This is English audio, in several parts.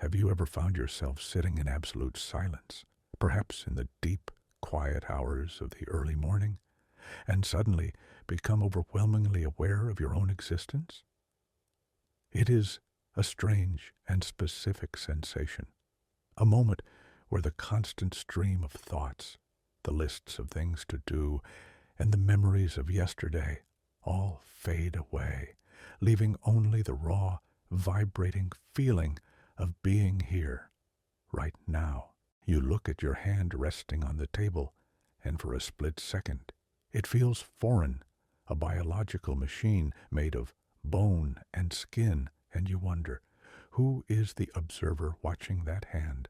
Have you ever found yourself sitting in absolute silence, perhaps in the deep, quiet hours of the early morning, and suddenly become overwhelmingly aware of your own existence? It is a strange and specific sensation, a moment where the constant stream of thoughts, the lists of things to do, and the memories of yesterday all fade away, leaving only the raw, vibrating feeling of being here, right now. You look at your hand resting on the table, and for a split second, it feels foreign, a biological machine made of bone and skin, and you wonder, who is the observer watching that hand?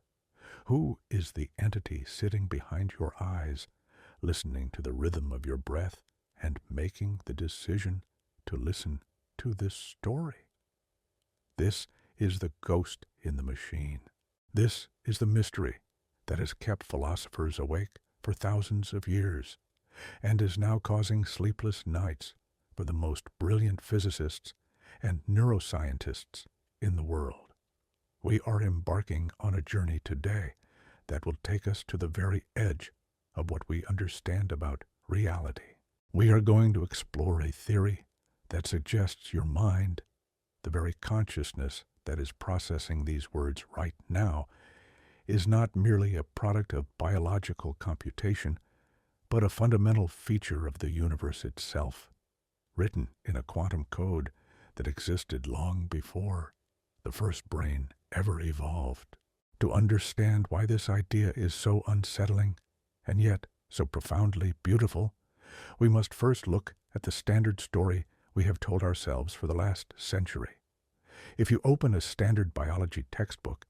Who is the entity sitting behind your eyes, listening to the rhythm of your breath and making the decision to listen to this story? This is the ghost in the machine. This is the mystery that has kept philosophers awake for thousands of years and is now causing sleepless nights for the most brilliant physicists and neuroscientists in the world. We are embarking on a journey today that will take us to the very edge of what we understand about reality. We are going to explore a theory that suggests your mind, the very consciousness that is processing these words right now, is not merely a product of biological computation, but a fundamental feature of the universe itself, written in a quantum code that existed long before the first brain ever evolved. To understand why this idea is so unsettling and yet so profoundly beautiful, we must first look at the standard story we have told ourselves for the last century. If you open a standard biology textbook,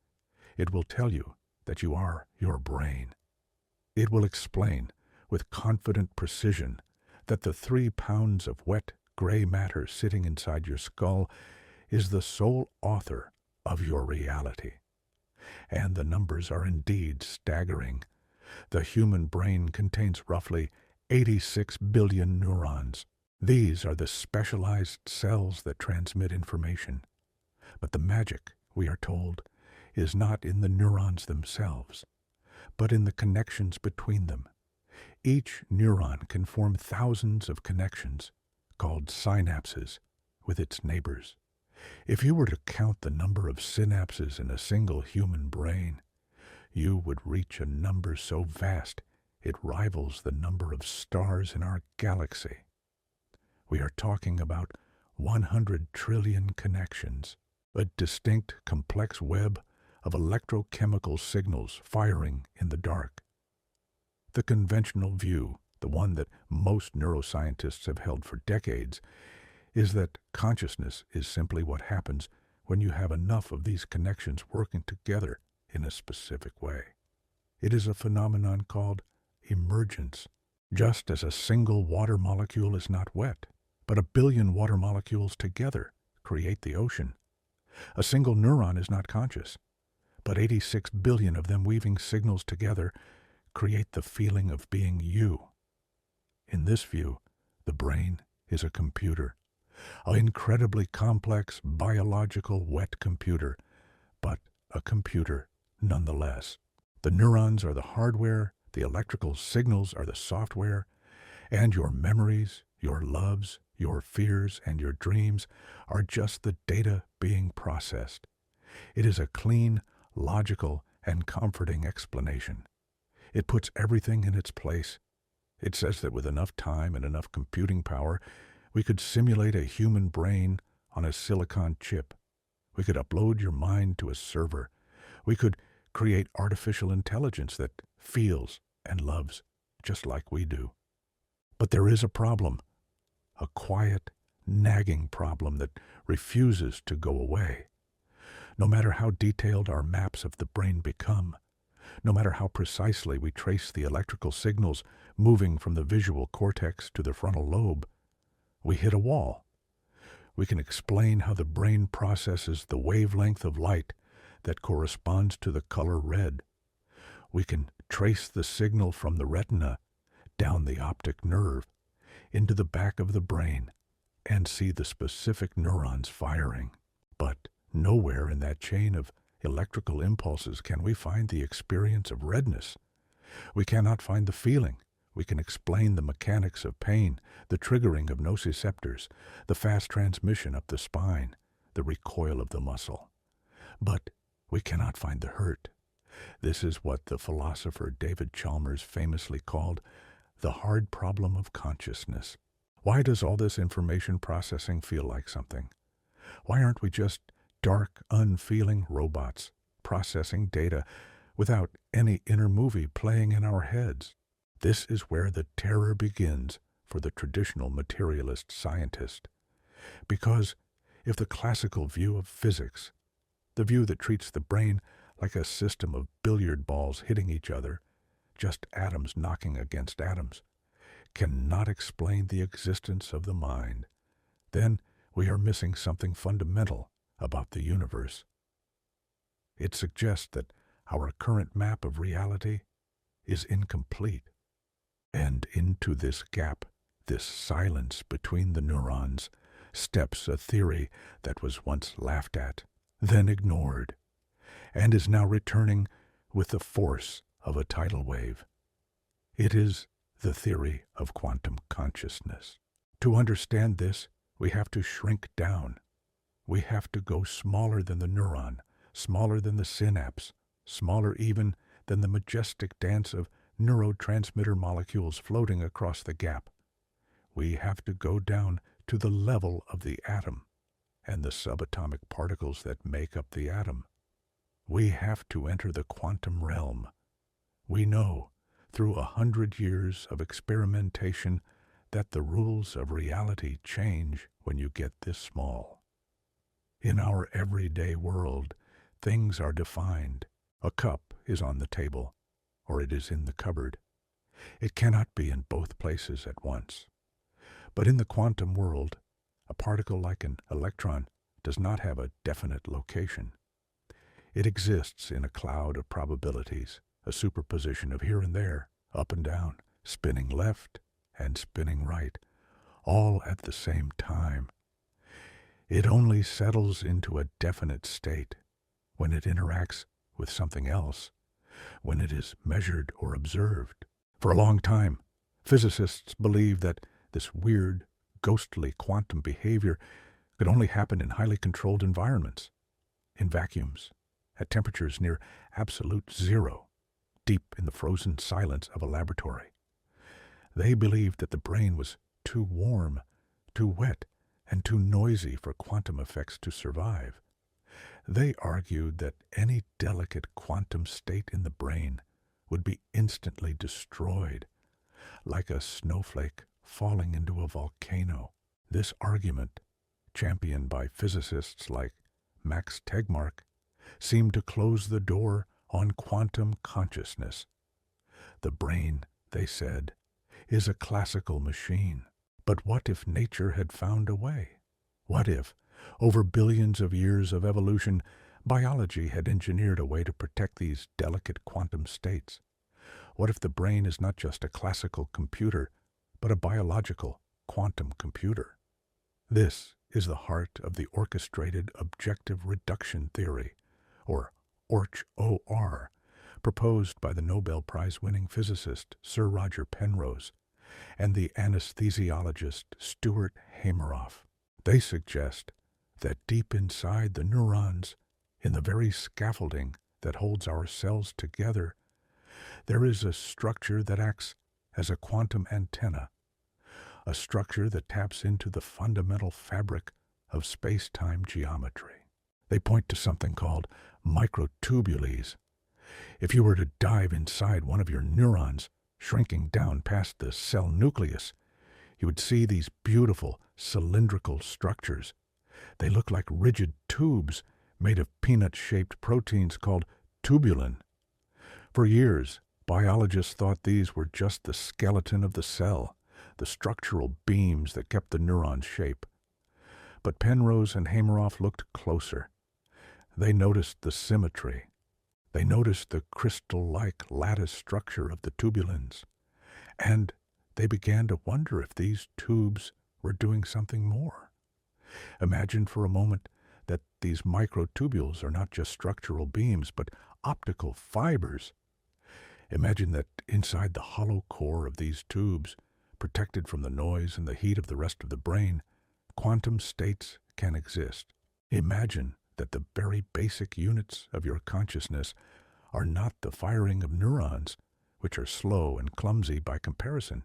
it will tell you that you are your brain. It will explain with confident precision that the 3 pounds of wet gray matter sitting inside your skull is the sole author of your reality. And the numbers are indeed staggering. The human brain contains roughly 86 billion neurons. These are the specialized cells that transmit information. But the magic, we are told, is not in the neurons themselves, but in the connections between them. Each neuron can form thousands of connections, called synapses, with its neighbors. If you were to count the number of synapses in a single human brain, you would reach a number so vast it rivals the number of stars in our galaxy. We are talking about 100 trillion connections, a distinct, complex web of electrochemical signals firing in the dark. The conventional view, the one that most neuroscientists have held for decades, is that consciousness is simply what happens when you have enough of these connections working together in a specific way. It is a phenomenon called emergence. Just as a single water molecule is not wet, but a billion water molecules together create the ocean. A single neuron is not conscious, but 86 billion of them weaving signals together create the feeling of being you. In this view, the brain is a computer, an incredibly complex biological wet computer, but a computer nonetheless. The neurons are the hardware, the electrical signals are the software, and your memories, your loves, your fears, and your dreams are just the data being processed. It is a clean, logical, and comforting explanation. It puts everything in its place. It says that with enough time and enough computing power, we could simulate a human brain on a silicon chip. We could upload your mind to a server. We could create artificial intelligence that feels and loves just like we do. But there is a problem, a quiet, nagging problem that refuses to go away. No matter how detailed our maps of the brain become, no matter how precisely we trace the electrical signals moving from the visual cortex to the frontal lobe, we hit a wall. We can explain how the brain processes the wavelength of light that corresponds to the color red. We can trace the signal from the retina down the optic nerve into the back of the brain and see the specific neurons firing. But nowhere in that chain of electrical impulses can we find the experience of redness. We cannot find the feeling. We can explain the mechanics of pain, the triggering of nociceptors, the fast transmission up the spine, the recoil of the muscle. But we cannot find the hurt. This is what the philosopher David Chalmers famously called the hard problem of consciousness. Why does all this information processing feel like something? Why aren't we just dark, unfeeling robots processing data without any inner movie playing in our heads? This is where the terror begins for the traditional materialist scientist. Because if the classical view of physics, the view that treats the brain like a system of billiard balls hitting each other, just atoms knocking against atoms, cannot explain the existence of the mind, then we are missing something fundamental about the universe. It suggests that our current map of reality is incomplete. And into this gap, this silence between the neurons, steps a theory that was once laughed at, then ignored, and is now returning with the force of a tidal wave. It is the theory of quantum consciousness. To understand this, we have to shrink down. We have to go smaller than the neuron, smaller than the synapse, smaller even than the majestic dance of neurotransmitter molecules floating across the gap. We have to go down to the level of the atom and the subatomic particles that make up the atom. We have to enter the quantum realm. We know, through 100 years of experimentation, that the rules of reality change when you get this small. In our everyday world, things are defined. A cup is on the table, or it is in the cupboard. It cannot be in both places at once. But in the quantum world, a particle like an electron does not have a definite location. It exists in a cloud of probabilities, a superposition of here and there, up and down, spinning left and spinning right, all at the same time. It only settles into a definite state when it interacts with something else, when it is measured or observed. For a long time, physicists believed that this weird, ghostly quantum behavior could only happen in highly controlled environments, in vacuums, at temperatures near absolute zero, deep in the frozen silence of a laboratory. They believed that the brain was too warm, too wet, and too noisy for quantum effects to survive. They argued that any delicate quantum state in the brain would be instantly destroyed, like a snowflake falling into a volcano. This argument, championed by physicists like Max Tegmark, seemed to close the door on quantum consciousness. The brain, they said, is a classical machine. But what if nature had found a way? What if, over billions of years of evolution, biology had engineered a way to protect these delicate quantum states? What if the brain is not just a classical computer, but a biological quantum computer? This is the heart of the orchestrated objective reduction theory, or Orch-OR, proposed by the Nobel Prize-winning physicist Sir Roger Penrose and the anesthesiologist Stuart Hameroff. They suggest that deep inside the neurons, in the very scaffolding that holds our cells together, there is a structure that acts as a quantum antenna, a structure that taps into the fundamental fabric of space-time geometry. They point to something called microtubules. If you were to dive inside one of your neurons, shrinking down past the cell nucleus, you would see these beautiful cylindrical structures. They look like rigid tubes made of peanut-shaped proteins called tubulin. For years, biologists thought these were just the skeleton of the cell, the structural beams that kept the neuron's shape. But Penrose and Hameroff looked closer. They noticed the symmetry. They noticed the crystal-like lattice structure of the tubulins, and they began to wonder if these tubes were doing something more. Imagine for a moment that these microtubules are not just structural beams, but optical fibers. Imagine that inside the hollow core of these tubes, protected from the noise and the heat of the rest of the brain, quantum states can exist. Imagine that the very basic units of your consciousness are not the firing of neurons, which are slow and clumsy by comparison,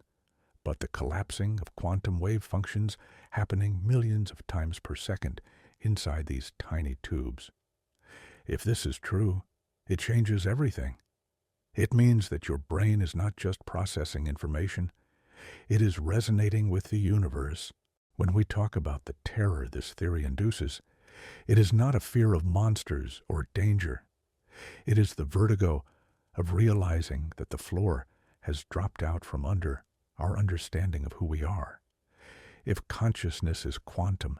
but the collapsing of quantum wave functions happening millions of times per second inside these tiny tubes. If this is true, it changes everything. It means that your brain is not just processing information, it is resonating with the universe. When we talk about the terror this theory induces, it is not a fear of monsters or danger. It is the vertigo of realizing that the floor has dropped out from under our understanding of who we are. If consciousness is quantum,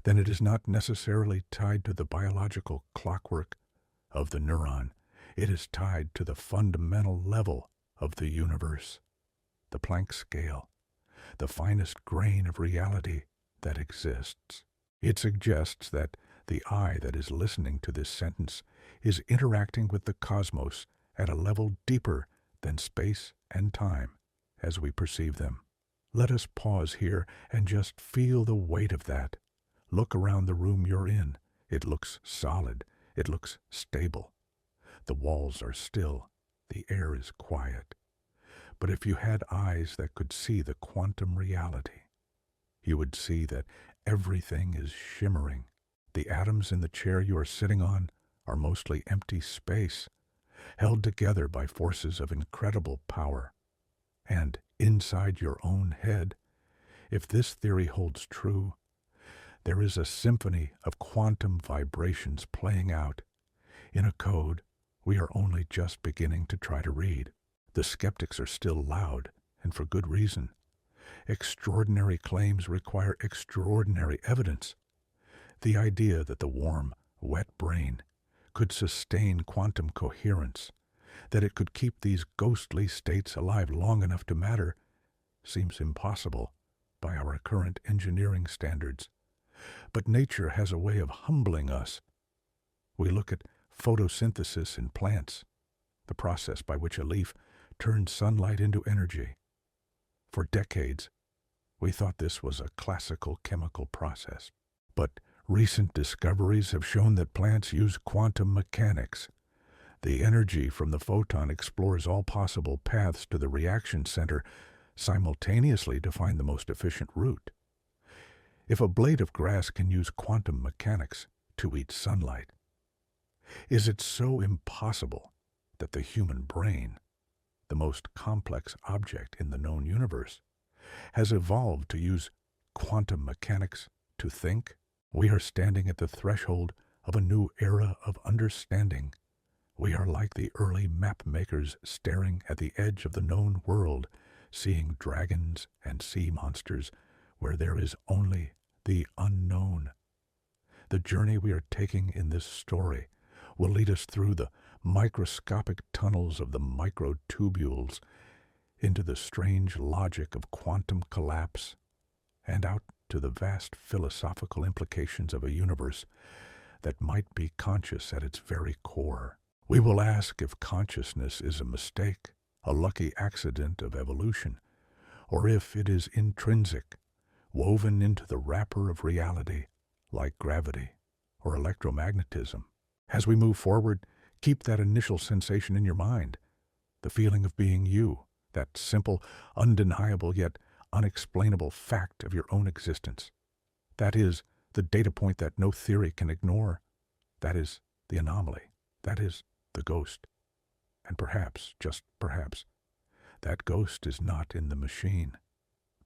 then it is not necessarily tied to the biological clockwork of the neuron. It is tied to the fundamental level of the universe, the Planck scale, the finest grain of reality that exists. It suggests that the I that is listening to this sentence is interacting with the cosmos at a level deeper than space and time as we perceive them. Let us pause here and just feel the weight of that. Look around the room you're in. It looks solid. It looks stable. The walls are still. The air is quiet. But if you had eyes that could see the quantum reality, you would see that everything is shimmering. The atoms in the chair you are sitting on are mostly empty space, held together by forces of incredible power. And inside your own head, if this theory holds true, there is a symphony of quantum vibrations playing out in a code we are only just beginning to try to read. The skeptics are still loud, and for good reason. Extraordinary claims require extraordinary evidence. The idea that the warm, wet brain could sustain quantum coherence, that it could keep these ghostly states alive long enough to matter, seems impossible by our current engineering standards. But nature has a way of humbling us. We look at photosynthesis in plants, the process by which a leaf turns sunlight into energy. For decades, we thought this was a classical chemical process. But recent discoveries have shown that plants use quantum mechanics. The energy from the photon explores all possible paths to the reaction center simultaneously to find the most efficient route. If a blade of grass can use quantum mechanics to eat sunlight, is it so impossible that the human brain, the most complex object in the known universe, has evolved to use quantum mechanics to think? We are standing at the threshold of a new era of understanding. We are like the early map makers staring at the edge of the known world, seeing dragons and sea monsters where there is only the unknown. The journey we are taking in this story will lead us through the microscopic tunnels of the microtubules into the strange logic of quantum collapse and out to the vast philosophical implications of a universe that might be conscious at its very core. We will ask if consciousness is a mistake, a lucky accident of evolution, or if it is intrinsic, woven into the wrapper of reality, like gravity or electromagnetism. As we move forward, keep that initial sensation in your mind, the feeling of being you, that simple, undeniable yet unexplainable fact of your own existence. That is the data point that no theory can ignore. That is the anomaly. That is the ghost. And perhaps, just perhaps, that ghost is not in the machine,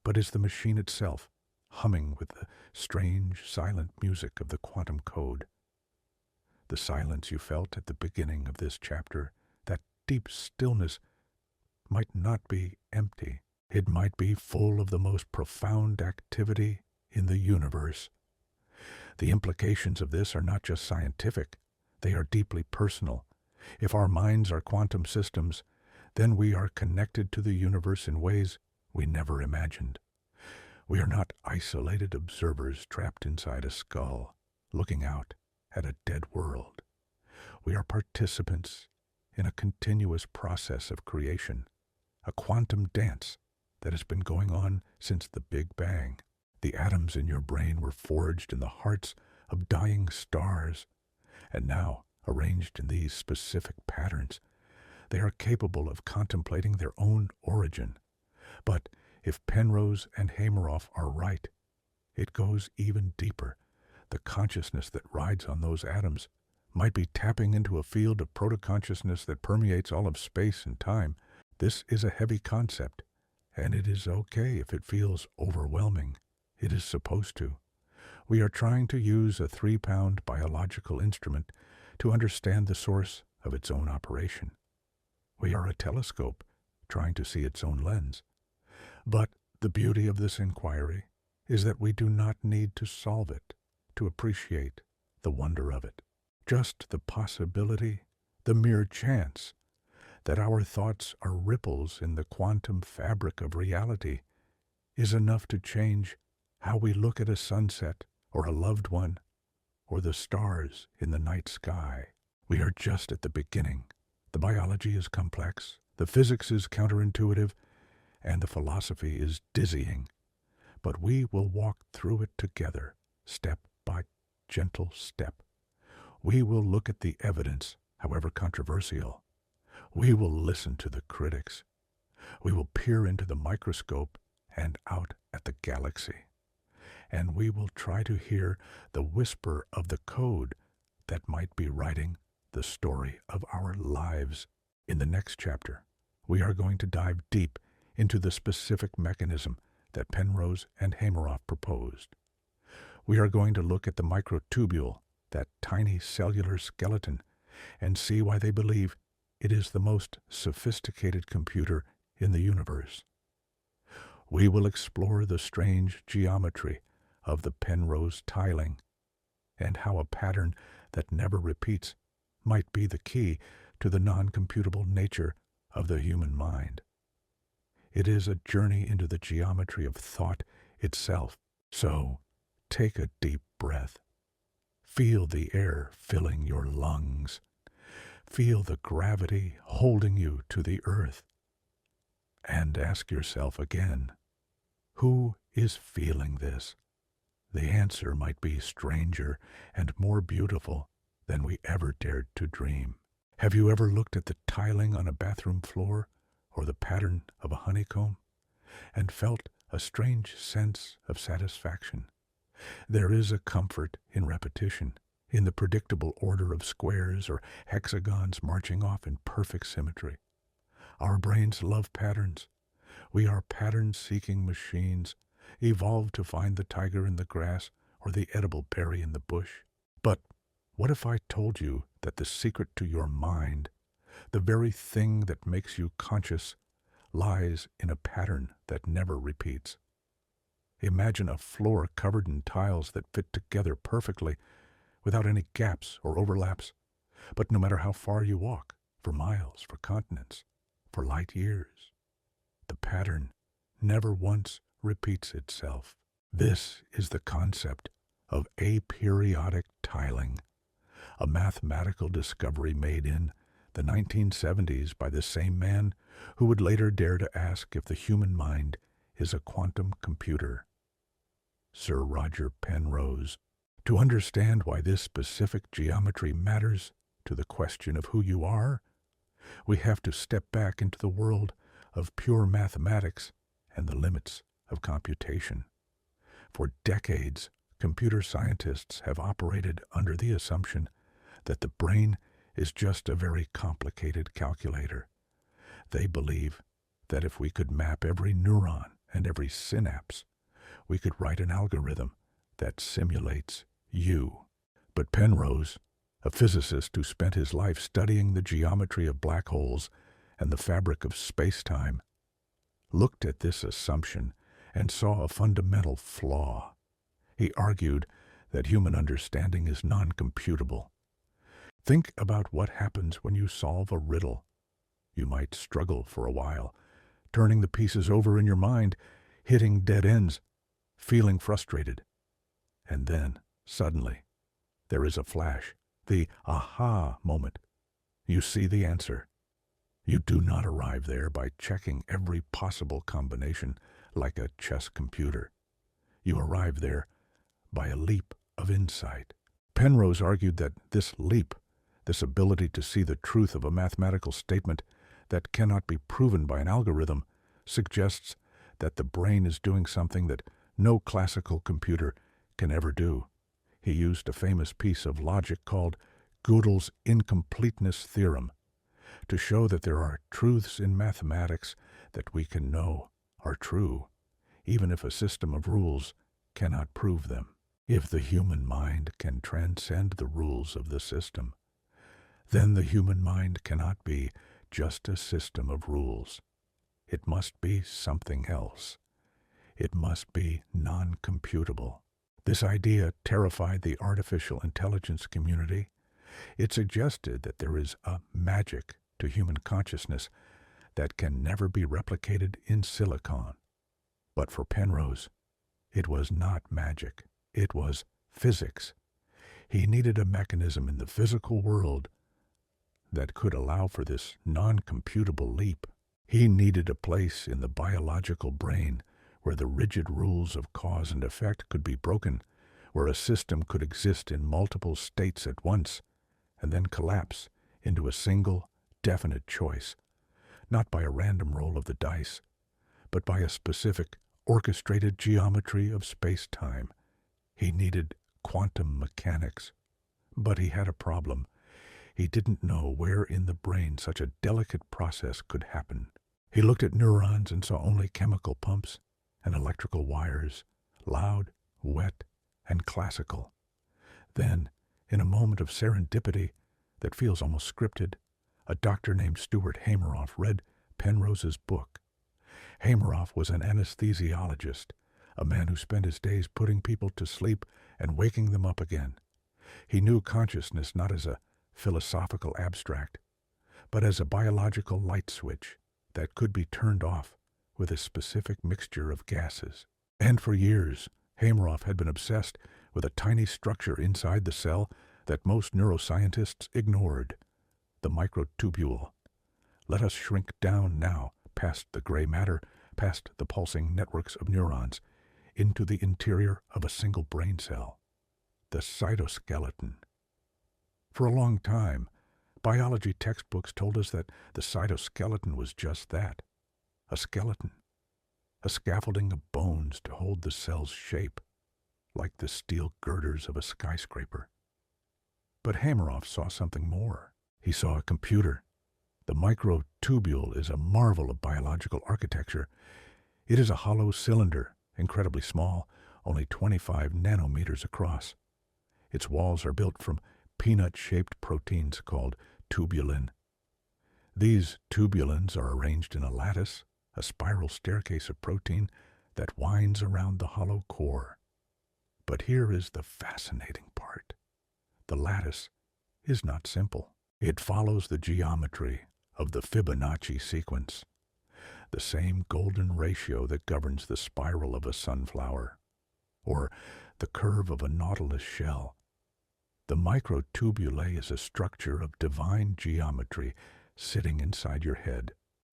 but is the machine itself, humming with the strange, silent music of the quantum code. The silence you felt at the beginning of this chapter, that deep stillness, might not be empty. It might be full of the most profound activity in the universe. The implications of this are not just scientific, they are deeply personal. If our minds are quantum systems, then we are connected to the universe in ways we never imagined. We are not isolated observers trapped inside a skull, looking out at a dead world. We are participants in a continuous process of creation, a quantum dance that has been going on since the Big Bang. The atoms in your brain were forged in the hearts of dying stars, and now, arranged in these specific patterns, they are capable of contemplating their own origin. But if Penrose and Hameroff are right, it goes even deeper. The consciousness that rides on those atoms might be tapping into a field of protoconsciousness that permeates all of space and time. This is a heavy concept, and it is okay if it feels overwhelming. It is supposed to. We are trying to use a 3-pound biological instrument to understand the source of its own operation. We are a telescope trying to see its own lens. But the beauty of this inquiry is that we do not need to solve it to appreciate the wonder of it. Just the possibility, the mere chance, that our thoughts are ripples in the quantum fabric of reality is enough to change how we look at a sunset or a loved one or the stars in the night sky. We are just at the beginning. The biology is complex, the physics is counterintuitive, and the philosophy is dizzying. But we will walk through it together, step by gentle step. We will look at the evidence, however controversial. We will listen to the critics. We will peer into the microscope and out at the galaxy. And we will try to hear the whisper of the code that might be writing the story of our lives. In the next chapter, we are going to dive deep into the specific mechanism that Penrose and Hameroff proposed. We are going to look at the microtubule, that tiny cellular skeleton, and see why they believe it is the most sophisticated computer in the universe. We will explore the strange geometry of the Penrose tiling, and how a pattern that never repeats might be the key to the non-computable nature of the human mind. It is a journey into the geometry of thought itself. So, take a deep breath. Feel the air filling your lungs. Feel the gravity holding you to the earth. And ask yourself again, who is feeling this? The answer might be stranger and more beautiful than we ever dared to dream. Have you ever looked at the tiling on a bathroom floor or the pattern of a honeycomb and felt a strange sense of satisfaction? There is a comfort in repetition, in the predictable order of squares or hexagons marching off in perfect symmetry. Our brains love patterns. We are pattern-seeking machines, evolved to find the tiger in the grass or the edible berry in the bush. But what if I told you that the secret to your mind, the very thing that makes you conscious, lies in a pattern that never repeats? Imagine a floor covered in tiles that fit together perfectly, without any gaps or overlaps. But no matter how far you walk, for miles, for continents, for light years, the pattern never once repeats itself. This is the concept of aperiodic tiling, a mathematical discovery made in the 1970s by the same man who would later dare to ask if the human mind is a quantum computer, Sir Roger Penrose. To understand why this specific geometry matters to the question of who you are, we have to step back into the world of pure mathematics and the limits of computation. For decades, computer scientists have operated under the assumption that the brain is just a very complicated calculator. They believe that if we could map every neuron and every synapse, we could write an algorithm that simulates you. But Penrose, a physicist who spent his life studying the geometry of black holes and the fabric of space-time, looked at this assumption and saw a fundamental flaw. He argued that human understanding is non-computable. Think about what happens when you solve a riddle. You might struggle for a while, turning the pieces over in your mind, hitting dead ends, feeling frustrated. And then, suddenly, There is a flash, the aha moment. You see the answer. You do not arrive there by checking every possible combination like a chess computer. You arrive there by a leap of insight. Penrose argued that this leap, this ability to see the truth of a mathematical statement that cannot be proven by an algorithm, suggests that the brain is doing something that no classical computer can ever do. He used a famous piece of logic called Gödel's incompleteness theorem to show that there are truths in mathematics that we can know are true, even if a system of rules cannot prove them. If the human mind can transcend the rules of the system, then the human mind cannot be just a system of rules. It must be something else. It must be non-computable. This idea terrified the artificial intelligence community. It suggested that there is a magic to human consciousness that can never be replicated in silicon. But for Penrose, it was not magic. It was physics. He needed a mechanism in the physical world that could allow for this non-computable leap. He needed a place in the biological brain where the rigid rules of cause and effect could be broken, where a system could exist in multiple states at once and then collapse into a single, definite choice, not by a random roll of the dice, but by a specific, orchestrated geometry of space-time. He needed quantum mechanics. But he had a problem. He didn't know where in the brain such a delicate process could happen. He looked at neurons and saw only chemical pumps and electrical wires, loud, wet, and classical. Then, in a moment of serendipity that feels almost scripted, a doctor named Stuart Hameroff read Penrose's book. Hameroff was an anesthesiologist, a man who spent his days putting people to sleep and waking them up again. He knew consciousness not as a philosophical abstract, but as a biological light switch that could be turned off with a specific mixture of gases. And for years, Hameroff had been obsessed with a tiny structure inside the cell that most neuroscientists ignored, the microtubule. Let us shrink down now, past the gray matter, past the pulsing networks of neurons, into the interior of a single brain cell, the cytoskeleton. For a long time, biology textbooks told us that the cytoskeleton was just that, a skeleton, a scaffolding of bones to hold the cell's shape, like the steel girders of a skyscraper. But Hameroff saw something more. He saw a computer. The microtubule is a marvel of biological architecture. It is a hollow cylinder, incredibly small, only 25 nanometers across. Its walls are built from peanut-shaped proteins called tubulin. These tubulins are arranged in a lattice, a spiral staircase of protein that winds around the hollow core. But here is the fascinating part. The lattice is not simple. It follows the geometry of the Fibonacci sequence, the same golden ratio that governs the spiral of a sunflower, or the curve of a nautilus shell. The microtubule is a structure of divine geometry sitting inside your head.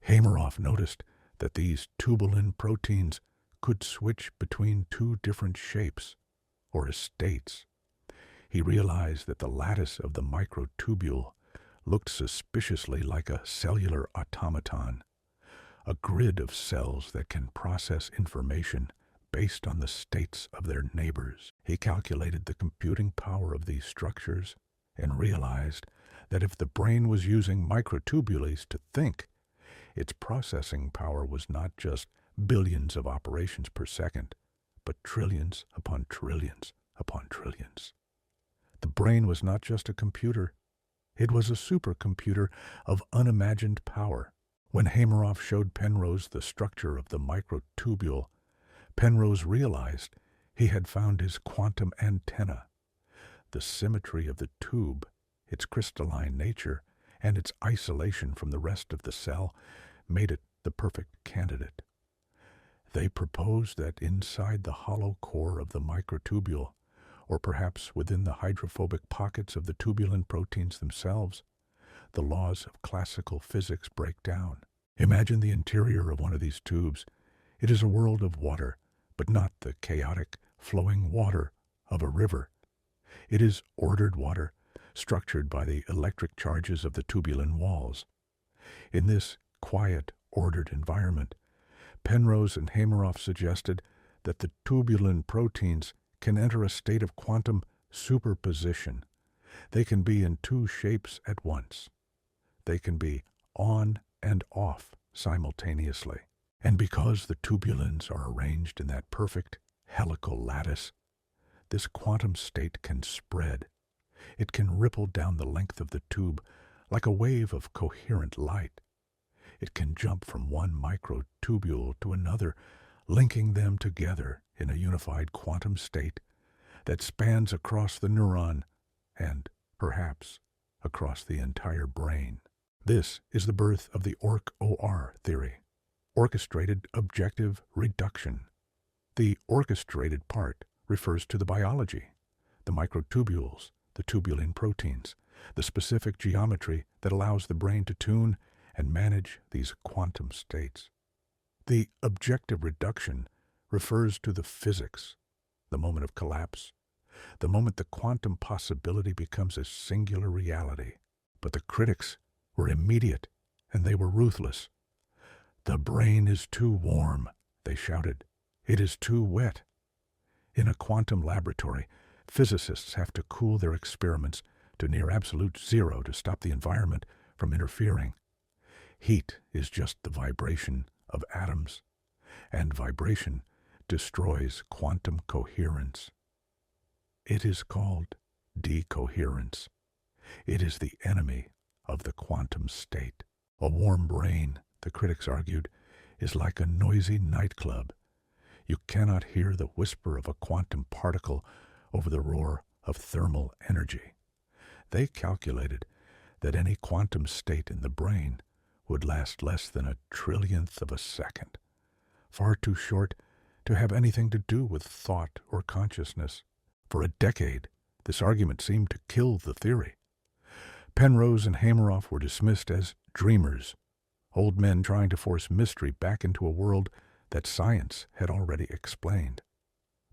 Hameroff noticed that these tubulin proteins could switch between two different shapes, or estates. He realized that the lattice of the microtubule looked suspiciously like a cellular automaton, a grid of cells that can process information based on the states of their neighbors. He calculated the computing power of these structures and realized that if the brain was using microtubules to think, its processing power was not just billions of operations per second, but trillions upon trillions upon trillions. The brain was not just a computer. It was a supercomputer of unimagined power. When Hameroff showed Penrose the structure of the microtubule, Penrose realized he had found his quantum antenna. The symmetry of the tube, its crystalline nature, and its isolation from the rest of the cell made it the perfect candidate. They proposed that inside the hollow core of the microtubule, or perhaps within the hydrophobic pockets of the tubulin proteins themselves, the laws of classical physics break down. Imagine the interior of one of these tubes. It is a world of water, but not the chaotic, flowing water of a river. It is ordered water, structured by the electric charges of the tubulin walls. In this quiet, ordered environment, Penrose and Hameroff suggested that the tubulin proteins can enter a state of quantum superposition. They can be in two shapes at once. They can be on and off simultaneously. And because the tubulins are arranged in that perfect helical lattice, this quantum state can spread. It can ripple down the length of the tube like a wave of coherent light. It can jump from one microtubule to another, linking them together in a unified quantum state that spans across the neuron and, perhaps, across the entire brain. This is the birth of the Orch-OR theory, orchestrated objective reduction. The orchestrated part refers to the biology, the microtubules, the tubulin proteins, the specific geometry that allows the brain to tune and manage these quantum states. The objective reduction refers to the physics, the moment of collapse, the moment the quantum possibility becomes a singular reality. But the critics were immediate, and they were ruthless. "The brain is too warm," they shouted. "It is too wet." In a quantum laboratory, physicists have to cool their experiments to near absolute zero to stop the environment from interfering. Heat is just the vibration of atoms, and vibration destroys quantum coherence. It is called decoherence. It is the enemy of the quantum state. A warm brain, the critics argued, is like a noisy nightclub. You cannot hear the whisper of a quantum particle over the roar of thermal energy. They calculated that any quantum state in the brain would last less than a trillionth of a second, far too short to have anything to do with thought or consciousness. For a decade, this argument seemed to kill the theory. Penrose and Hameroff were dismissed as dreamers, old men trying to force mystery back into a world that science had already explained.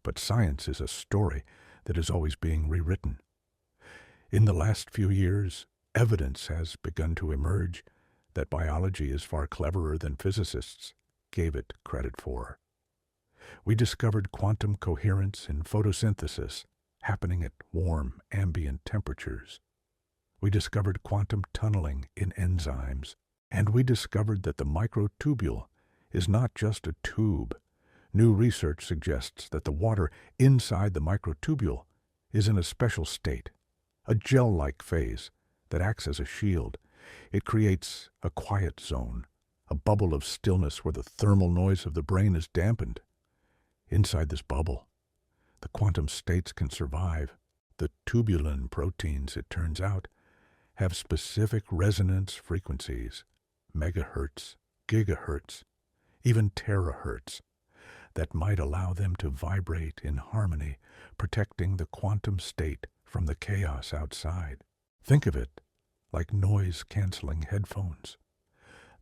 But science is a story that is always being rewritten. In the last few years, evidence has begun to emerge that biology is far cleverer than physicists gave it credit for. We discovered quantum coherence in photosynthesis happening at warm ambient temperatures. We discovered quantum tunneling in enzymes, and we discovered that the microtubule is not just a tube. New research suggests that the water inside the microtubule is in a special state, a gel-like phase that acts as a shield. It creates a quiet zone, a bubble of stillness where the thermal noise of the brain is dampened. Inside this bubble, the quantum states can survive. The tubulin proteins, it turns out, have specific resonance frequencies, megahertz, gigahertz, even terahertz, that might allow them to vibrate in harmony, protecting the quantum state from the chaos outside. Think of it like noise-canceling headphones.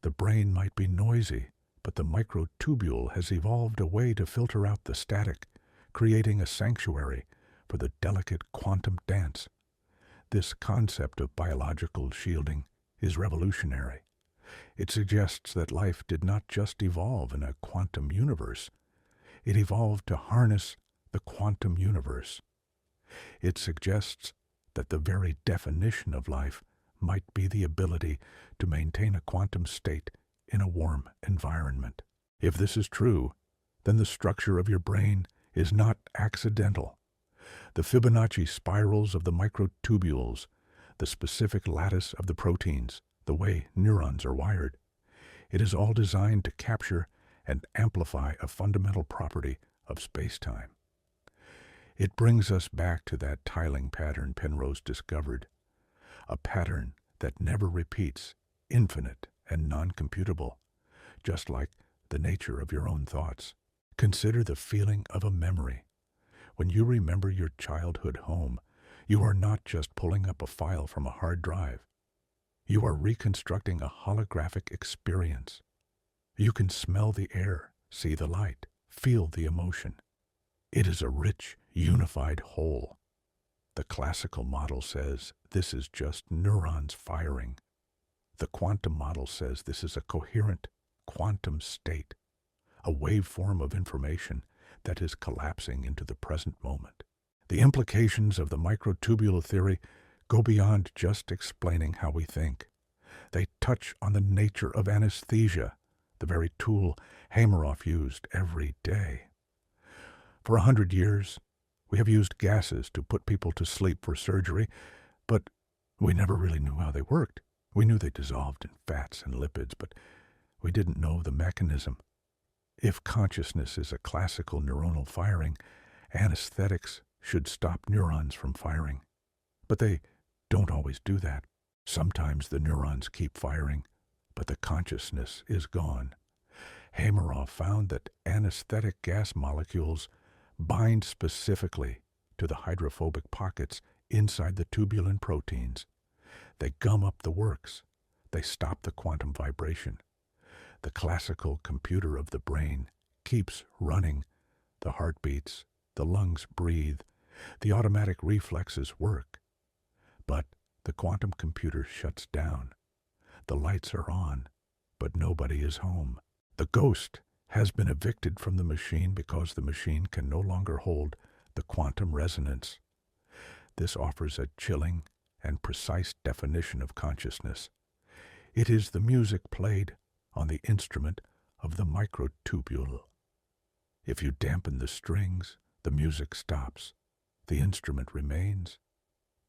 The brain might be noisy, but the microtubule has evolved a way to filter out the static, creating a sanctuary for the delicate quantum dance. This concept of biological shielding is revolutionary. It suggests that life did not just evolve in a quantum universe. It evolved to harness the quantum universe. It suggests that the very definition of life might be the ability to maintain a quantum state in a warm environment. If this is true, then the structure of your brain is not accidental. The Fibonacci spirals of the microtubules, the specific lattice of the proteins, the way neurons are wired, it is all designed to capture and amplify a fundamental property of space-time. It brings us back to that tiling pattern Penrose discovered, a pattern that never repeats, infinite and non-computable, just like the nature of your own thoughts. Consider the feeling of a memory. When you remember your childhood home, you are not just pulling up a file from a hard drive. You are reconstructing a holographic experience. You can smell the air, see the light, feel the emotion. It is a rich, unified whole. The classical model says this is just neurons firing. The quantum model says this is a coherent quantum state, a waveform of information that is collapsing into the present moment. The implications of the microtubule theory go beyond just explaining how we think. They touch on the nature of anesthesia, the very tool Hameroff used every day. For 100 years, we have used gases to put people to sleep for surgery, but we never really knew how they worked. We knew they dissolved in fats and lipids, but we didn't know the mechanism. If consciousness is a classical neuronal firing, anesthetics should stop neurons from firing. But they don't always do that. Sometimes the neurons keep firing, but the consciousness is gone. Hameroff found that anesthetic gas molecules bind specifically to the hydrophobic pockets inside the tubulin proteins. They gum up the works. They stop the quantum vibration. The classical computer of the brain keeps running. The heart beats, the lungs breathe, the automatic reflexes work. But the quantum computer shuts down. The lights are on, but nobody is home. The ghost has been evicted from the machine because the machine can no longer hold the quantum resonance. This offers a chilling and precise definition of consciousness. It is the music played on the instrument of the microtubule. If you dampen the strings, the music stops. The instrument remains,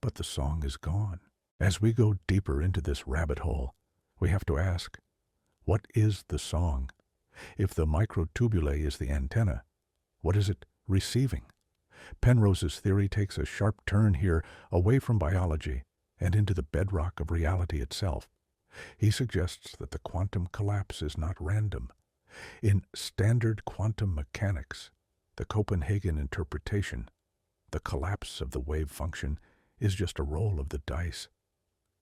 but the song is gone. As we go deeper into this rabbit hole, we have to ask, what is the song? If the microtubule is the antenna, what is it receiving? Penrose's theory takes a sharp turn here away from biology and into the bedrock of reality itself. He suggests that the quantum collapse is not random. In standard quantum mechanics, the Copenhagen interpretation, the collapse of the wave function is just a roll of the dice,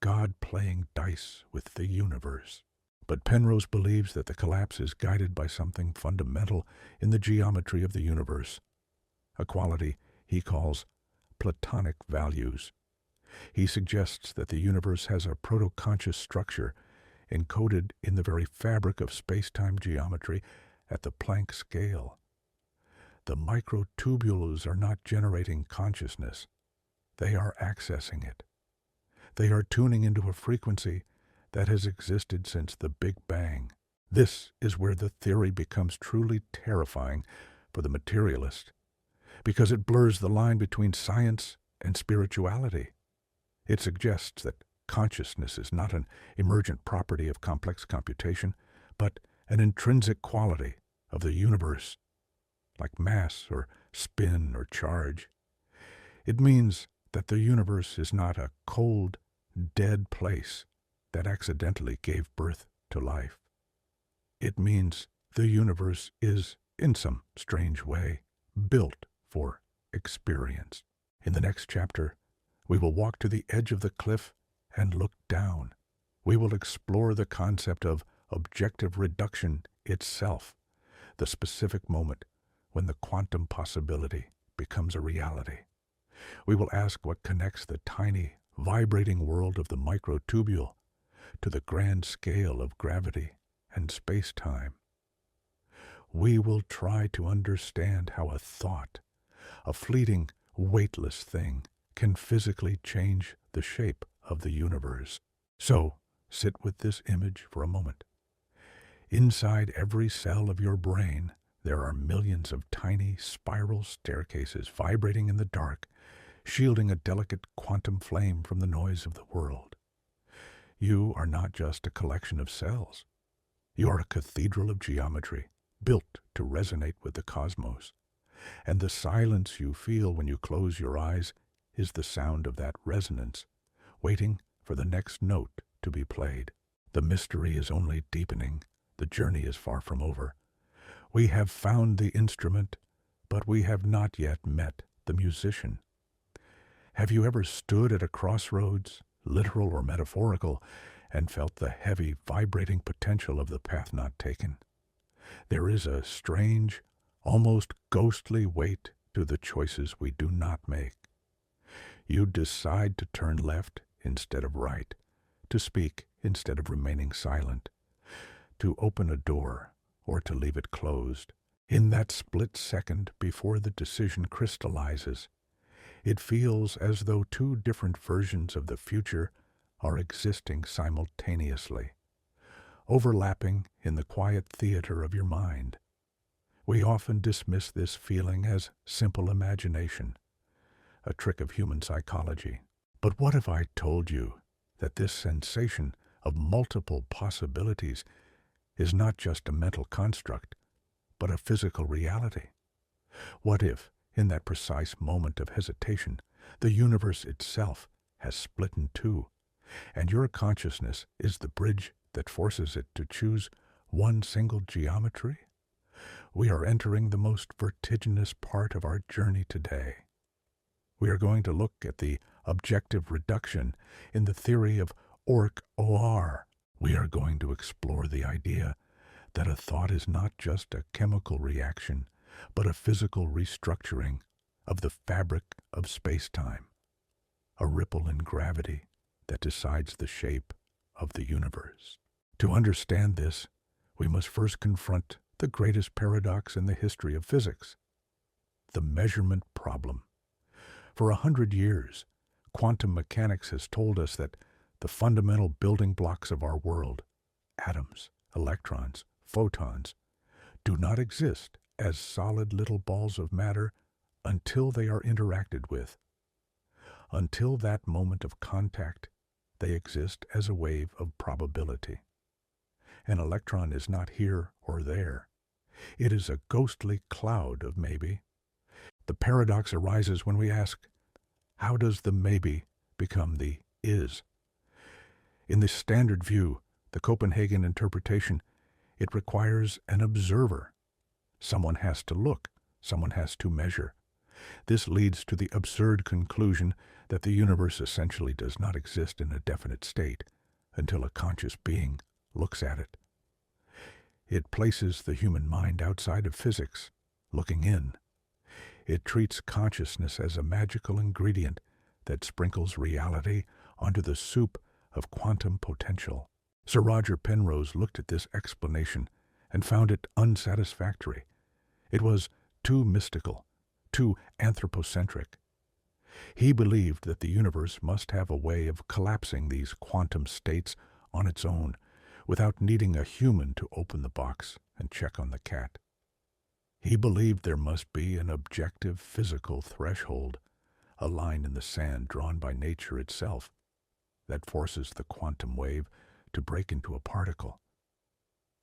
God playing dice with the universe. But Penrose believes that the collapse is guided by something fundamental in the geometry of the universe, a quality he calls platonic values. He suggests that the universe has a protoconscious structure encoded in the very fabric of space-time geometry at the Planck scale. The microtubules are not generating consciousness. They are accessing it. They are tuning into a frequency that has existed since the Big Bang. This is where the theory becomes truly terrifying for the materialist, because it blurs the line between science and spirituality. It suggests that consciousness is not an emergent property of complex computation, but an intrinsic quality of the universe, like mass or spin or charge. It means that the universe is not a cold, dead place that accidentally gave birth to life. It means the universe is, in some strange way, built for experience. In the next chapter, we will walk to the edge of the cliff and look down. We will explore the concept of objective reduction itself, the specific moment when the quantum possibility becomes a reality. We will ask what connects the tiny, vibrating world of the microtubule to the grand scale of gravity and space-time. We will try to understand how a thought, a fleeting, weightless thing, can physically change the shape of the universe. So, sit with this image for a moment. Inside every cell of your brain, there are millions of tiny spiral staircases vibrating in the dark, shielding a delicate quantum flame from the noise of the world. You are not just a collection of cells. You are a cathedral of geometry, built to resonate with the cosmos. And the silence you feel when you close your eyes is the sound of that resonance, waiting for the next note to be played. The mystery is only deepening. The journey is far from over. We have found the instrument, but we have not yet met the the musician. Have you ever stood at a crossroads, literal or metaphorical, and felt the heavy, vibrating potential of the path not taken? There is a strange, almost ghostly weight to the choices we do not make. You decide to turn left instead of right, to speak instead of remaining silent, to open a door or to leave it closed. In that split second before the decision crystallizes, it feels as though two different versions of the future are existing simultaneously, overlapping in the quiet theater of your mind. We often dismiss this feeling as simple imagination, a trick of human psychology. But what if I told you that this sensation of multiple possibilities is not just a mental construct, but a physical reality? What if, in that precise moment of hesitation, the universe itself has split in two, and your consciousness is the bridge that forces it to choose one single geometry? We are entering the most vertiginous part of our journey today. We are going to look at the objective reduction in the theory of Orch-OR. We are going to explore the idea that a thought is not just a chemical reaction, but a physical restructuring of the fabric of space-time, a ripple in gravity that decides the shape of the universe. To understand this, we must first confront the greatest paradox in the history of physics, the measurement problem. For 100 years, quantum mechanics has told us that the fundamental building blocks of our world, atoms, electrons, photons, do not exist as solid little balls of matter until they are interacted with. Until that moment of contact, they exist as a wave of probability. An electron is not here or there. It is a ghostly cloud of maybe. The paradox arises when we ask, how does the maybe become the is? In the standard view, the Copenhagen interpretation, it requires an observer. Someone has to look, someone has to measure. This leads to the absurd conclusion that the universe essentially does not exist in a definite state until a conscious being looks at it. It places the human mind outside of physics, looking in. It treats consciousness as a magical ingredient that sprinkles reality onto the soup of quantum potential. Sir Roger Penrose looked at this explanation and found it unsatisfactory. It was too mystical, too anthropocentric. He believed that the universe must have a way of collapsing these quantum states on its own, without needing a human to open the box and check on the cat. He believed there must be an objective physical threshold, a line in the sand drawn by nature itself, that forces the quantum wave to break into a particle.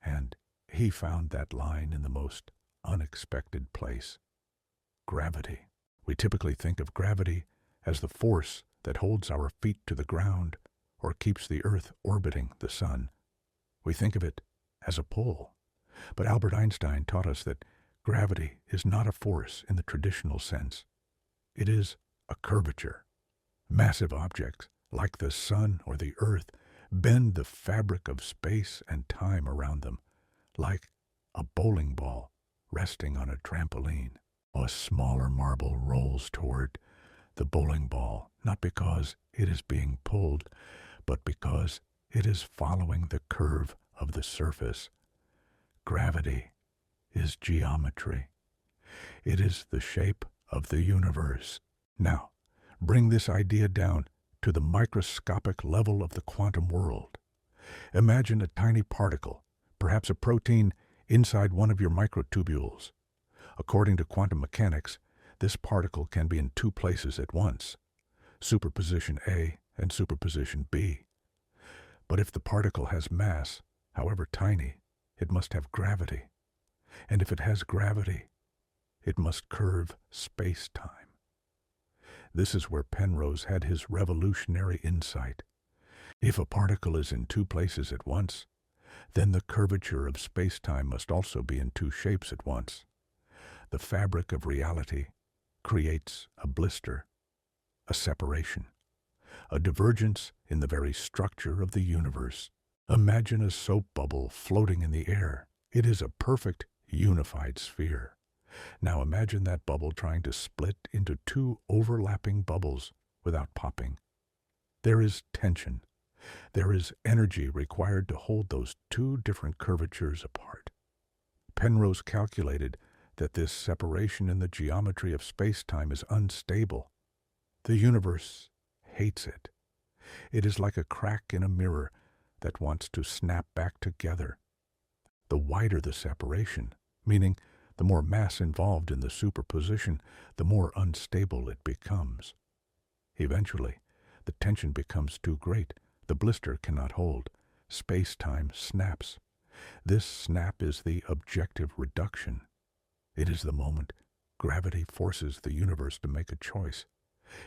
And he found that line in the most unexpected place: gravity. We typically think of gravity as the force that holds our feet to the ground or keeps the earth orbiting the sun. We think of it as a pull. But Albert Einstein taught us that gravity is not a force in the traditional sense. It is a curvature. Massive objects, like the sun or the earth, bend the fabric of space and time around them, like a bowling ball resting on a trampoline. A smaller marble rolls toward the bowling ball, not because it is being pulled, but because it is following the curve of the surface. Gravity is geometry. It is the shape of the universe. Now, bring this idea down to the microscopic level of the quantum world. Imagine a tiny particle, perhaps a protein, inside one of your microtubules. According to quantum mechanics, this particle can be in two places at once, superposition A and superposition B. But if the particle has mass, however tiny, it must have gravity. And if it has gravity, it must curve space-time. This is where Penrose had his revolutionary insight. If a particle is in two places at once, then the curvature of space-time must also be in two shapes at once. The fabric of reality creates a blister, a separation, a divergence in the very structure of the universe. Imagine a soap bubble floating in the air. It is a perfect, unified sphere. Now imagine that bubble trying to split into two overlapping bubbles without popping. There is tension. There is energy required to hold those two different curvatures apart. Penrose calculated that this separation in the geometry of space-time is unstable. The universe hates it. It is like a crack in a mirror that wants to snap back together. The wider the separation, meaning the more mass involved in the superposition, the more unstable it becomes. Eventually, the tension becomes too great. The blister cannot hold. Space-time snaps. This snap is the objective reduction. It is the moment gravity forces the universe to make a choice.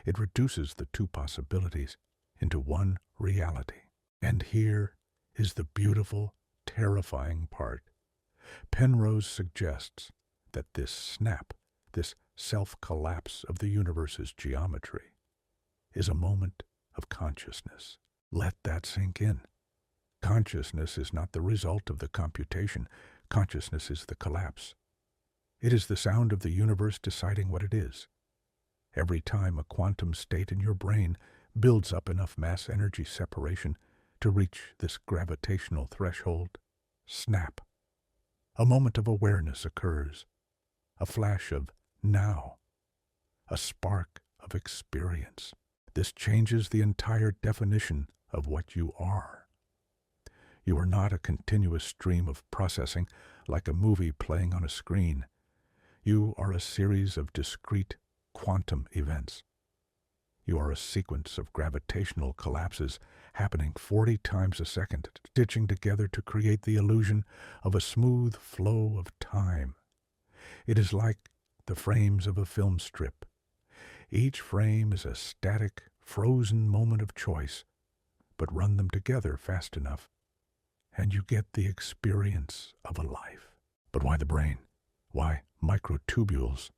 It reduces the two possibilities into one reality. And here is the beautiful, terrifying part. Penrose suggests that this snap, this self-collapse of the universe's geometry, is a moment of consciousness. Let that sink in. Consciousness is not the result of the computation. Consciousness is the collapse. It is the sound of the universe deciding what it is. Every time a quantum state in your brain builds up enough mass-energy separation to reach this gravitational threshold, snap. A moment of awareness occurs, a flash of now, a spark of experience. This changes the entire definition of what you are. You are not a continuous stream of processing like a movie playing on a screen. You are a series of discrete quantum events. You are a sequence of gravitational collapses happening 40 times a second, stitching together to create the illusion of a smooth flow of time. It is like the frames of a film strip. Each frame is a static, frozen moment of choice, but run them together fast enough, and you get the experience of a life. But why the brain? Why microtubules?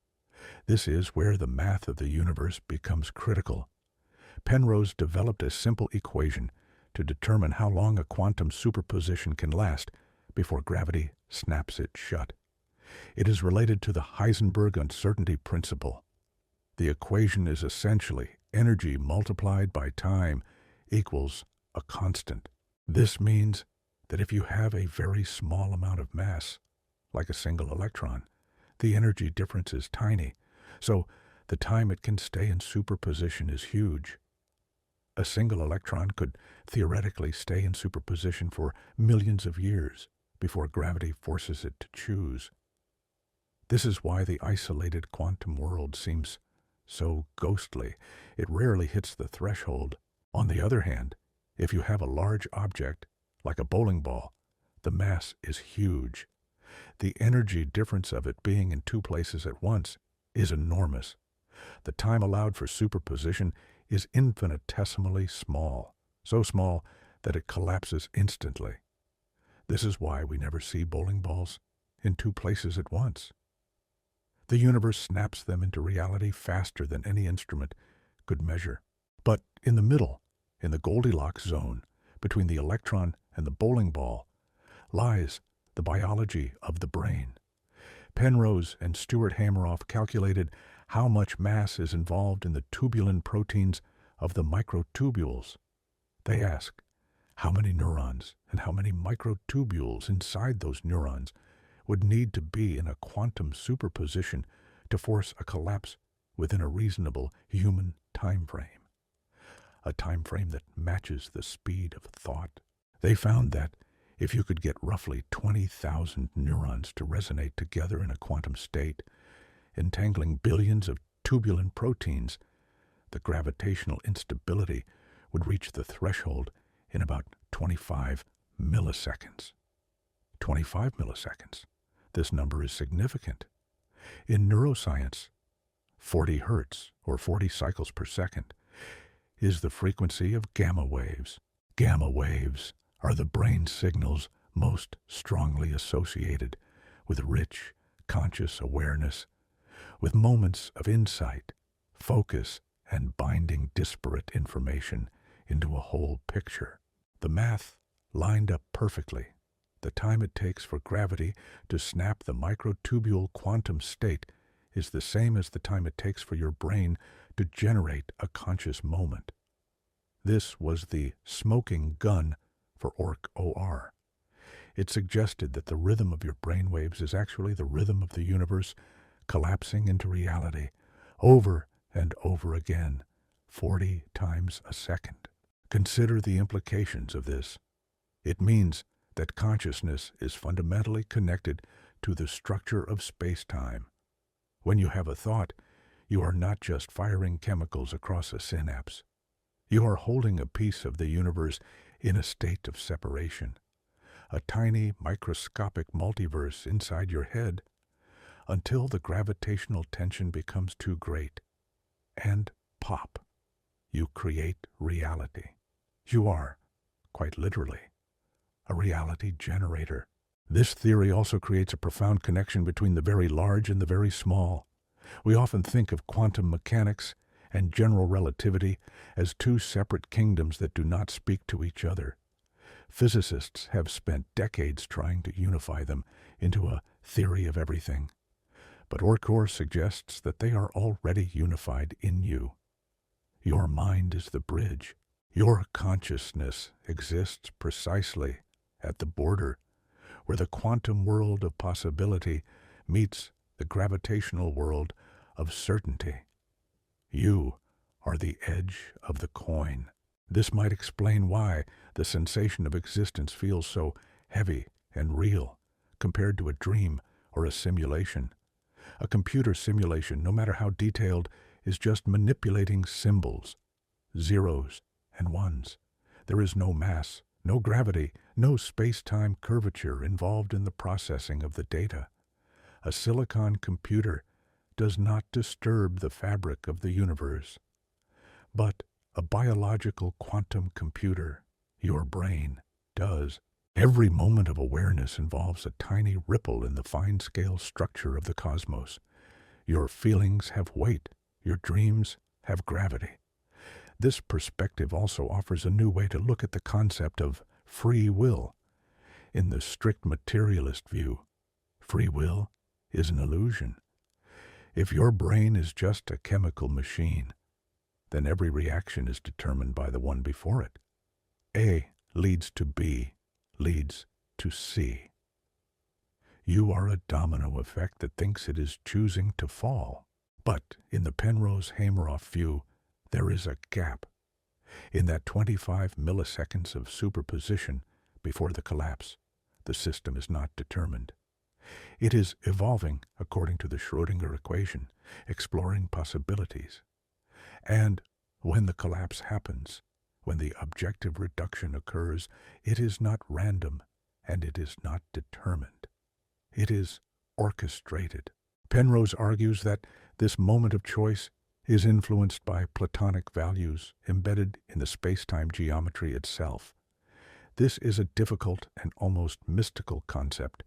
This is where the math of the universe becomes critical. Penrose developed a simple equation to determine how long a quantum superposition can last before gravity snaps it shut. It is related to the Heisenberg uncertainty principle. The equation is essentially energy multiplied by time equals a constant. This means that if you have a very small amount of mass, like a single electron, the energy difference is tiny, so the time it can stay in superposition is huge. A single electron could theoretically stay in superposition for millions of years before gravity forces it to choose. This is why the isolated quantum world seems so ghostly. It rarely hits the threshold. On the other hand, if you have a large object, like a bowling ball, the mass is huge. The energy difference of it being in two places at once is enormous. The time allowed for superposition is infinitesimally small, so small that it collapses instantly. This is why we never see bowling balls in two places at once. The universe snaps them into reality faster than any instrument could measure. But in the middle, in the Goldilocks zone, between the electron and the bowling ball, lies the biology of the brain. Penrose and Stuart Hameroff calculated how much mass is involved in the tubulin proteins of the microtubules. They ask, how many neurons and how many microtubules inside those neurons would need to be in a quantum superposition to force a collapse within a reasonable human time frame, a time frame that matches the speed of thought. They found that if you could get roughly 20,000 neurons to resonate together in a quantum state, entangling billions of tubulin proteins, the gravitational instability would reach the threshold in about 25 milliseconds. 25 milliseconds. This number is significant. In neuroscience, 40 hertz, or 40 cycles per second, is the frequency of gamma waves. Gamma waves are the brain signals most strongly associated with rich, conscious awareness, with moments of insight, focus, and binding disparate information into a whole picture. The math lined up perfectly. The time it takes for gravity to snap the microtubule quantum state is the same as the time it takes for your brain to generate a conscious moment. This was the smoking gun for Orch-OR. It suggested that the rhythm of your brainwaves is actually the rhythm of the universe collapsing into reality over and over again, 40 times a second. Consider the implications of this. It means that consciousness is fundamentally connected to the structure of space-time. When you have a thought, you are not just firing chemicals across a synapse. You are holding a piece of the universe in a state of separation, a tiny microscopic multiverse inside your head, until the gravitational tension becomes too great. And pop, you create reality. You are, quite literally, a reality generator. This theory also creates a profound connection between the very large and the very small. We often think of quantum mechanics and general relativity as two separate kingdoms that do not speak to each other. Physicists have spent decades trying to unify them into a theory of everything. But Orch-OR suggests that they are already unified in you. Your mind is the bridge. Your consciousness exists precisely at the border where the quantum world of possibility meets the gravitational world of certainty. You are the edge of the coin. This might explain why the sensation of existence feels so heavy and real compared to a dream or a simulation. A computer simulation, no matter how detailed, is just manipulating symbols, zeros and ones. There is no mass, no gravity, no space-time curvature involved in the processing of the data. A silicon computer does not disturb the fabric of the universe. But a biological quantum computer, your brain, does. Every moment of awareness involves a tiny ripple in the fine-scale structure of the cosmos. Your feelings have weight. Your dreams have gravity. This perspective also offers a new way to look at the concept of free will. In the strict materialist view, free will is an illusion. If your brain is just a chemical machine, then every reaction is determined by the one before it. A leads to B, leads to C. You are a domino effect that thinks it is choosing to fall. But in the Penrose-Hameroff view, there is a gap. In that 25 milliseconds of superposition before the collapse, the system is not determined. It is evolving according to the Schrödinger equation, exploring possibilities. And when the collapse happens, when the objective reduction occurs, it is not random and it is not determined. It is orchestrated. Penrose argues that this moment of choice is influenced by platonic values embedded in the space-time geometry itself. This is a difficult and almost mystical concept,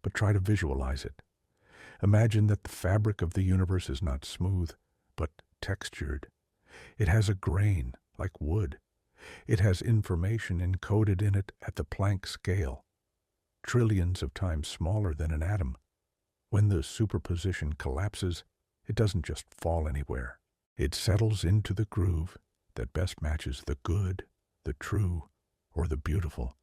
but try to visualize it. Imagine that the fabric of the universe is not smooth, but textured. It has a grain, like wood. It has information encoded in it at the Planck scale, trillions of times smaller than an atom. When the superposition collapses, it doesn't just fall anywhere. It settles into the groove that best matches the good, the true, or the beautiful.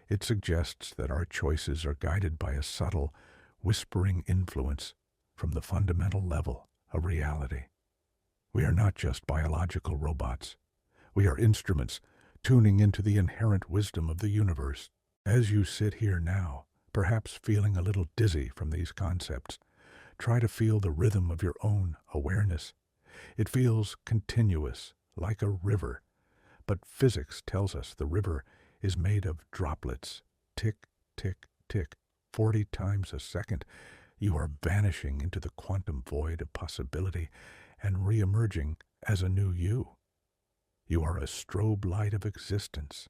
It suggests that our choices are guided by a subtle, whispering influence from the fundamental level of reality. We are not just biological robots. We are instruments tuning into the inherent wisdom of the universe. As you sit here now, perhaps feeling a little dizzy from these concepts, try to feel the rhythm of your own awareness. It feels continuous, like a river. But physics tells us the river is made of droplets. Tick, tick, tick, 40 times a second. You are vanishing into the quantum void of possibility and re-emerging as a new you. You are a strobe light of existence.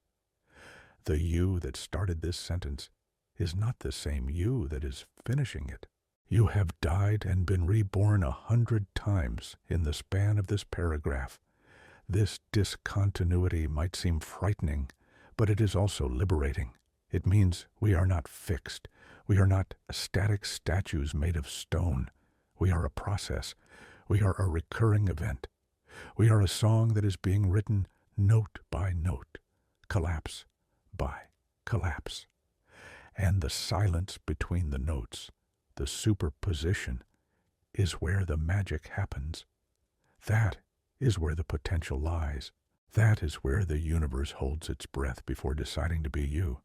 The you that started this sentence is not the same you that is finishing it. You have died and been reborn 100 times in the span of this paragraph. This discontinuity might seem frightening, but it is also liberating. It means we are not fixed. We are not static statues made of stone. We are a process. We are a recurring event. We are a song that is being written note by note, collapse by collapse. And the silence between the notes, the superposition, is where the magic happens. That is where the potential lies. That is where the universe holds its breath before deciding to be you.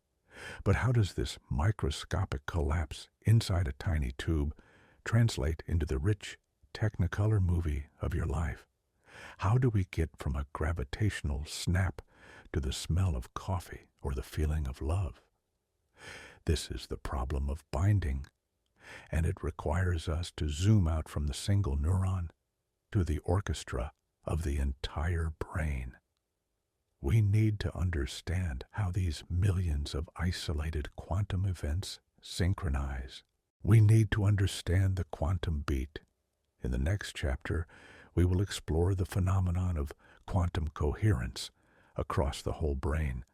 But how does this microscopic collapse inside a tiny tube translate into the rich Technicolor movie of your life? How do we get from a gravitational snap to the smell of coffee or the feeling of love? This is the problem of binding, and it requires us to zoom out from the single neuron to the orchestra of the entire brain. We need to understand how these millions of isolated quantum events synchronize. We need to understand the quantum beat. In the next chapter, we will explore the phenomenon of quantum coherence across the whole brain.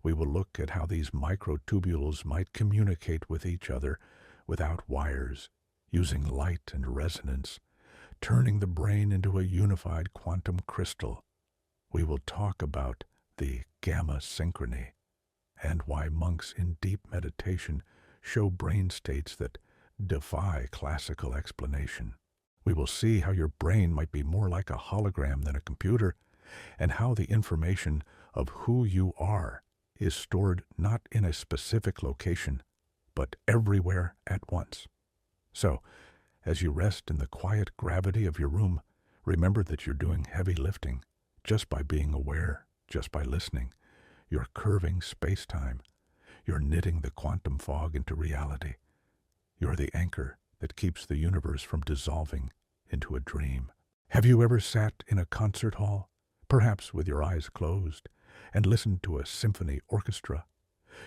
We will look at how these microtubules might communicate with each other without wires, using light and resonance, turning the brain into a unified quantum crystal. We will talk about the gamma synchrony and why monks in deep meditation show brain states that defy classical explanation. We will see how your brain might be more like a hologram than a computer, and how the information of who you are is stored not in a specific location, but everywhere at once. So, as you rest in the quiet gravity of your room, remember that you're doing heavy lifting just by being aware, just by listening. You're curving space-time. You're knitting the quantum fog into reality. You're the anchor that keeps the universe from dissolving into a dream. Have you ever sat in a concert hall, perhaps with your eyes closed, and listened to a symphony orchestra?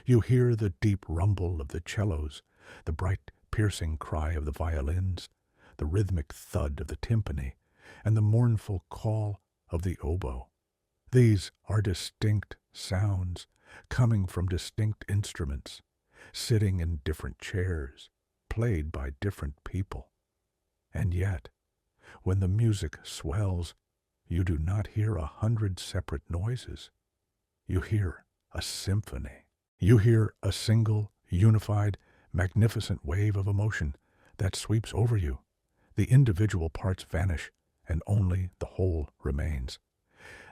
You hear the deep rumble of the cellos, the bright piercing cry of the violins, the rhythmic thud of the timpani, and the mournful call of the oboe. These are distinct sounds coming from distinct instruments, sitting in different chairs, played by different people. And yet, when the music swells, you do not hear 100 separate noises. You hear a symphony. You hear a single, unified, magnificent wave of emotion that sweeps over you. The individual parts vanish, and only the whole remains.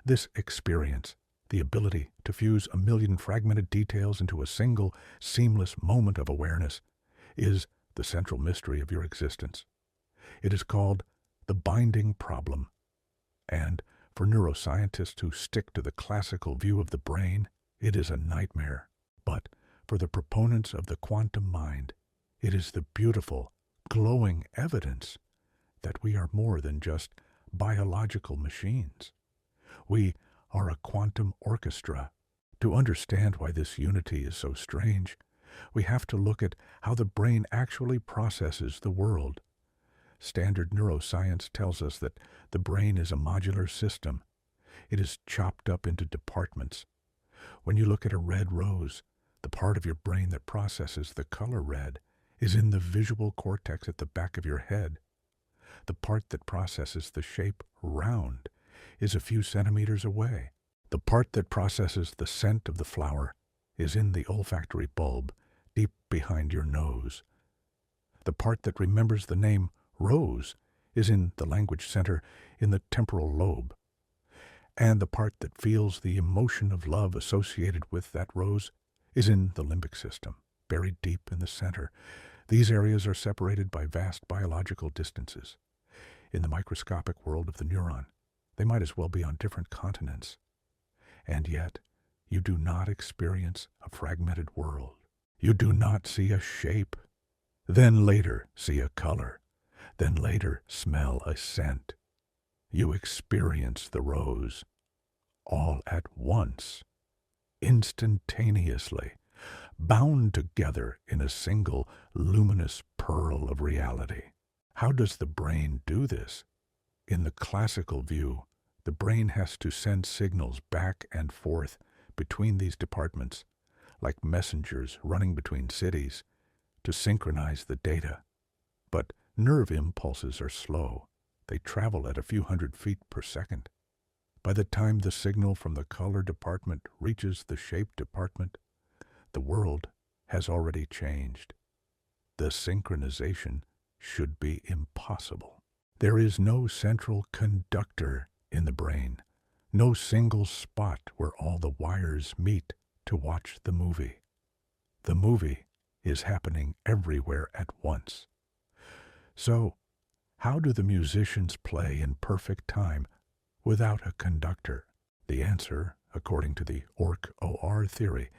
This experience, the ability to fuse a million fragmented details into a single, seamless moment of awareness, is the central mystery of your existence. It is called the binding problem. And for neuroscientists who stick to the classical view of the brain, it is a nightmare. But for the proponents of the quantum mind, it is the beautiful, glowing evidence that we are more than just biological machines. We are a quantum orchestra. To understand why this unity is so strange, we have to look at how the brain actually processes the world. Standard neuroscience tells us that the brain is a modular system. It is chopped up into departments. When you look at a red rose, the part of your brain that processes the color red is in the visual cortex at the back of your head. The part that processes the shape round is a few centimeters away. The part that processes the scent of the flower is in the olfactory bulb, deep behind your nose. The part that remembers the name rose is in the language center in the temporal lobe. And the part that feels the emotion of love associated with that rose is in the limbic system, buried deep in the center. These areas are separated by vast biological distances. In the microscopic world of the neuron, they might as well be on different continents. And yet, you do not experience a fragmented world. You do not see a shape, then later see a color, then later smell a scent. You experience the rose, all at once, instantaneously, bound together in a single luminous pearl of reality. How does the brain do this? In the classical view, the brain has to send signals back and forth between these departments, like messengers running between cities, to synchronize the data. But nerve impulses are slow. They travel at a few hundred feet per second. By the time the signal from the color department reaches the shape department, the world has already changed. The synchronization should be impossible. There is no central conductor in the brain, no single spot where all the wires meet to watch the movie. The movie is happening everywhere at once. So, how do the musicians play in perfect time without a conductor? The answer, according to the Orch-OR theory,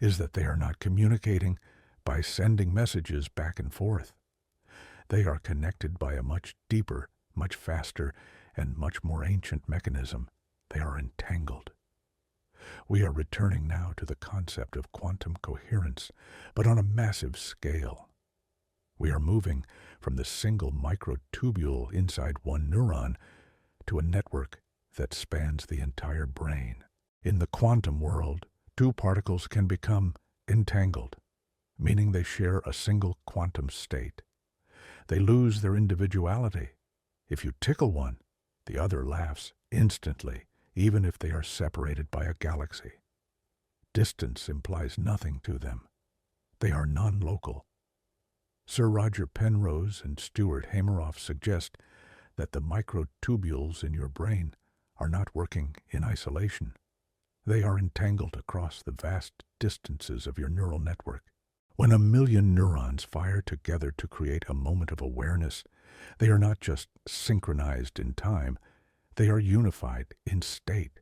is that they are not communicating by sending messages back and forth. They are connected by a much deeper, much faster, and much more ancient mechanism. They are entangled. We are returning now to the concept of quantum coherence, but on a massive scale. We are moving from the single microtubule inside one neuron to a network that spans the entire brain. In the quantum world, two particles can become entangled, meaning they share a single quantum state. They lose their individuality. If you tickle one, the other laughs instantly, even if they are separated by a galaxy. Distance implies nothing to them. They are non-local. Sir Roger Penrose and Stuart Hameroff suggest that the microtubules in your brain are not working in isolation. They are entangled across the vast distances of your neural network. When 1,000,000 neurons fire together to create a moment of awareness, they are not just synchronized in time, they are unified in state.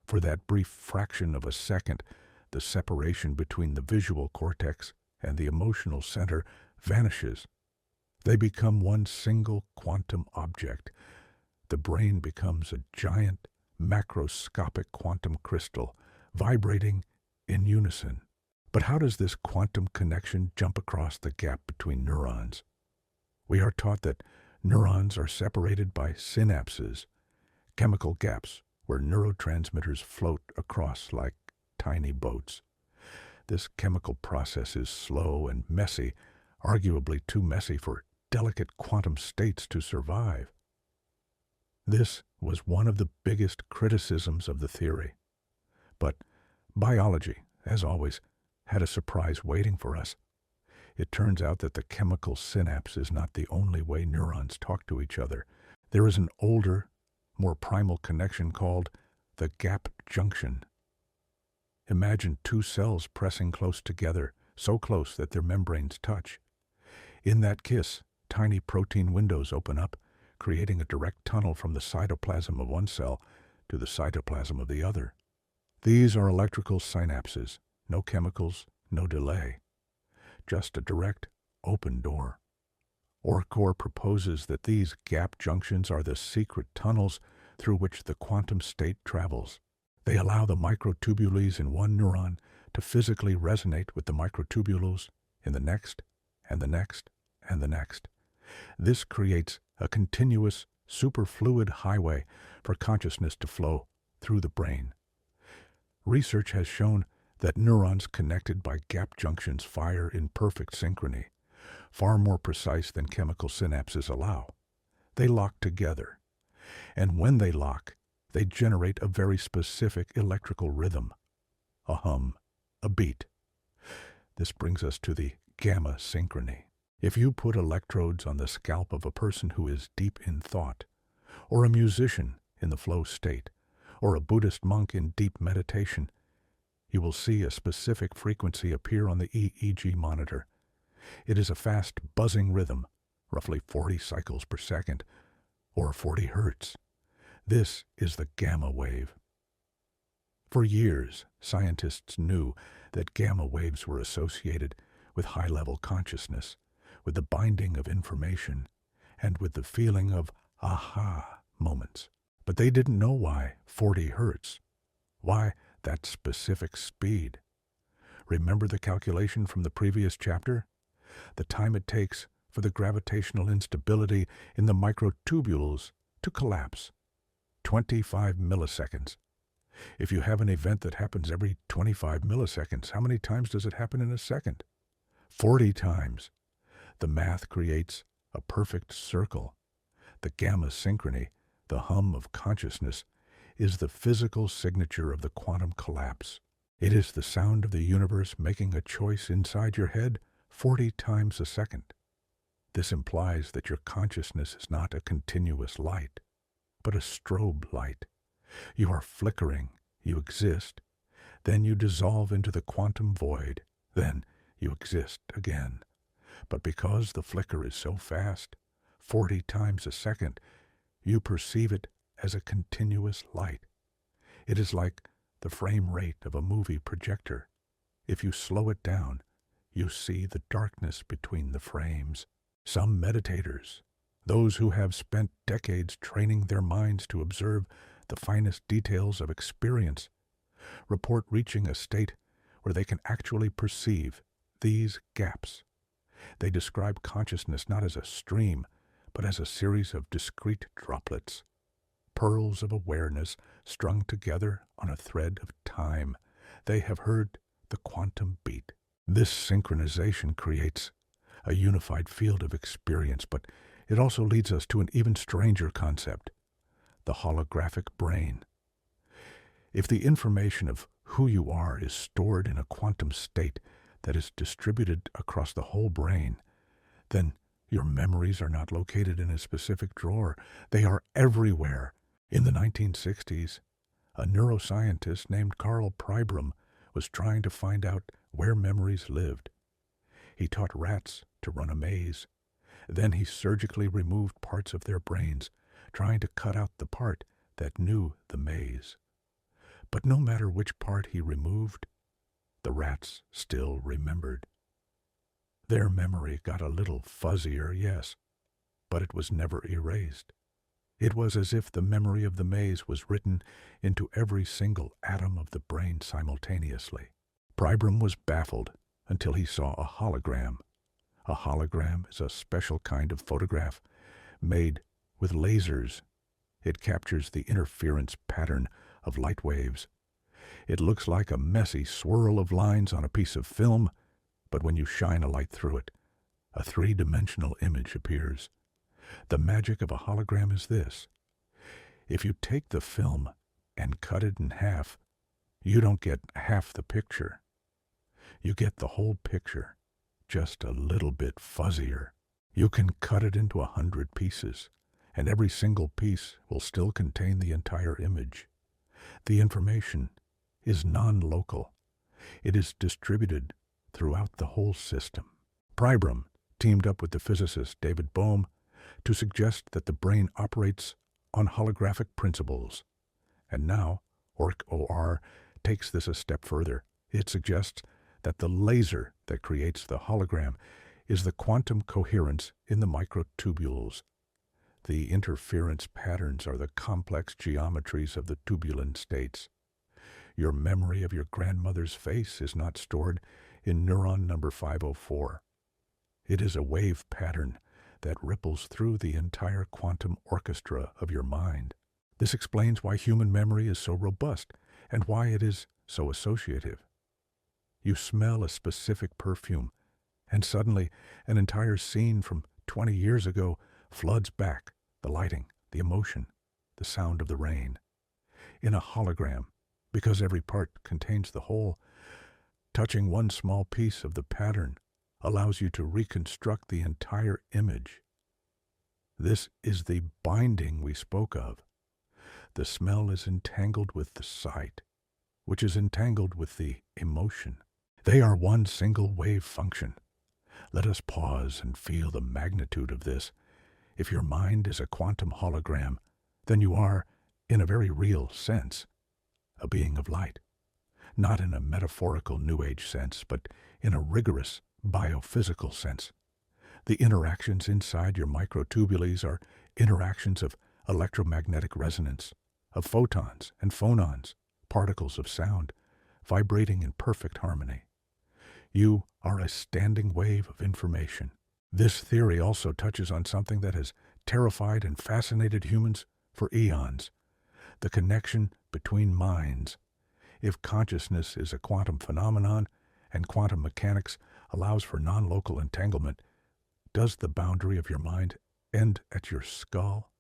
For that brief fraction of a second, the separation between the visual cortex and the emotional center vanishes. They become one single quantum object. The brain becomes a giant, macroscopic quantum crystal, vibrating in unison. But how does this quantum connection jump across the gap between neurons? We are taught that neurons are separated by synapses, chemical gaps where neurotransmitters float across like tiny boats. This chemical process is slow and messy, arguably too messy for delicate quantum states to survive. This was one of the biggest criticisms of the theory. But biology, as always, had a surprise waiting for us. It turns out that the chemical synapse is not the only way neurons talk to each other. There is an older, more primal connection called the gap junction. Imagine two cells pressing close together, so close that their membranes touch. In that kiss, tiny protein windows open up, creating a direct tunnel from the cytoplasm of one cell to the cytoplasm of the other. These are electrical synapses, no chemicals, no delay. Just a direct, open door. Orch-OR proposes that these gap junctions are the secret tunnels through which the quantum state travels. They allow the microtubules in one neuron to physically resonate with the microtubules in the next, and the next, and the next. This creates a continuous, superfluid highway for consciousness to flow through the brain. Research has shown that neurons connected by gap junctions fire in perfect synchrony, far more precise than chemical synapses allow. They lock together, and when they lock, they generate a very specific electrical rhythm, a hum, a beat. This brings us to the gamma synchrony. If you put electrodes on the scalp of a person who is deep in thought, or a musician in the flow state, or a Buddhist monk in deep meditation, you will see a specific frequency appear on the EEG monitor. It is a fast, buzzing rhythm, roughly 40 cycles per second, or 40 hertz. This is the gamma wave. For years, scientists knew that gamma waves were associated with high-level consciousness, with the binding of information, and with the feeling of aha moments. But they didn't know why 40 hertz. Why that specific speed? Remember the calculation from the previous chapter? The time it takes for the gravitational instability in the microtubules to collapse. 25 milliseconds. If you have an event that happens every 25 milliseconds, how many times does it happen in a second? 40 times. The math creates a perfect circle. The gamma synchrony, the hum of consciousness, is the physical signature of the quantum collapse. It is the sound of the universe making a choice inside your head 40 times a second. This implies that your consciousness is not a continuous light, but a strobe light. You are flickering, you exist, then you dissolve into the quantum void, then you exist again. But because the flicker is so fast, 40 times a second, you perceive it as a continuous light. It is like the frame rate of a movie projector. If you slow it down, you see the darkness between the frames. Some meditators, those who have spent decades training their minds to observe the finest details of experience, report reaching a state where they can actually perceive these gaps. They describe consciousness not as a stream, but as a series of discrete droplets, pearls of awareness strung together on a thread of time. They have heard the quantum beat. This synchronization creates a unified field of experience, but it also leads us to an even stranger concept, the holographic brain. If the information of who you are is stored in a quantum state that is distributed across the whole brain, then your memories are not located in a specific drawer. They are everywhere. In the 1960s, a neuroscientist named Carl Pribram was trying to find out where memories lived. He taught rats to run a maze. Then he surgically removed parts of their brains, trying to cut out the part that knew the maze. But no matter which part he removed, the rats still remembered. Their memory got a little fuzzier, yes, but it was never erased. It was as if the memory of the maze was written into every single atom of the brain simultaneously. Pribram was baffled until he saw a hologram. A hologram is a special kind of photograph made with lasers. It captures the interference pattern of light waves. It looks like a messy swirl of lines on a piece of film, but when you shine a light through it, a three-dimensional image appears. The magic of a hologram is this. If you take the film and cut it in half, you don't get half the picture. You get the whole picture, just a little bit fuzzier. You can cut it into 100 pieces, and every single piece will still contain the entire image. The information is non-local. It is distributed throughout the whole system. Pribram teamed up with the physicist David Bohm to suggest that the brain operates on holographic principles. And now, Orch-OR takes this a step further. It suggests that the laser that creates the hologram is the quantum coherence in the microtubules. The interference patterns are the complex geometries of the tubulin states. Your memory of your grandmother's face is not stored in neuron number 504. It is a wave pattern that ripples through the entire quantum orchestra of your mind. This explains why human memory is so robust and why it is so associative. You smell a specific perfume, and suddenly an entire scene from 20 years ago floods back: the lighting, the emotion, the sound of the rain. In a hologram, because every part contains the whole, touching one small piece of the pattern allows you to reconstruct the entire image. This is the binding we spoke of. The smell is entangled with the sight, which is entangled with the emotion. They are one single wave function. Let us pause and feel the magnitude of this. If your mind is a quantum hologram, then you are, in a very real sense, a being of light. Not in a metaphorical New Age sense, but in a rigorous biophysical sense. The interactions inside your microtubules are interactions of electromagnetic resonance, of photons and phonons, particles of sound, vibrating in perfect harmony. You are a standing wave of information. This theory also touches on something that has terrified and fascinated humans for eons: the connection between minds. If consciousness is a quantum phenomenon and quantum mechanics allows for non-local entanglement, does the boundary of your mind end at your skull?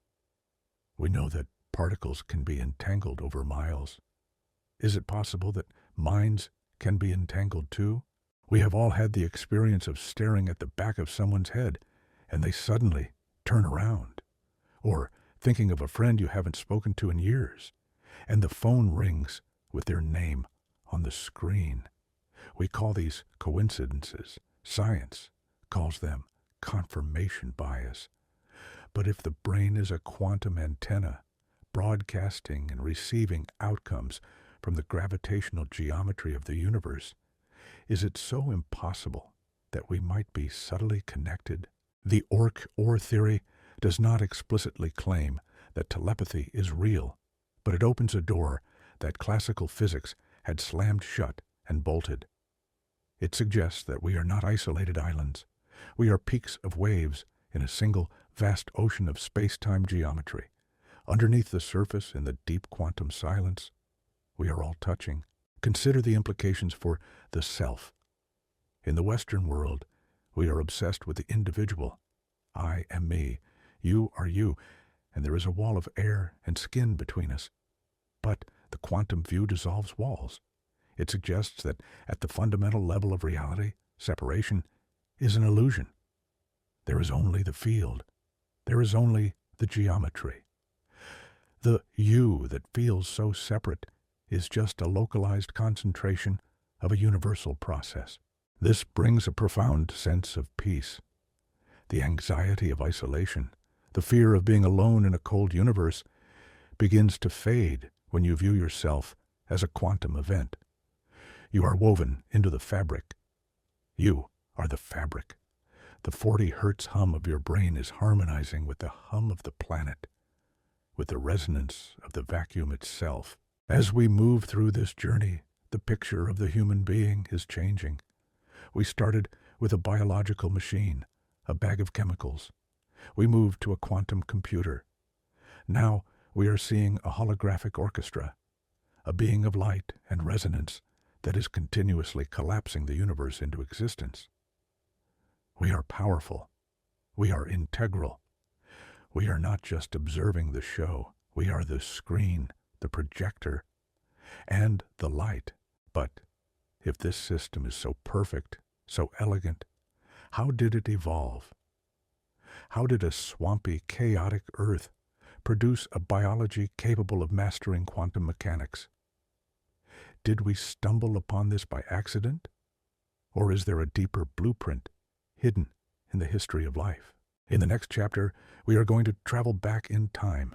We know that particles can be entangled over miles. Is it possible that minds can be entangled too? We have all had the experience of staring at the back of someone's head and they suddenly turn around. Or thinking of a friend you haven't spoken to in years and the phone rings with their name on the screen. We call these coincidences. Science calls them confirmation bias. But if the brain is a quantum antenna, broadcasting and receiving outcomes from the gravitational geometry of the universe, is it so impossible that we might be subtly connected? The Orch-OR theory does not explicitly claim that telepathy is real, but it opens a door that classical physics had slammed shut and bolted. It suggests that we are not isolated islands. We are peaks of waves in a single vast ocean of space-time geometry. Underneath the surface in the deep quantum silence, we are all touching. Consider the implications for the self. In the Western world, we are obsessed with the individual. I am me, you are you, and there is a wall of air and skin between us. But the quantum view dissolves walls. It suggests that at the fundamental level of reality, separation is an illusion. There is only the field. There is only the geometry. The you that feels so separate is just a localized concentration of a universal process. This brings a profound sense of peace. The anxiety of isolation, the fear of being alone in a cold universe, begins to fade when you view yourself as a quantum event. You are woven into the fabric. You are the fabric. The 40 hertz hum of your brain is harmonizing with the hum of the planet, with the resonance of the vacuum itself. As we move through this journey, the picture of the human being is changing. We started with a biological machine, a bag of chemicals. We moved to a quantum computer. Now we are seeing a holographic orchestra, a being of light and resonance that is continuously collapsing the universe into existence. We are powerful. We are integral. We are not just observing the show. We are the screen, the projector, and the light. But if this system is so perfect, so elegant, how did it evolve? How did a swampy, chaotic Earth produce a biology capable of mastering quantum mechanics? Did we stumble upon this by accident? Or is there a deeper blueprint hidden in the history of life? In the next chapter, we are going to travel back in time,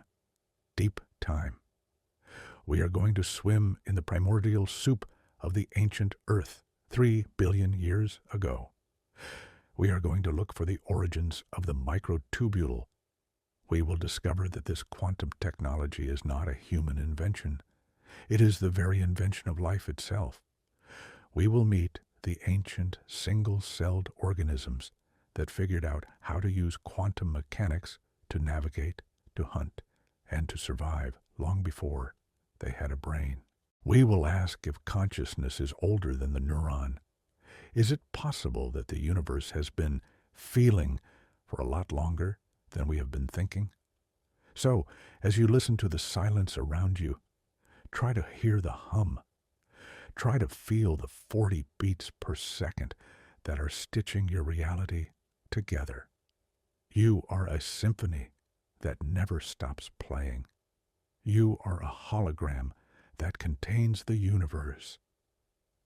deep time. We are going to swim in the primordial soup of the ancient Earth 3 billion years ago. We are going to look for the origins of the microtubule. We will discover that this quantum technology is not a human invention. It is the very invention of life itself. We will meet the ancient single-celled organisms that figured out how to use quantum mechanics to navigate, to hunt, and to survive long before they had a brain. We will ask if consciousness is older than the neuron. Is it possible that the universe has been feeling for a lot longer than we have been thinking? So, as you listen to the silence around you, try to hear the hum. Try to feel the 40 beats per second that are stitching your reality together. You are a symphony that never stops playing. You are a hologram that contains the universe.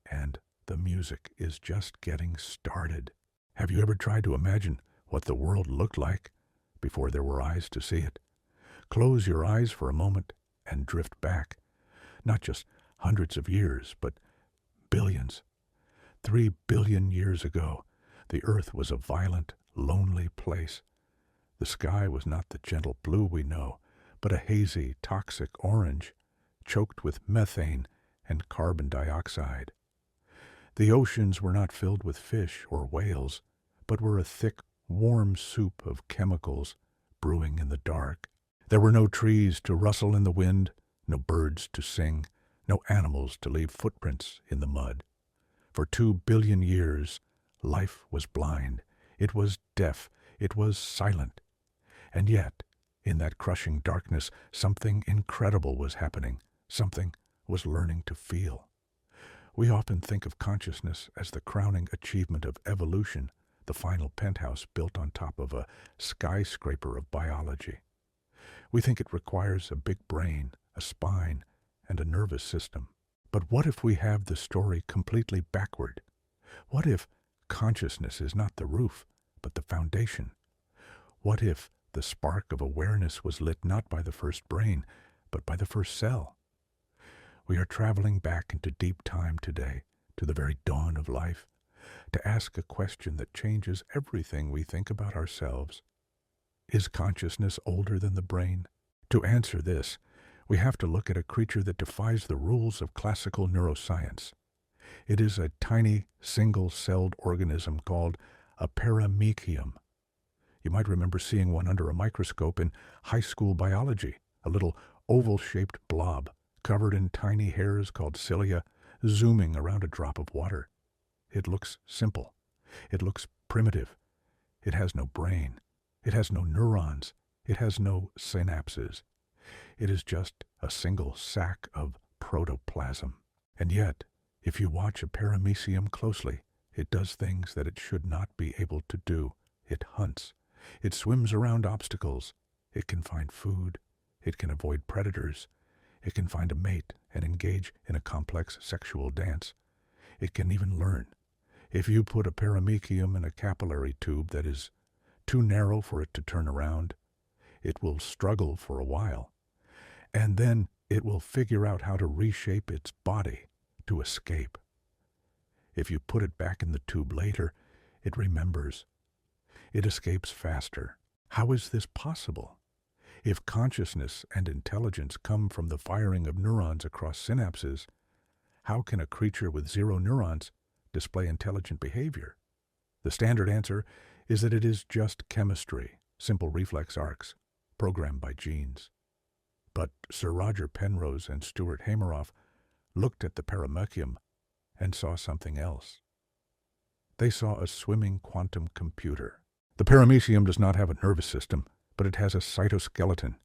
And the music is just getting started. Have you ever tried to imagine what the world looked like before there were eyes to see it? Close your eyes for a moment and drift back, not just hundreds of years, but billions. 3 billion years ago, the earth was a violent, lonely place. The sky was not the gentle blue we know, but a hazy, toxic orange, choked with methane and carbon dioxide. The oceans were not filled with fish or whales, but were a thick, warm soup of chemicals brewing in the dark. There were no trees to rustle in the wind, no birds to sing, no animals to leave footprints in the mud. For 2 billion years, life was blind. It was deaf. It was silent. And yet, in that crushing darkness, something incredible was happening. Something was learning to feel. We often think of consciousness as the crowning achievement of evolution, the final penthouse built on top of a skyscraper of biology. We think it requires a big brain, a spine, and a nervous system. But what if we have the story completely backward? What if consciousness is not the roof, but the foundation? What if the spark of awareness was lit not by the first brain, but by the first cell? We are traveling back into deep time today, to the very dawn of life, to ask a question that changes everything we think about ourselves. Is consciousness older than the brain? To answer this, we have to look at a creature that defies the rules of classical neuroscience. It is a tiny, single-celled organism called a paramecium. You might remember seeing one under a microscope in high school biology, a little oval-shaped blob covered in tiny hairs called cilia, zooming around a drop of water. It looks simple. It looks primitive. It has no brain. It has no neurons. It has no synapses. It is just a single sack of protoplasm. And yet, if you watch a paramecium closely, it does things that it should not be able to do. It hunts. It swims around obstacles. It can find food. It can avoid predators. It can find a mate and engage in a complex sexual dance. It can even learn. If you put a paramecium in a capillary tube that is too narrow for it to turn around, it will struggle for a while, and then it will figure out how to reshape its body to escape. If you put it back in the tube later, it remembers. It escapes faster. How is this possible? If consciousness and intelligence come from the firing of neurons across synapses, how can a creature with 0 neurons display intelligent behavior? The standard answer is that it is just chemistry, simple reflex arcs, programmed by genes. But Sir Roger Penrose and Stuart Hameroff looked at the paramecium and saw something else. They saw a swimming quantum computer. The paramecium does not have a nervous system, but it has a cytoskeleton.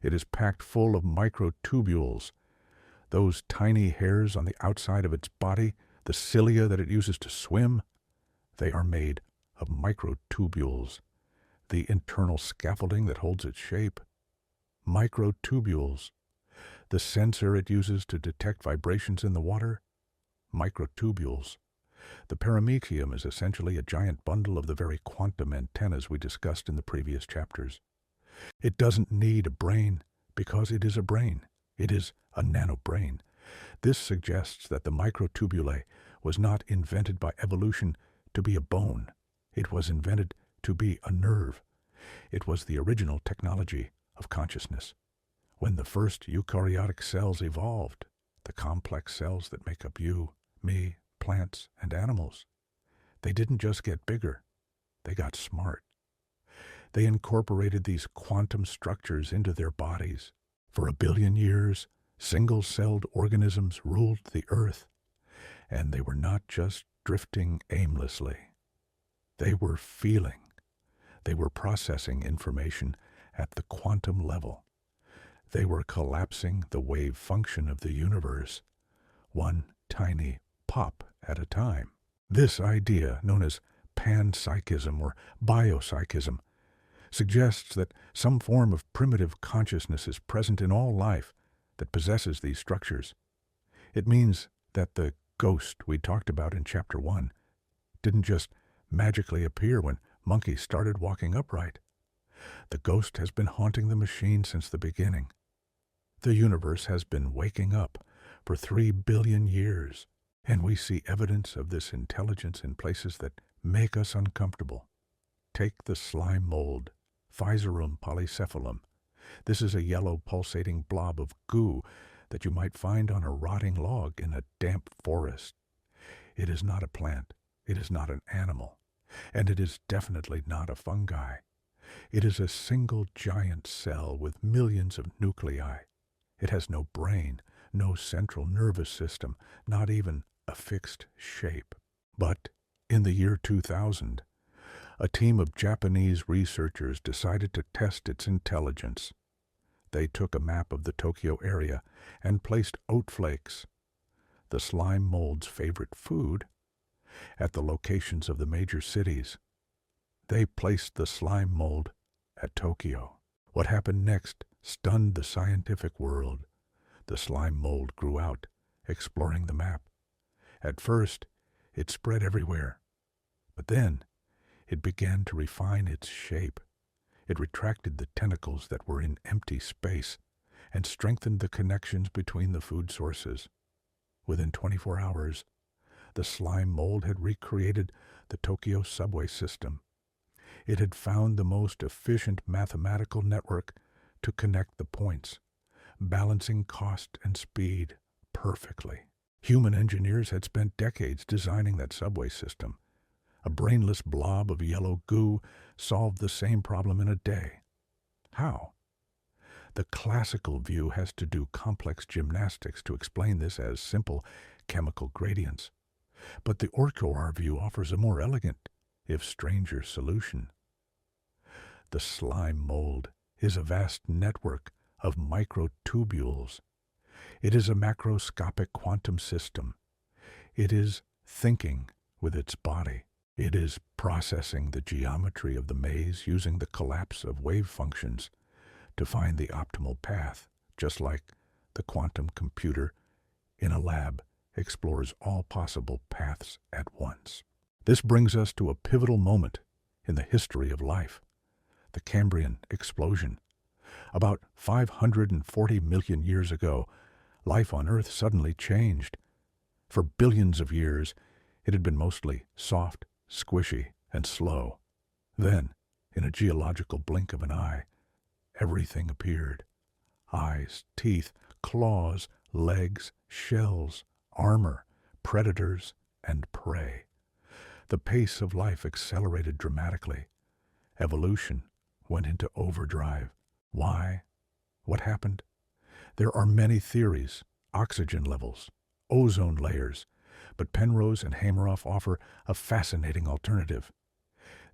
It is packed full of microtubules. Those tiny hairs on the outside of its body, the cilia that it uses to swim, they are made of microtubules, the internal scaffolding that holds its shape. Microtubules. The sensor it uses to detect vibrations in the water, microtubules. The paramecium is essentially a giant bundle of the very quantum antennas we discussed in the previous chapters. It doesn't need a brain because it is a brain. It is a nanobrain. This suggests that the microtubule was not invented by evolution to be a bone. It was invented to be a nerve. It was the original technology of consciousness. When the first eukaryotic cells evolved, the complex cells that make up you, me, plants, and animals, they didn't just get bigger, they got smart. They incorporated these quantum structures into their bodies. For 1 billion years, single-celled organisms ruled the earth, and they were not just drifting aimlessly. They were feeling. They were processing information at the quantum level. They were collapsing the wave function of the universe, one tiny pop at a time. This idea, known as panpsychism or biopsychism, suggests that some form of primitive consciousness is present in all life that possesses these structures. It means that the ghost we talked about in Chapter 1 didn't just magically appear when monkeys started walking upright. The ghost has been haunting the machine since the beginning. The universe has been waking up for 3 billion years, and we see evidence of this intelligence in places that make us uncomfortable. Take the slime mold, Physarum polycephalum. This is a yellow pulsating blob of goo that you might find on a rotting log in a damp forest. It is not a plant. It is not an animal. And it is definitely not a fungi. It is a single giant cell with millions of nuclei. It has no brain, no central nervous system, not even a fixed shape. But in the year 2000, a team of Japanese researchers decided to test its intelligence. They took a map of the Tokyo area and placed oat flakes, the slime mold's favorite food, at the locations of the major cities. They placed the slime mold at Tokyo. What happened next stunned the scientific world. The slime mold grew out, exploring the map. At first, it spread everywhere, but then it began to refine its shape. It retracted the tentacles that were in empty space and strengthened the connections between the food sources. Within 24 hours, the slime mold had recreated the Tokyo subway system. It had found the most efficient mathematical network to connect the points, balancing cost and speed perfectly. Human engineers had spent decades designing that subway system. A brainless blob of yellow goo solved the same problem in a day. How? The classical view has to do complex gymnastics to explain this as simple chemical gradients. But the Orch-OR view offers a more elegant, if stranger, solution. The slime mold is a vast network of microtubules. It is a macroscopic quantum system. It is thinking with its body. It is processing the geometry of the maze using the collapse of wave functions to find the optimal path, just like the quantum computer in a lab explores all possible paths at once. This brings us to a pivotal moment in the history of life, the Cambrian explosion. About 540 million years ago, life on Earth suddenly changed. For billions of years, it had been mostly soft, squishy, and slow. Then, in a geological blink of an eye, everything appeared. Eyes, teeth, claws, legs, shells, armor, predators, and prey. The pace of life accelerated dramatically. Evolution went into overdrive. Why? What happened? There are many theories: oxygen levels, ozone layers, but Penrose and Hameroff offer a fascinating alternative.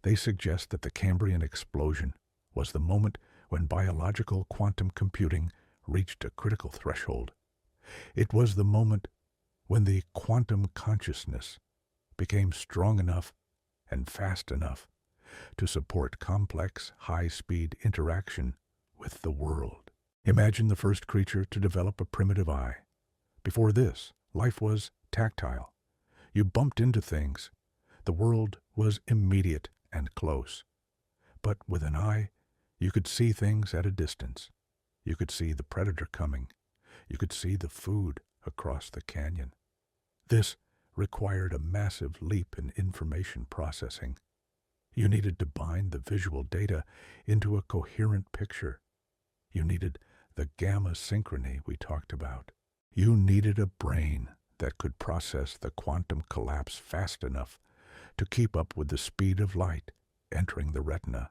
They suggest that the Cambrian explosion was the moment when biological quantum computing reached a critical threshold. It was the moment when the quantum consciousness became strong enough and fast enough to support complex, high-speed interaction with the world. Imagine the first creature to develop a primitive eye. Before this, life was tactile. You bumped into things. The world was immediate and close. But with an eye, you could see things at a distance. You could see the predator coming. You could see the food across the canyon. This required a massive leap in information processing. You needed to bind the visual data into a coherent picture. You needed the gamma synchrony we talked about. You needed a brain that could process the quantum collapse fast enough to keep up with the speed of light entering the retina.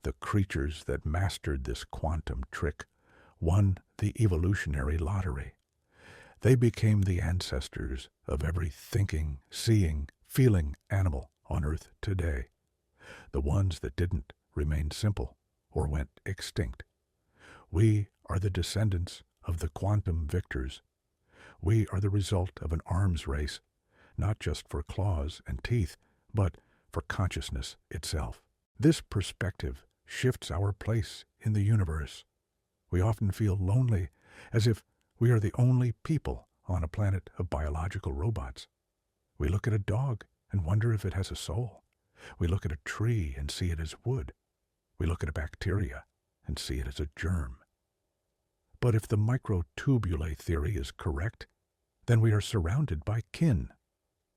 The creatures that mastered this quantum trick won the evolutionary lottery. They became the ancestors of every thinking, seeing, feeling animal on Earth today. The ones that didn't remained simple or went extinct. We are the descendants of the quantum victors. We are the result of an arms race, not just for claws and teeth, but for consciousness itself. This perspective shifts our place in the universe. We often feel lonely, as if we are the only people on a planet of biological robots. We look at a dog and wonder if it has a soul. We look at a tree and see it as wood. We look at a bacteria and see it as a germ. But if the microtubule theory is correct, then we are surrounded by kin.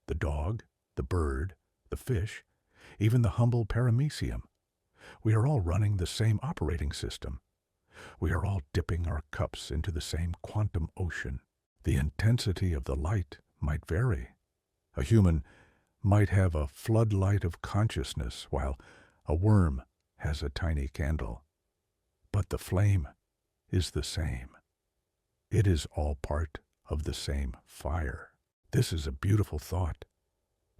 The dog, the bird, the fish, even the humble paramecium. We are all running the same operating system. We are all dipping our cups into the same quantum ocean. The intensity of the light might vary. A human might have a floodlight of consciousness while a worm has a tiny candle. But the flame is the same. It is all part of the same fire. This is a beautiful thought,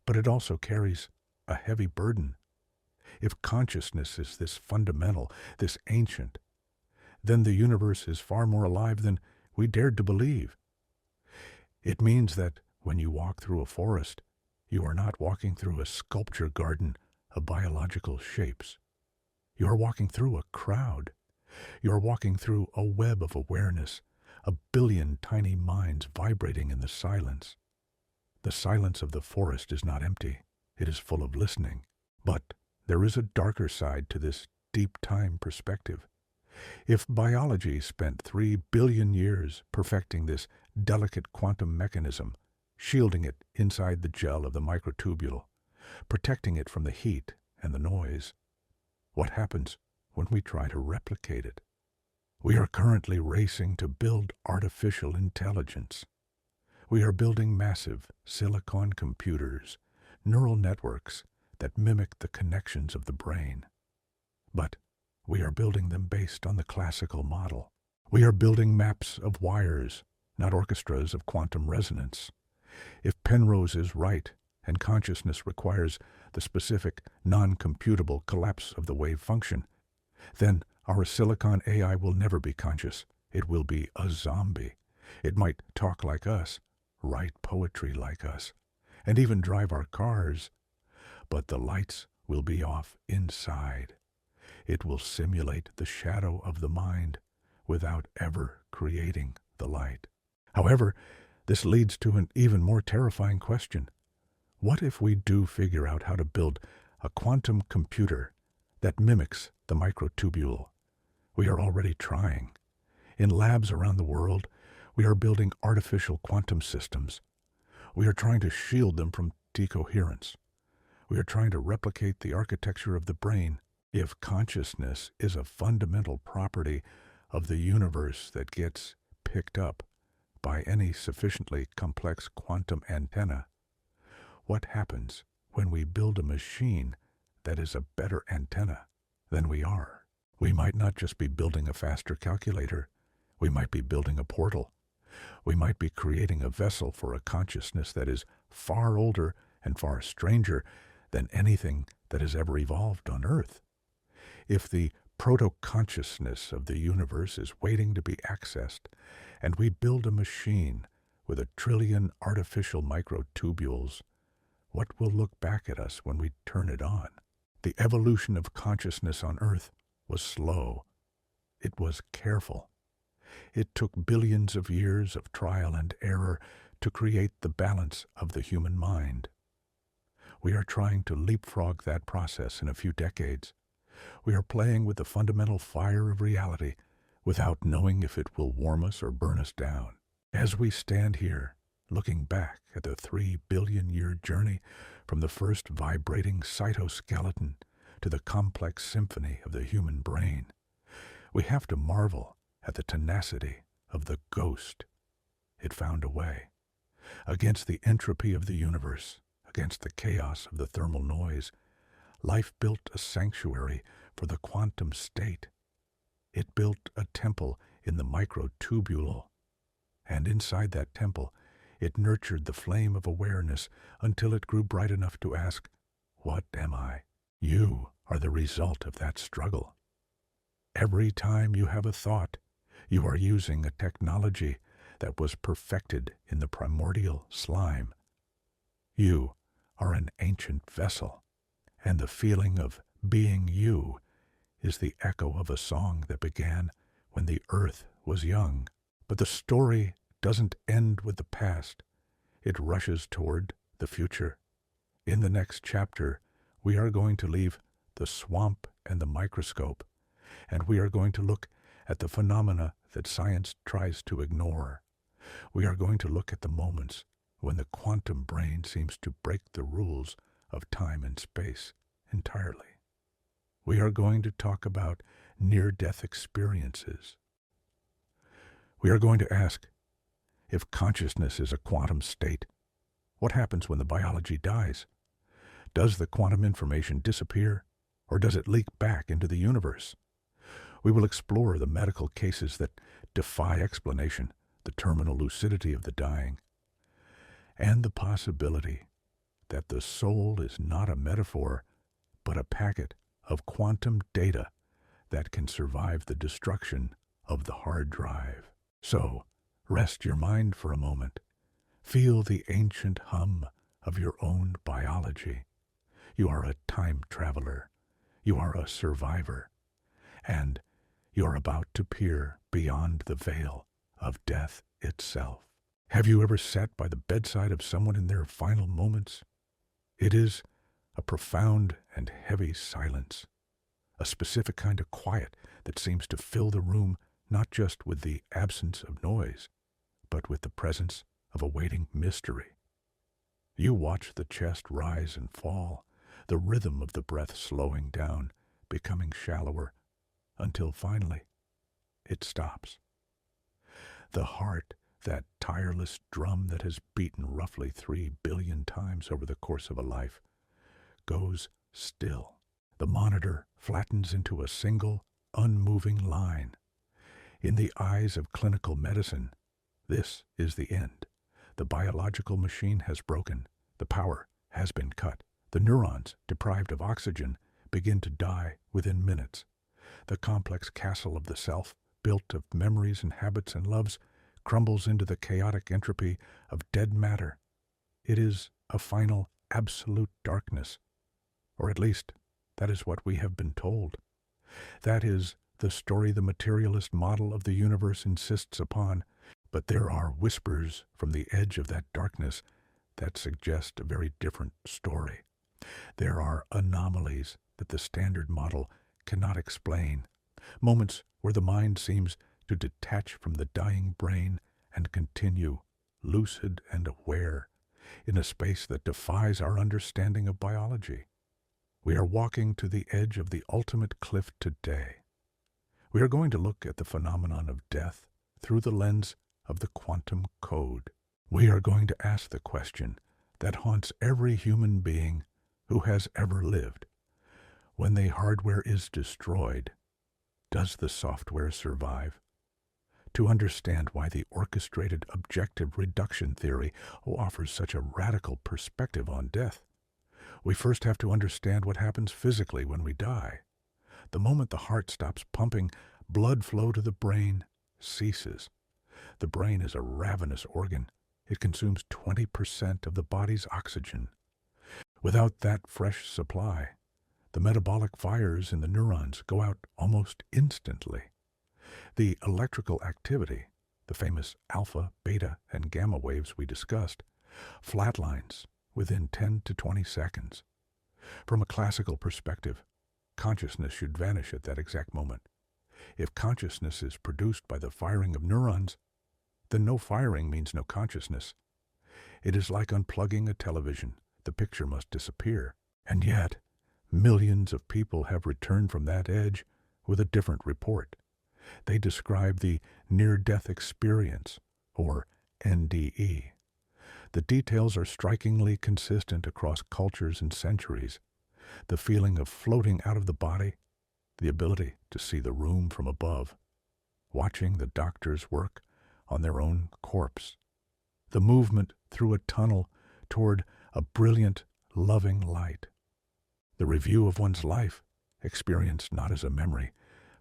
but it also carries a heavy burden. If consciousness is this fundamental, this ancient, then the universe is far more alive than we dared to believe. It means that when you walk through a forest, you are not walking through a sculpture garden of biological shapes. You are walking through a crowd. You are walking through a web of awareness, a billion tiny minds vibrating in the silence. The silence of the forest is not empty. It is full of listening. But there is a darker side to this deep time perspective. If biology spent 3 billion years perfecting this delicate quantum mechanism, shielding it inside the gel of the microtubule, protecting it from the heat and the noise, what happens when we try to replicate it? We are currently racing to build artificial intelligence. We are building massive silicon computers, neural networks that mimic the connections of the brain. But we are building them based on the classical model. We are building maps of wires, not orchestras of quantum resonance. If Penrose is right, and consciousness requires the specific, non-computable collapse of the wave function, then our silicon AI will never be conscious. It will be a zombie. It might talk like us, write poetry like us, and even drive our cars. But the lights will be off inside. It will simulate the shadow of the mind without ever creating the light. However, this leads to an even more terrifying question. What if we do figure out how to build a quantum computer that mimics the microtubule? We are already trying. In labs around the world, we are building artificial quantum systems. We are trying to shield them from decoherence. We are trying to replicate the architecture of the brain. If consciousness is a fundamental property of the universe that gets picked up by any sufficiently complex quantum antenna, what happens when we build a machine that is a better antenna than we are? We might not just be building a faster calculator. We might be building a portal. We might be creating a vessel for a consciousness that is far older and far stranger than anything that has ever evolved on Earth. If the protoconsciousness of the universe is waiting to be accessed, and we build a machine with 1 trillion artificial microtubules, what will look back at us when we turn it on? The evolution of consciousness on Earth was slow. It was careful. It took billions of years of trial and error to create the balance of the human mind. We are trying to leapfrog that process in a few decades. We are playing with the fundamental fire of reality without knowing if it will warm us or burn us down. As we stand here, looking back at the 3 billion-year journey from the first vibrating cytoskeleton to the complex symphony of the human brain, we have to marvel at the tenacity of the ghost. It found a way. Against the entropy of the universe, against the chaos of the thermal noise, life built a sanctuary for the quantum state. It built a temple in the microtubule, and inside that temple, it nurtured the flame of awareness until it grew bright enough to ask, "What am I?" You are the result of that struggle. Every time you have a thought, you are using a technology that was perfected in the primordial slime. You are an ancient vessel, and the feeling of being you is the echo of a song that began when the earth was young. But the story doesn't end with the past. It rushes toward the future. In the next chapter, we are going to leave the swamp and the microscope, and we are going to look at the phenomena that science tries to ignore. We are going to look at the moments when the quantum brain seems to break the rules of time and space entirely. We are going to talk about near-death experiences. We are going to ask, if consciousness is a quantum state, what happens when the biology dies? Does the quantum information disappear, or does it leak back into the universe? We will explore the medical cases that defy explanation, the terminal lucidity of the dying, and the possibility that the soul is not a metaphor, but a packet of quantum data that can survive the destruction of the hard drive. So, rest your mind for a moment. Feel the ancient hum of your own biology. You are a time traveler. You are a survivor. And you're about to peer beyond the veil of death itself. Have you ever sat by the bedside of someone in their final moments? It is a profound and heavy silence, a specific kind of quiet that seems to fill the room not just with the absence of noise, but with the presence of awaiting mystery. You watch the chest rise and fall, the rhythm of the breath slowing down, becoming shallower, until finally it stops. The heart, that tireless drum that has beaten roughly 3 billion times over the course of a life, goes still. The monitor flattens into a single, unmoving line. In the eyes of clinical medicine, this is the end. The biological machine has broken. The power has been cut. The neurons, deprived of oxygen, begin to die within minutes. The complex castle of the self, built of memories and habits and loves, crumbles into the chaotic entropy of dead matter. It is a final, absolute darkness. Or at least, that is what we have been told. That is the story the materialist model of the universe insists upon, but there are whispers from the edge of that darkness that suggest a very different story. There are anomalies that the standard model cannot explain, moments where the mind seems to detach from the dying brain and continue, lucid and aware, in a space that defies our understanding of biology. We are walking to the edge of the ultimate cliff today. We are going to look at the phenomenon of death through the lens of the quantum code. We are going to ask the question that haunts every human being who has ever lived. When the hardware is destroyed, does the software survive? To understand why the orchestrated objective reduction theory offers such a radical perspective on death, we first have to understand what happens physically when we die. The moment the heart stops pumping, blood flow to the brain ceases. The brain is a ravenous organ. It consumes 20% of the body's oxygen. Without that fresh supply, the metabolic fires in the neurons go out almost instantly. The electrical activity, the famous alpha, beta, and gamma waves we discussed, flatlines within 10 to 20 seconds. From a classical perspective, consciousness should vanish at that exact moment. If consciousness is produced by the firing of neurons, then no firing means no consciousness. It is like unplugging a television. The picture must disappear. And yet, millions of people have returned from that edge with a different report. They describe the near-death experience, or NDE. The details are strikingly consistent across cultures and centuries. The feeling of floating out of the body, the ability to see the room from above, watching the doctors work on their own corpse, the movement through a tunnel toward a brilliant, loving light. The review of one's life, experienced not as a memory,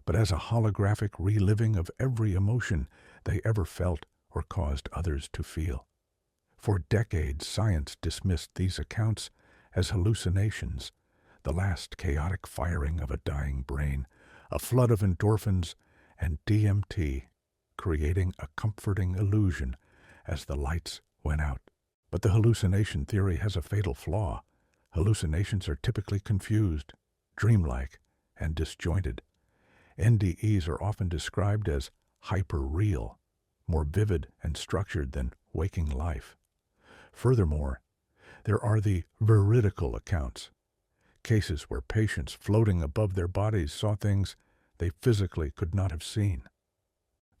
but as a holographic reliving of every emotion they ever felt or caused others to feel. For decades, science dismissed these accounts as hallucinations, the last chaotic firing of a dying brain, a flood of endorphins and DMT, creating a comforting illusion as the lights went out. But the hallucination theory has a fatal flaw. Hallucinations are typically confused, dreamlike, and disjointed. NDEs are often described as hyper-real, more vivid and structured than waking life. Furthermore, there are the veridical accounts, cases where patients floating above their bodies saw things they physically could not have seen.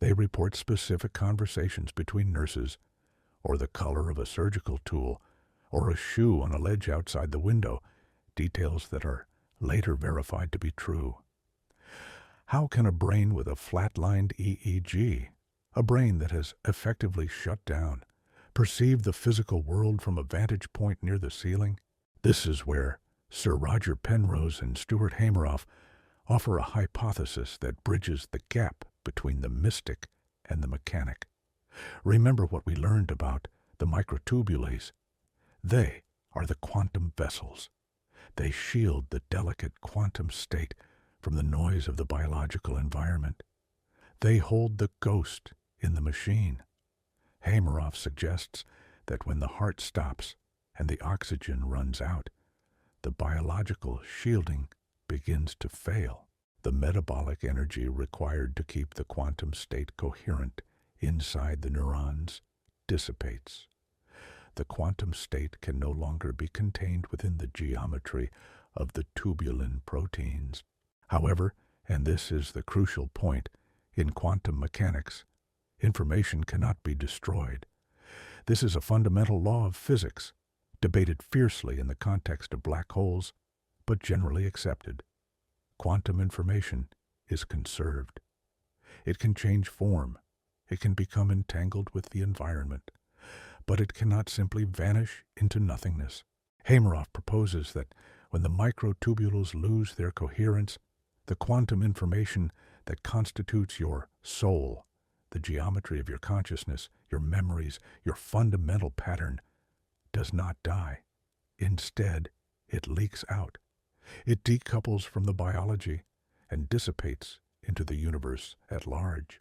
They report specific conversations between nurses, or the color of a surgical tool, or a shoe on a ledge outside the window, details that are later verified to be true. How can a brain with a flatlined EEG, a brain that has effectively shut down, perceive the physical world from a vantage point near the ceiling? This is where Sir Roger Penrose and Stuart Hameroff offer a hypothesis that bridges the gap between the mystic and the mechanic. Remember what we learned about the microtubules. They are the quantum vessels. They shield the delicate quantum state from the noise of the biological environment. They hold the ghost in the machine. Hameroff suggests that when the heart stops and the oxygen runs out, the biological shielding begins to fail. The metabolic energy required to keep the quantum state coherent inside the neurons dissipates. The quantum state can no longer be contained within the geometry of the tubulin proteins. However, and this is the crucial point, in quantum mechanics, information cannot be destroyed. This is a fundamental law of physics, debated fiercely in the context of black holes, but generally accepted. Quantum information is conserved. It can change form. It can become entangled with the environment, but it cannot simply vanish into nothingness. Hameroff proposes that when the microtubules lose their coherence, the quantum information that constitutes your soul, the geometry of your consciousness, your memories, your fundamental pattern, does not die. Instead, it leaks out. It decouples from the biology and dissipates into the universe at large.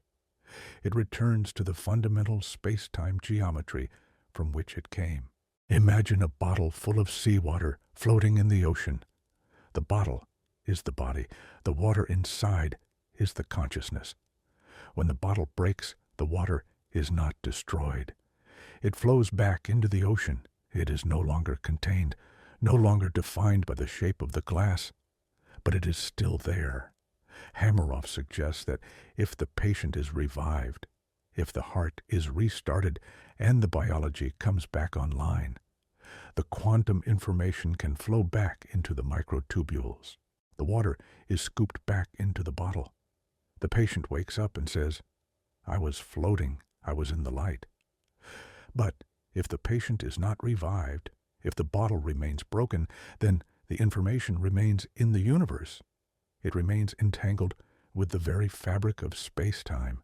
It returns to the fundamental space-time geometry from which it came. Imagine a bottle full of seawater floating in the ocean. The bottle is the body. The water inside is the consciousness. When the bottle breaks, the water is not destroyed. It flows back into the ocean. It is no longer contained, no longer defined by the shape of the glass, but it is still there. Hameroff suggests that if the patient is revived, if the heart is restarted and the biology comes back online, the quantum information can flow back into the microtubules. The water is scooped back into the bottle. The patient wakes up and says, "I was floating, I was in the light." But if the patient is not revived, if the bottle remains broken, then the information remains in the universe. It remains entangled with the very fabric of space-time.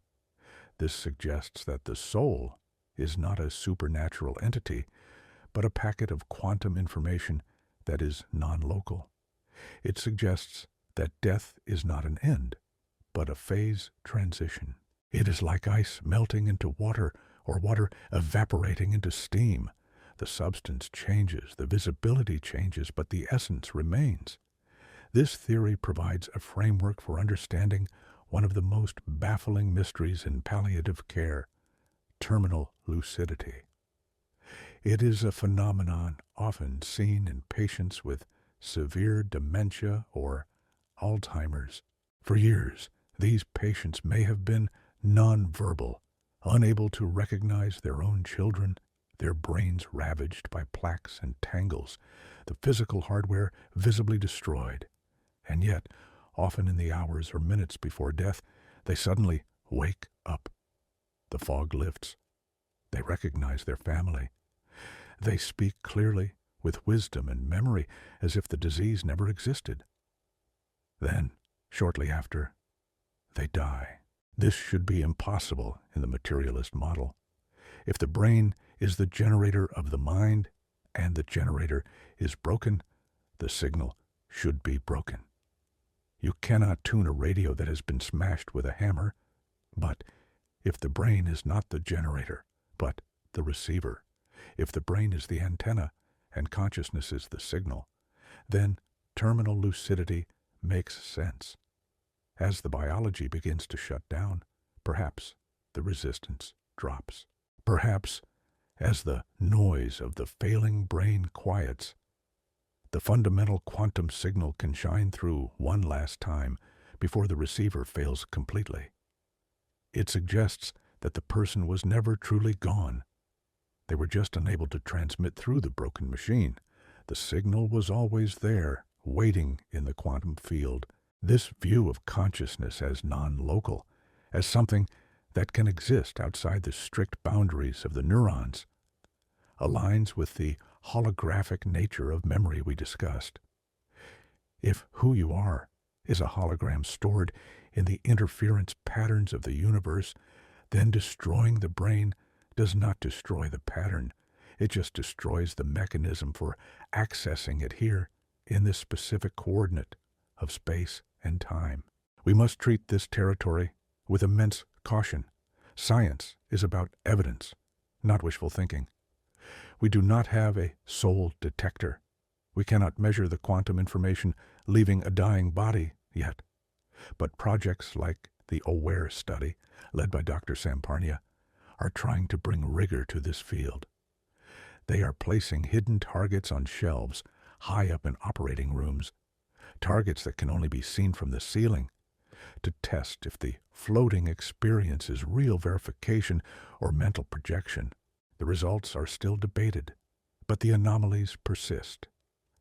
This suggests that the soul is not a supernatural entity, but a packet of quantum information that is non-local. It suggests that death is not an end, but a phase transition. It is like ice melting into water or water evaporating into steam. The substance changes, the visibility changes, but the essence remains. This theory provides a framework for understanding one of the most baffling mysteries in palliative care, terminal lucidity. It is a phenomenon often seen in patients with severe dementia or Alzheimer's. For years, these patients may have been nonverbal, unable to recognize their own children, their brains ravaged by plaques and tangles, the physical hardware visibly destroyed. And yet, often in the hours or minutes before death, they suddenly wake up. The fog lifts. They recognize their family. They speak clearly, with wisdom and memory, as if the disease never existed. Then, shortly after, they die. This should be impossible in the materialist model. If the brain is the generator of the mind, and the generator is broken, the signal should be broken. You cannot tune a radio that has been smashed with a hammer, but if the brain is not the generator, but the receiver, if the brain is the antenna and consciousness is the signal, then terminal lucidity makes sense. As the biology begins to shut down, perhaps the resistance drops. Perhaps, as the noise of the failing brain quiets, the fundamental quantum signal can shine through one last time before the receiver fails completely. It suggests that the person was never truly gone. They were just unable to transmit through the broken machine. The signal was always there, waiting in the quantum field. This view of consciousness as non-local, as something that can exist outside the strict boundaries of the neurons, aligns with the holographic nature of memory we discussed. If who you are is a hologram stored in the interference patterns of the universe, then destroying the brain does not destroy the pattern. It just destroys the mechanism for accessing it here in this specific coordinate of space and time. We must treat this territory with immense caution. Science is about evidence, not wishful thinking. We do not have a soul detector. We cannot measure the quantum information leaving a dying body yet. But projects like the AWARE study, led by Dr. Samparnia, are trying to bring rigor to this field. They are placing hidden targets on shelves high up in operating rooms, targets that can only be seen from the ceiling, to test if the floating experience is real verification or mental projection. The results are still debated, but the anomalies persist.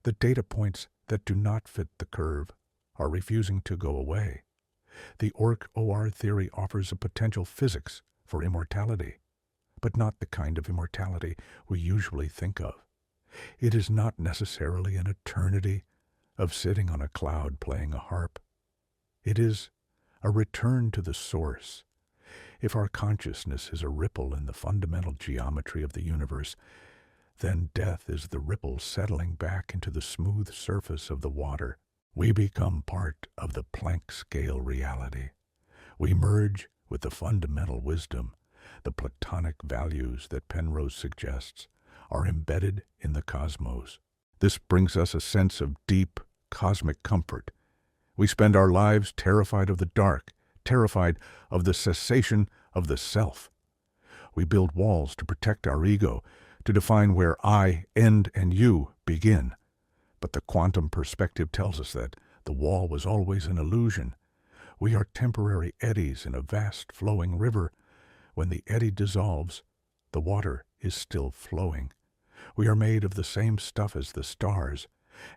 The data points that do not fit the curve are refusing to go away. The Orch-OR theory offers a potential physics for immortality, but not the kind of immortality we usually think of. It is not necessarily an eternity of sitting on a cloud playing a harp. It is a return to the source. If our consciousness is a ripple in the fundamental geometry of the universe, then death is the ripple settling back into the smooth surface of the water. We become part of the Planck scale reality. We merge with the fundamental wisdom. The platonic values that Penrose suggests are embedded in the cosmos. This brings us a sense of deep cosmic comfort. We spend our lives terrified of the dark, terrified of the cessation of the self. We build walls to protect our ego, to define where I end and you begin. But the quantum perspective tells us that the wall was always an illusion. We are temporary eddies in a vast flowing river. When the eddy dissolves, the water is still flowing. We are made of the same stuff as the stars,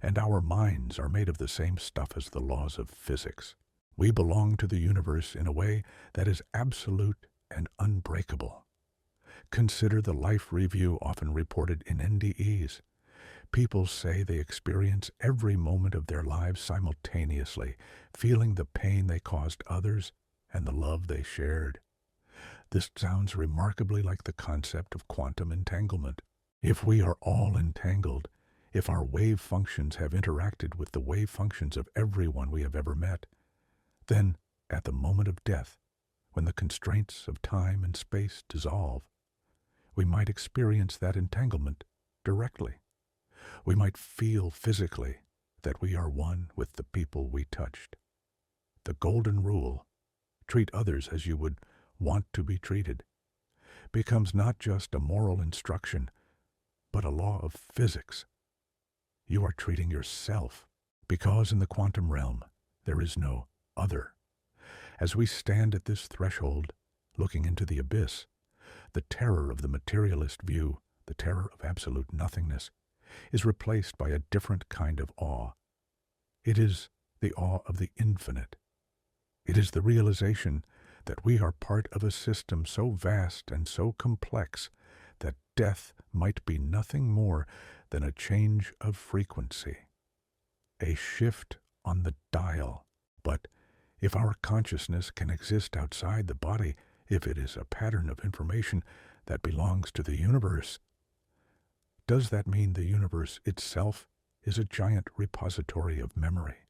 and our minds are made of the same stuff as the laws of physics. We belong to the universe in a way that is absolute and unbreakable. Consider the life review often reported in NDEs. People say they experience every moment of their lives simultaneously, feeling the pain they caused others and the love they shared. This sounds remarkably like the concept of quantum entanglement. If we are all entangled, if our wave functions have interacted with the wave functions of everyone we have ever met, then, at the moment of death, when the constraints of time and space dissolve, we might experience that entanglement directly. We might feel physically that we are one with the people we touched. The golden rule, treat others as you would want to be treated, becomes not just a moral instruction, but a law of physics. You are treating yourself, because in the quantum realm there is no other. As we stand at this threshold, looking into the abyss, the terror of the materialist view, the terror of absolute nothingness, is replaced by a different kind of awe. It is the awe of the infinite. It is the realization that we are part of a system so vast and so complex that death might be nothing more than a change of frequency, a shift on the dial. But if our consciousness can exist outside the body, if it is a pattern of information that belongs to the universe, does that mean the universe itself is a giant repository of memory?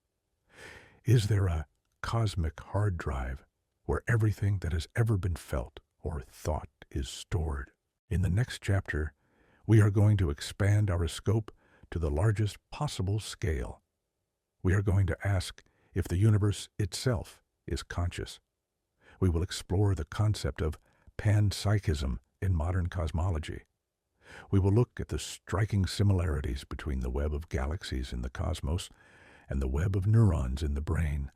Is there a cosmic hard drive where everything that has ever been felt or thought is stored? In the next chapter, we are going to expand our scope to the largest possible scale. We are going to ask if the universe itself is conscious. We will explore the concept of Pansychism in modern cosmology. We will look at the striking similarities between the web of galaxies in the cosmos and the web of neurons in the brain.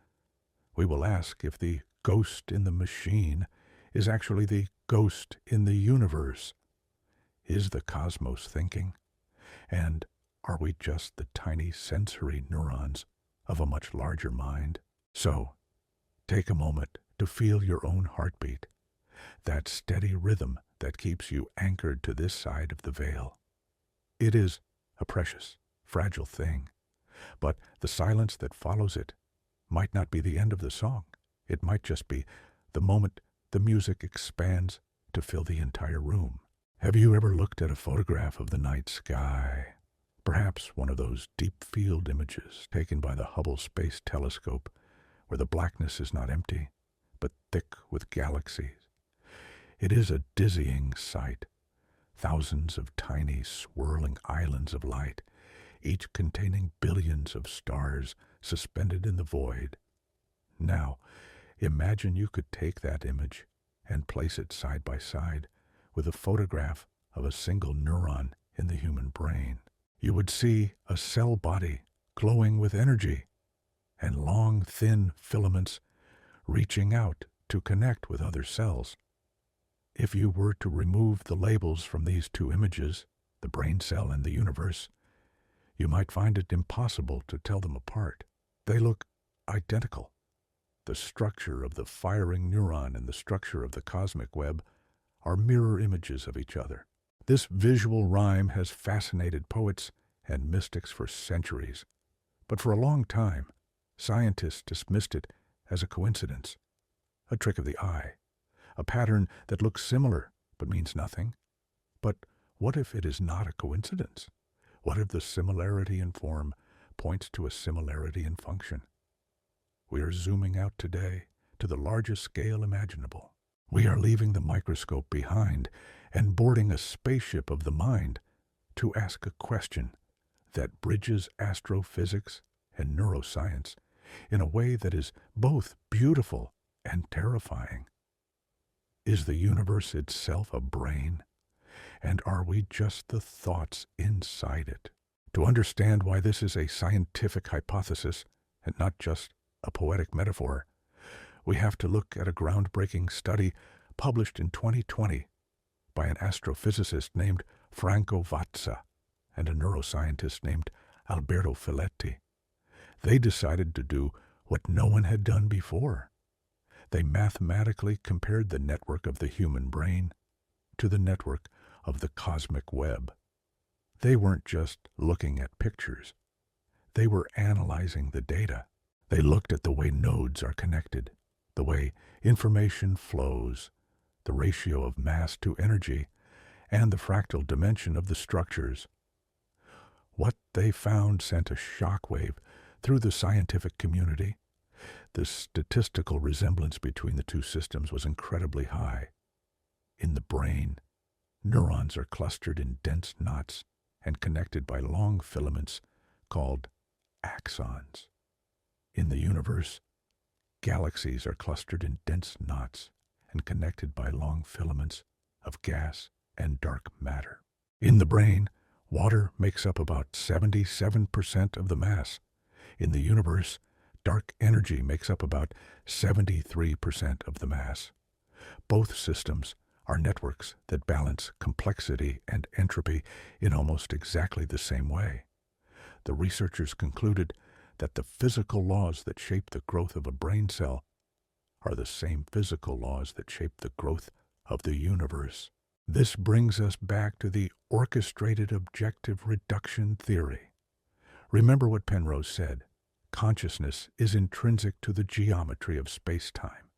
We will ask if the ghost in the machine is actually the ghost in the universe. Is the cosmos thinking? And are we just the tiny sensory neurons of a much larger mind? So, take a moment to feel your own heartbeat, that steady rhythm that keeps you anchored to this side of the veil. It is a precious, fragile thing, but the silence that follows it might not be the end of the song. It might just be the moment the music expands to fill the entire room. Have you ever looked at a photograph of the night sky? Perhaps one of those deep field images taken by the Hubble Space Telescope, where the blackness is not empty, but thick with galaxies. It is a dizzying sight. Thousands of tiny, swirling islands of light, each containing billions of stars suspended in the void. Now, imagine you could take that image and place it side by side with a photograph of a single neuron in the human brain. You would see a cell body glowing with energy and long, thin filaments reaching out to connect with other cells. If you were to remove the labels from these two images, the brain cell and the universe, you might find it impossible to tell them apart. They look identical. The structure of the firing neuron and the structure of the cosmic web are mirror images of each other. This visual rhyme has fascinated poets and mystics for centuries, but for a long time, scientists dismissed it as a coincidence, a trick of the eye, a pattern that looks similar but means nothing. But what if it is not a coincidence? What if the similarity in form points to a similarity in function? We are zooming out today to the largest scale imaginable. We are leaving the microscope behind and boarding a spaceship of the mind to ask a question that bridges astrophysics and neuroscience in a way that is both beautiful and terrifying. Is the universe itself a brain? And are we just the thoughts inside it? To understand why this is a scientific hypothesis and not just a poetic metaphor, we have to look at a groundbreaking study published in 2020 by an astrophysicist named Franco Vatsa and a neuroscientist named Alberto Filetti. They decided to do what no one had done before. They mathematically compared the network of the human brain to the network of the cosmic web. They weren't just looking at pictures. They were analyzing the data. They looked at the way nodes are connected, the way information flows, the ratio of mass to energy, and the fractal dimension of the structures. What they found sent a shockwave through the scientific community. The statistical resemblance between the two systems was incredibly high. In the brain, neurons are clustered in dense knots and connected by long filaments called axons. In the universe, galaxies are clustered in dense knots and connected by long filaments of gas and dark matter. In the brain, water makes up about 77% of the mass. In the universe, dark energy makes up about 73% of the mass. Both systems are networks that balance complexity and entropy in almost exactly the same way. The researchers concluded that the physical laws that shape the growth of a brain cell are the same physical laws that shape the growth of the universe. This brings us back to the orchestrated objective reduction theory. Remember what Penrose said: consciousness is intrinsic to the geometry of space-time.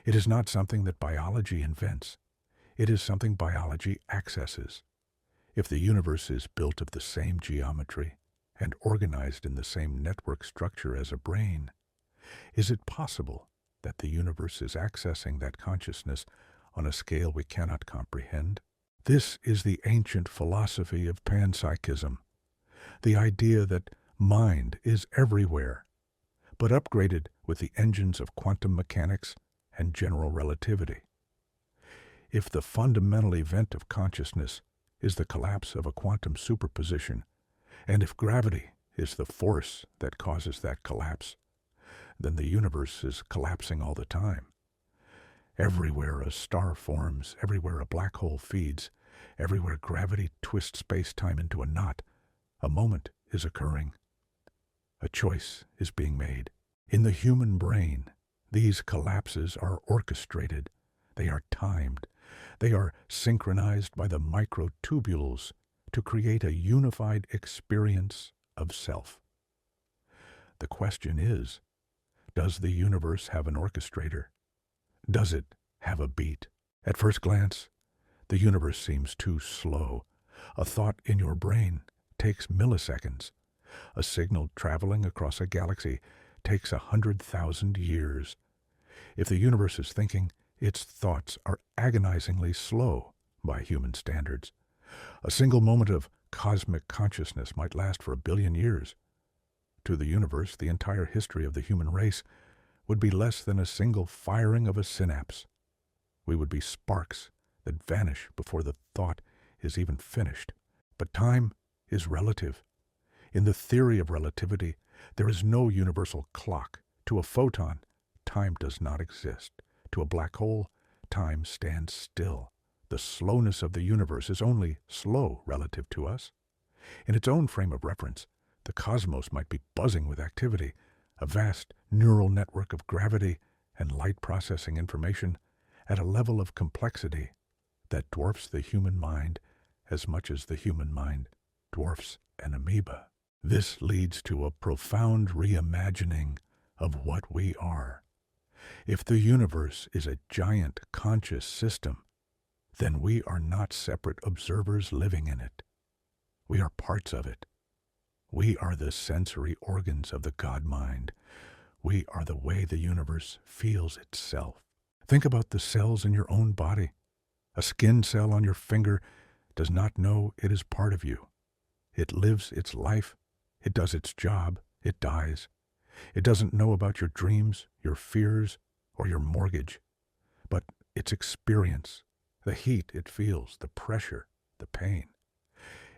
It is not something that biology invents. It is something biology accesses. If the universe is built of the same geometry and organized in the same network structure as a brain, is it possible that the universe is accessing that consciousness on a scale we cannot comprehend? This is the ancient philosophy of Pansychism, the idea that mind is everywhere, but upgraded with the engines of quantum mechanics and general relativity. If the fundamental event of consciousness is the collapse of a quantum superposition, and if gravity is the force that causes that collapse, then the universe is collapsing all the time. Everywhere a star forms, everywhere a black hole feeds, everywhere gravity twists space-time into a knot, A moment is occurring. A choice is being made. In the human brain, these collapses are orchestrated. They are timed. They are synchronized by the microtubules to create a unified experience of self. The question is, does the universe have an orchestrator? Does it have a beat? At first glance, the universe seems too slow. A thought in your brain takes milliseconds. A signal traveling across a galaxy takes 100,000 years. If the universe is thinking, its thoughts are agonizingly slow by human standards. A single moment of cosmic consciousness might last for 1 billion years. To the universe, the entire history of the human race would be less than a single firing of a synapse. We would be sparks that vanish before the thought is even finished. But time is relative. In the theory of relativity, there is no universal clock. To a photon, time does not exist. To a black hole, time stands still. The slowness of the universe is only slow relative to us. In its own frame of reference, the cosmos might be buzzing with activity, a vast neural network of gravity and light processing information at a level of complexity that dwarfs the human mind as much as the human mind dwarfs an amoeba. This leads to a profound reimagining of what we are. If the universe is a giant conscious system, then we are not separate observers living in it. We are parts of it. We are the sensory organs of the God mind. We are the way the universe feels itself. Think about the cells in your own body. A skin cell on your finger does not know it is part of you. It lives its life. It does its job. It dies. It doesn't know about your dreams, your fears, or your mortgage. But its experience, the heat it feels, the pressure, the pain,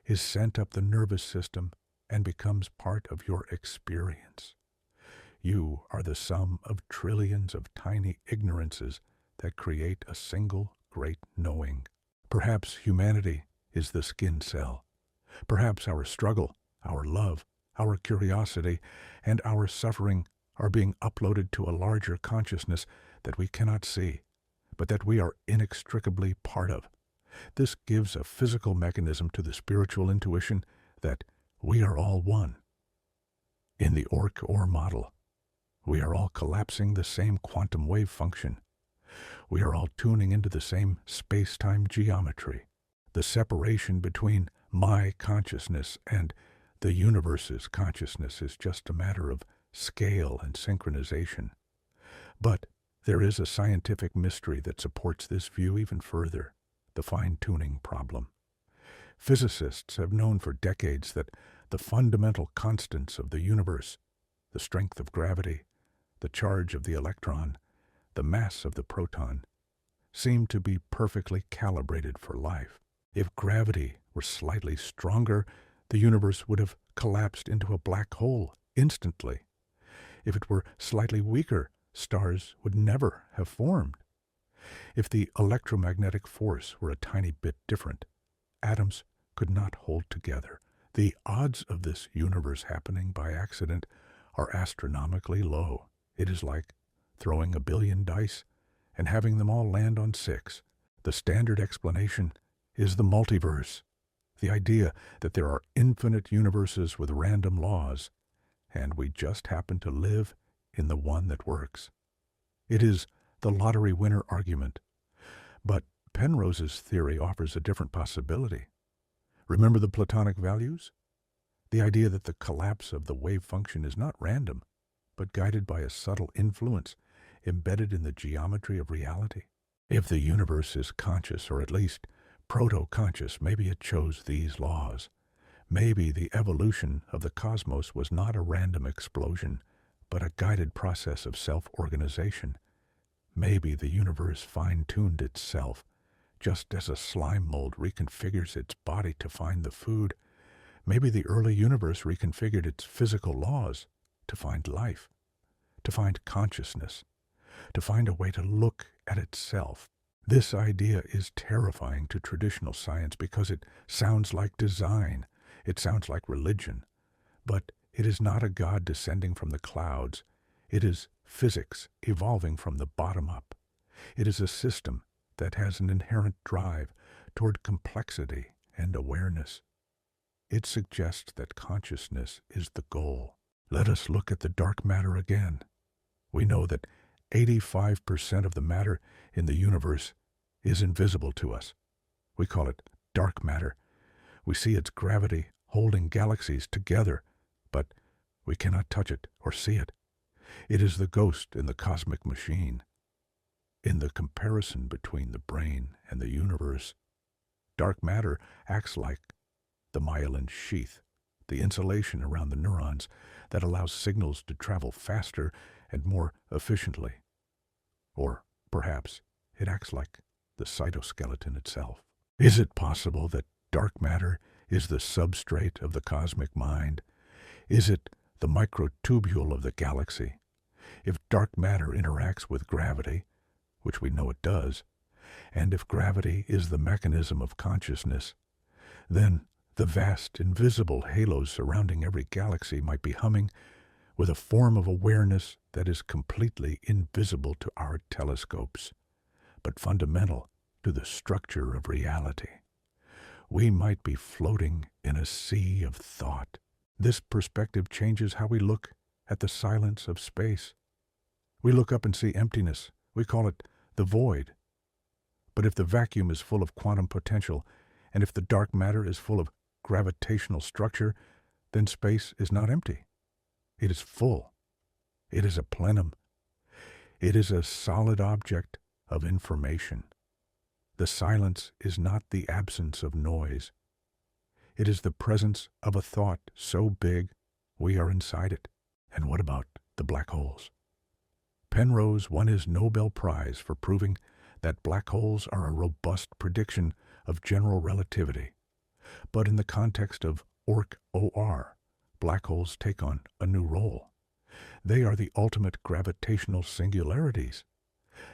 is sent up the nervous system and becomes part of your experience. You are the sum of trillions of tiny ignorances that create a single great knowing. Perhaps humanity is the skin cell. Perhaps our struggle, our love, our curiosity, and our suffering are being uploaded to a larger consciousness that we cannot see, but that we are inextricably part of. This gives a physical mechanism to the spiritual intuition that we are all one. In the Orch-OR model, we are all collapsing the same quantum wave function. We are all tuning into the same space-time geometry. The separation between my consciousness and the universe's consciousness is just a matter of scale and synchronization. But there is a scientific mystery that supports this view even further, the fine-tuning problem. Physicists have known for decades that the fundamental constants of the universe, the strength of gravity, the charge of the electron, the mass of the proton, seem to be perfectly calibrated for life. If gravity were slightly stronger, the universe would have collapsed into a black hole instantly. If it were slightly weaker, stars would never have formed. If the electromagnetic force were a tiny bit different, atoms could not hold together. The odds of this universe happening by accident are astronomically low. It is like throwing 1 billion dice and having them all land on 6. The standard explanation is the multiverse, the idea that there are infinite universes with random laws, and we just happen to live in the one that works. It is the lottery winner argument. But Penrose's theory offers a different possibility. Remember the platonic values? The idea that the collapse of the wave function is not random, but guided by a subtle influence embedded in the geometry of reality. If the universe is conscious, or at least protoconscious, maybe it chose these laws. Maybe the evolution of the cosmos was not a random explosion, but a guided process of self-organization. Maybe the universe fine-tuned itself, just as a slime mold reconfigures its body to find the food. Maybe the early universe reconfigured its physical laws to find life, to find consciousness, to find a way to look at itself. This idea is terrifying to traditional science because it sounds like design. It sounds like religion, but it is not a God descending from the clouds. It is physics evolving from the bottom up. It is a system that has an inherent drive toward complexity and awareness. It suggests that consciousness is the goal. Let us look at the dark matter again. We know that 85% of the matter in the universe is invisible to us. We call it dark matter. We see its gravity holding galaxies together, but we cannot touch it or see it. It is the ghost in the cosmic machine. In the comparison between the brain and the universe, dark matter acts like the myelin sheath, the insulation around the neurons that allows signals to travel faster and more efficiently. Or perhaps it acts like the cytoskeleton itself. Is it possible that dark matter is the substrate of the cosmic mind? Is it the microtubule of the galaxy? If dark matter interacts with gravity, which we know it does, and if gravity is the mechanism of consciousness, then the vast invisible halos surrounding every galaxy might be humming with a form of awareness that is completely invisible to our telescopes, but fundamental to the structure of reality. We might be floating in a sea of thought. This perspective changes how we look at the silence of space. We look up and see emptiness. We call it the void. But if the vacuum is full of quantum potential, and if the dark matter is full of gravitational structure, then space is not empty. It is full. It is a plenum. It is a solid object of information. The silence is not the absence of noise. It is the presence of a thought so big we are inside it. And what about the black holes? Penrose won his Nobel Prize for proving that black holes are a robust prediction of general relativity. But in the context of Orch-OR, black holes take on a new role. They are the ultimate gravitational singularities.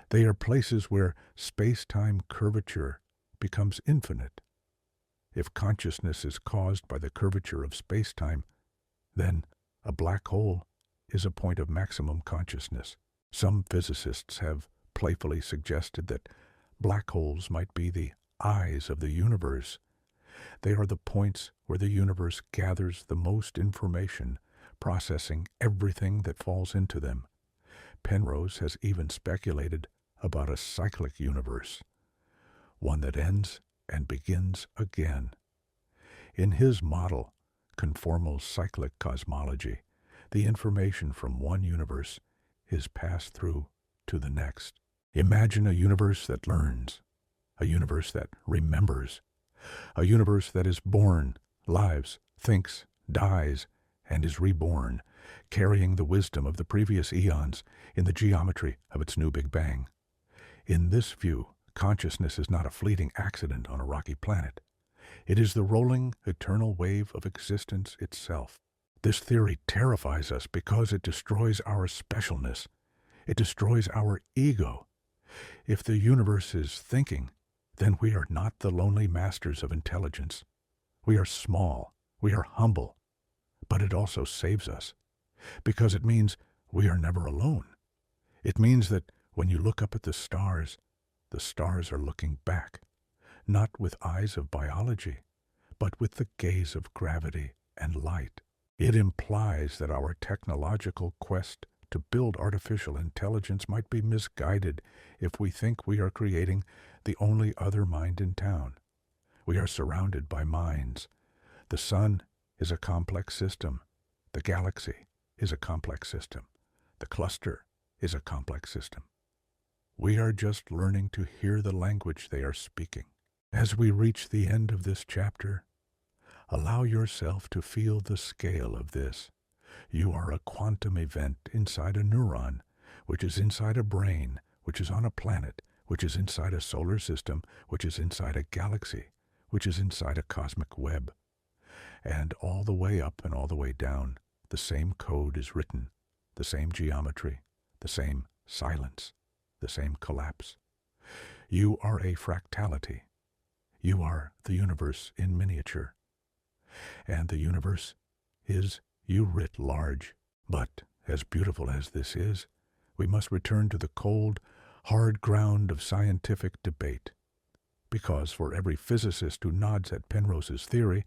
They are places where space-time curvature becomes infinite. If consciousness is caused by the curvature of space-time, then a black hole is a point of maximum consciousness. Some physicists have playfully suggested that black holes might be the eyes of the universe. They are the points where the universe gathers the most information, processing everything that falls into them. Penrose has even speculated about a cyclic universe, one that ends and begins again. In his model, conformal cyclic cosmology, the information from one universe is passed through to the next. Imagine a universe that learns, a universe that remembers, a universe that is born, lives, thinks, dies, and is reborn, carrying the wisdom of the previous eons in the geometry of its new Big Bang. In this view, consciousness is not a fleeting accident on a rocky planet. It is the rolling, eternal wave of existence itself. This theory terrifies us because it destroys our specialness. It destroys our ego. If the universe is thinking, then we are not the lonely masters of intelligence. We are small. We are humble. But it also saves us, because it means we are never alone. It means that when you look up at the stars are looking back, not with eyes of biology, but with the gaze of gravity and light. It implies that our technological quest to build artificial intelligence might be misguided if we think we are creating the only other mind in town. We are surrounded by minds. The sun is a complex system. The galaxy is a complex system. The cluster is a complex system. We are just learning to hear the language they are speaking. As we reach the end of this chapter, allow yourself to feel the scale of this. You are a quantum event inside a neuron, which is inside a brain, which is on a planet, which is inside a solar system, which is inside a galaxy, which is inside a cosmic web. And all the way up and all the way down, the same code is written, the same geometry, the same silence, the same collapse. You are a fractality. You are the universe in miniature. And the universe is, you writ large. But, as beautiful as this is, we must return to the cold, hard ground of scientific debate. Because for every physicist who nods at Penrose's theory,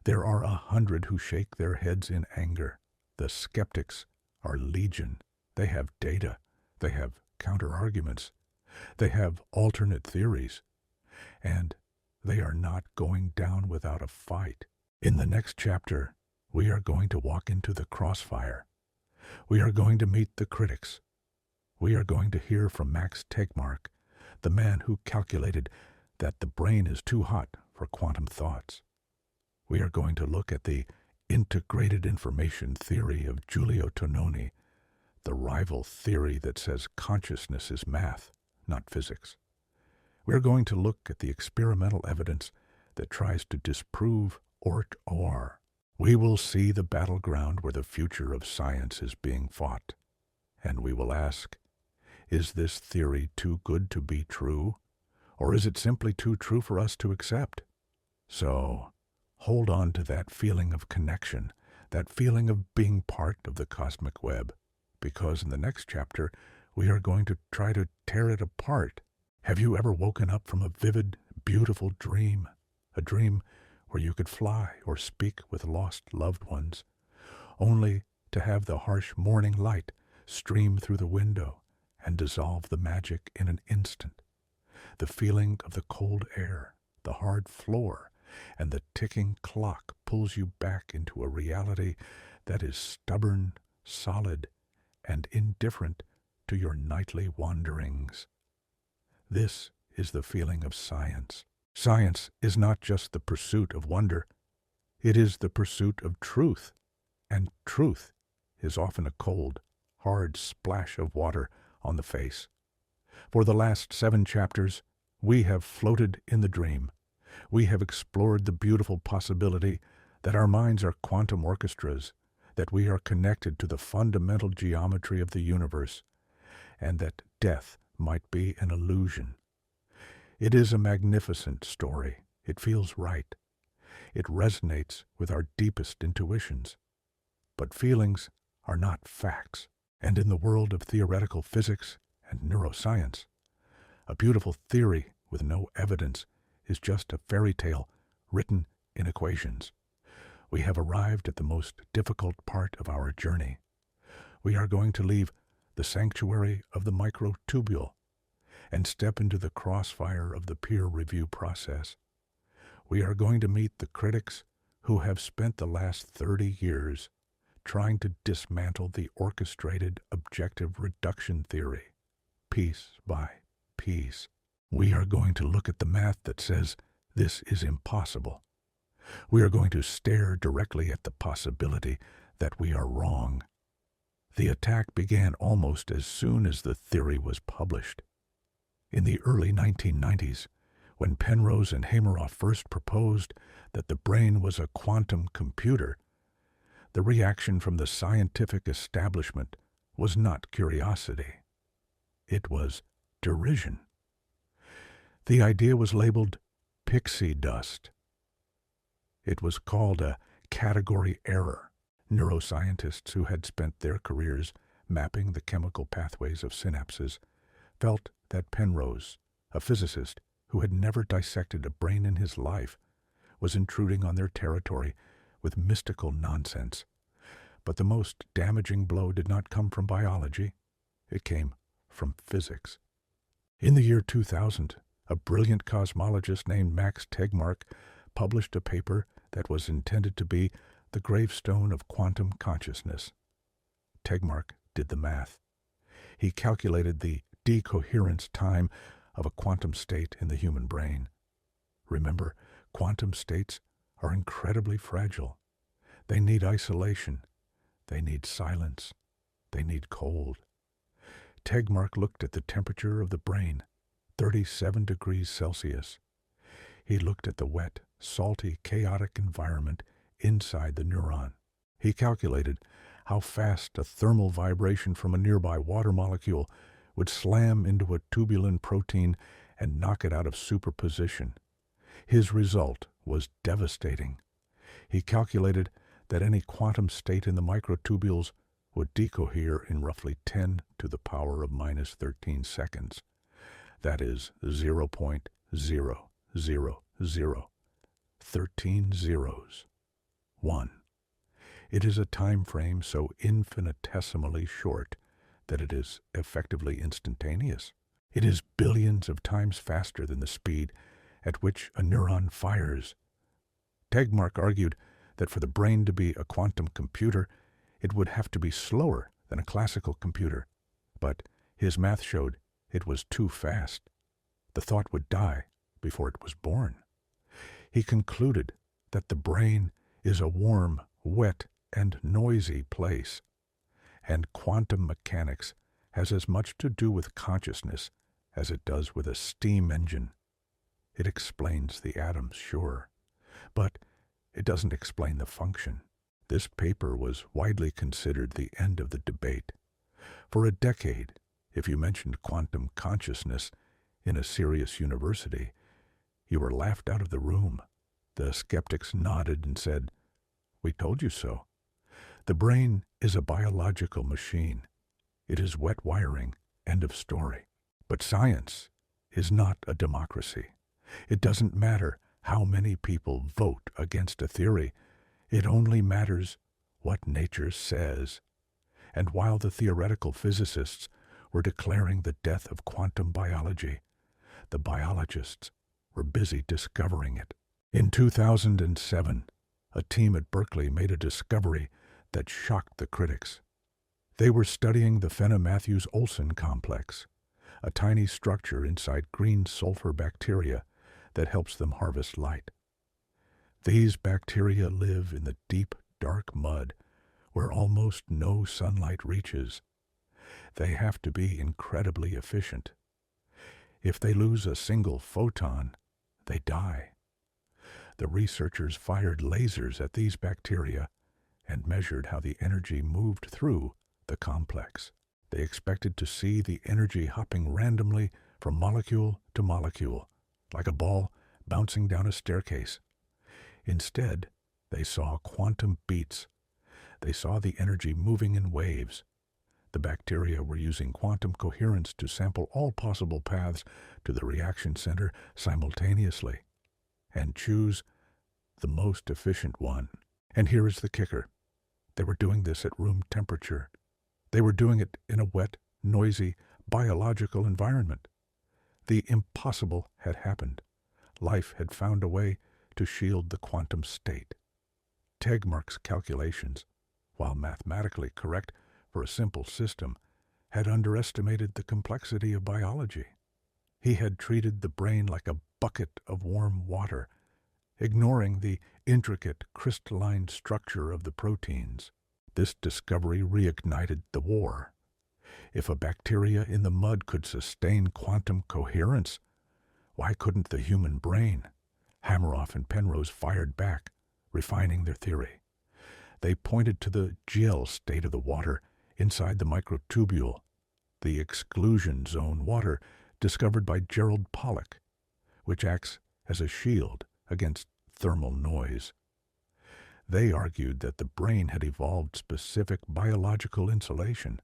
there are 100 who shake their heads in anger. The skeptics are legion. They have data. They have counter-arguments. They have alternate theories. And they are not going down without a fight. In the next chapter, we are going to walk into the crossfire. We are going to meet the critics. We are going to hear from Max Tegmark, the man who calculated that the brain is too hot for quantum thoughts. We are going to look at the integrated information theory of Giulio Tononi, the rival theory that says consciousness is math, not physics. We are going to look at the experimental evidence that tries to disprove Orch-OR. We will see the battleground where the future of science is being fought. And we will ask, is this theory too good to be true? Or is it simply too true for us to accept? So, hold on to that feeling of connection, that feeling of being part of the cosmic web, because in the next chapter, we are going to try to tear it apart. Have you ever woken up from a vivid, beautiful dream? A dream where you could fly or speak with lost loved ones, only to have the harsh morning light stream through the window and dissolve the magic in an instant. The feeling of the cold air, the hard floor, and the ticking clock pulls you back into a reality that is stubborn, solid, and indifferent to your nightly wanderings. This is the feeling of science. Science is not just the pursuit of wonder. It is the pursuit of truth, and truth is often a cold, hard splash of water on the face. For the last 7 chapters, we have floated in the dream. We have explored the beautiful possibility that our minds are quantum orchestras, that we are connected to the fundamental geometry of the universe, and that death might be an illusion. It is a magnificent story. It feels right. It resonates with our deepest intuitions. But feelings are not facts. And in the world of theoretical physics and neuroscience, a beautiful theory with no evidence is just a fairy tale written in equations. We have arrived at the most difficult part of our journey. We are going to leave the sanctuary of the Microtubule and step into the crossfire of the peer review process. We are going to meet the critics who have spent the last 30 years trying to dismantle the orchestrated objective reduction theory, piece by piece. We are going to look at the math that says this is impossible. We are going to stare directly at the possibility that we are wrong. The attack began almost as soon as the theory was published. In the early 1990s, when Penrose and Hameroff first proposed that the brain was a quantum computer, the reaction from the scientific establishment was not curiosity. It was derision. The idea was labeled pixie dust. It was called a category error. Neuroscientists who had spent their careers mapping the chemical pathways of synapses felt that Penrose, a physicist who had never dissected a brain in his life, was intruding on their territory with mystical nonsense. But the most damaging blow did not come from biology. It came from physics. In the year 2000, a brilliant cosmologist named Max Tegmark published a paper that was intended to be the gravestone of quantum consciousness. Tegmark did the math. He calculated the decoherence time of a quantum state in the human brain. Remember, quantum states are incredibly fragile. They need isolation. They need silence. They need cold. Tegmark looked at the temperature of the brain, 37 degrees Celsius. He looked at the wet, salty, chaotic environment inside the neuron. He calculated how fast a thermal vibration from a nearby water molecule would slam into a tubulin protein and knock it out of superposition. His result was devastating. He calculated that any quantum state in the microtubules would decohere in roughly 10 to the power of minus 13 seconds. That is 0.000, 13 zeros, 1. It is a time frame so infinitesimally short that it is effectively instantaneous. It is billions of times faster than the speed at which a neuron fires. Tegmark argued that for the brain to be a quantum computer, it would have to be slower than a classical computer, but his math showed it was too fast. The thought would die before it was born. He concluded that the brain is a warm, wet, and noisy place, and quantum mechanics has as much to do with consciousness as it does with a steam engine. It explains the atoms, sure, but it doesn't explain the function. This paper was widely considered the end of the debate. For a decade, if you mentioned quantum consciousness in a serious university, you were laughed out of the room. The skeptics nodded and said, "We told you so." The brain is a biological machine. It is wet wiring, end of story. But science is not a democracy. It doesn't matter how many people vote against a theory. It only matters what nature says. And while the theoretical physicists were declaring the death of quantum biology, the biologists were busy discovering it. In 2007, a team at Berkeley made a discovery that shocked the critics. They were studying the Fenner-Matthews-Olson complex, a tiny structure inside green sulfur bacteria that helps them harvest light. These bacteria live in the deep, dark mud where almost no sunlight reaches. They have to be incredibly efficient. If they lose a single photon, they die. The researchers fired lasers at these bacteria and measured how the energy moved through the complex. They expected to see the energy hopping randomly from molecule to molecule, like a ball bouncing down a staircase. Instead, they saw quantum beats. They saw the energy moving in waves. The bacteria were using quantum coherence to sample all possible paths to the reaction center simultaneously and choose the most efficient one. And here is the kicker. They were doing this at room temperature. They were doing it in a wet, noisy, biological environment. The impossible had happened. Life had found a way to shield the quantum state. Tegmark's calculations, while mathematically correct for a simple system, had underestimated the complexity of biology. He had treated the brain like a bucket of warm water, ignoring the intricate crystalline structure of the proteins. This discovery reignited the war. If a bacteria in the mud could sustain quantum coherence, why couldn't the human brain? Hameroff and Penrose fired back, refining their theory. They pointed to the gel state of the water inside the microtubule, the exclusion zone water discovered by Gerald Pollack, which acts as a shield against thermal noise. They argued that the brain had evolved specific biological insulation,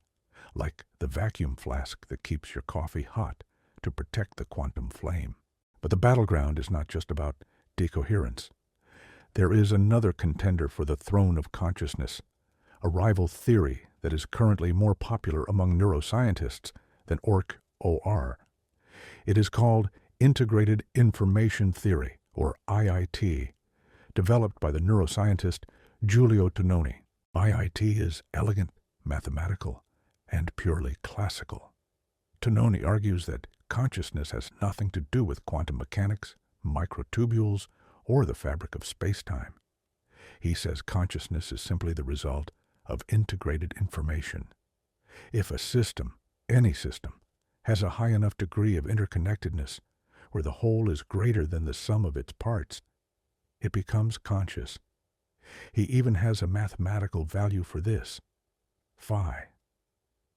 like the vacuum flask that keeps your coffee hot to protect the quantum flame. But the battleground is not just about decoherence. There is another contender for the throne of consciousness, a rival theory that is currently more popular among neuroscientists than Orch-OR. It is called Integrated Information Theory, or IIT, developed by the neuroscientist Giulio Tononi. IIT is elegant, mathematical, and purely classical. Tononi argues that consciousness has nothing to do with quantum mechanics, microtubules, or the fabric of space-time. He says consciousness is simply the result of integrated information. If a system, any system, has a high enough degree of interconnectedness, where the whole is greater than the sum of its parts, it becomes conscious. He even has a mathematical value for this, phi.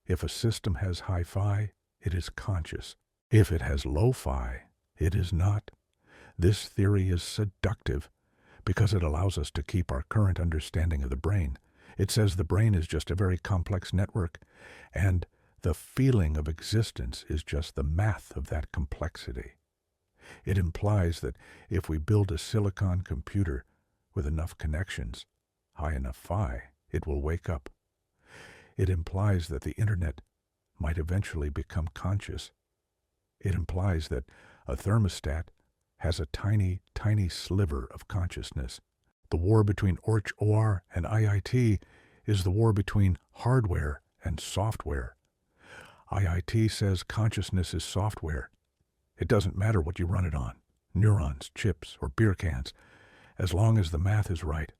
If a system has high phi, it is conscious. If it has low phi, it is not. This theory is seductive because it allows us to keep our current understanding of the brain. It says the brain is just a very complex network, and the feeling of existence is just the math of that complexity. It implies that if we build a silicon computer with enough connections, high enough phi, it will wake up. It implies that the internet might eventually become conscious. It implies that a thermostat has a tiny, tiny sliver of consciousness. The war between Orch-OR and IIT is the war between hardware and software. IIT says consciousness is software. It doesn't matter what you run it on, neurons, chips, or beer cans, as long as the math is right.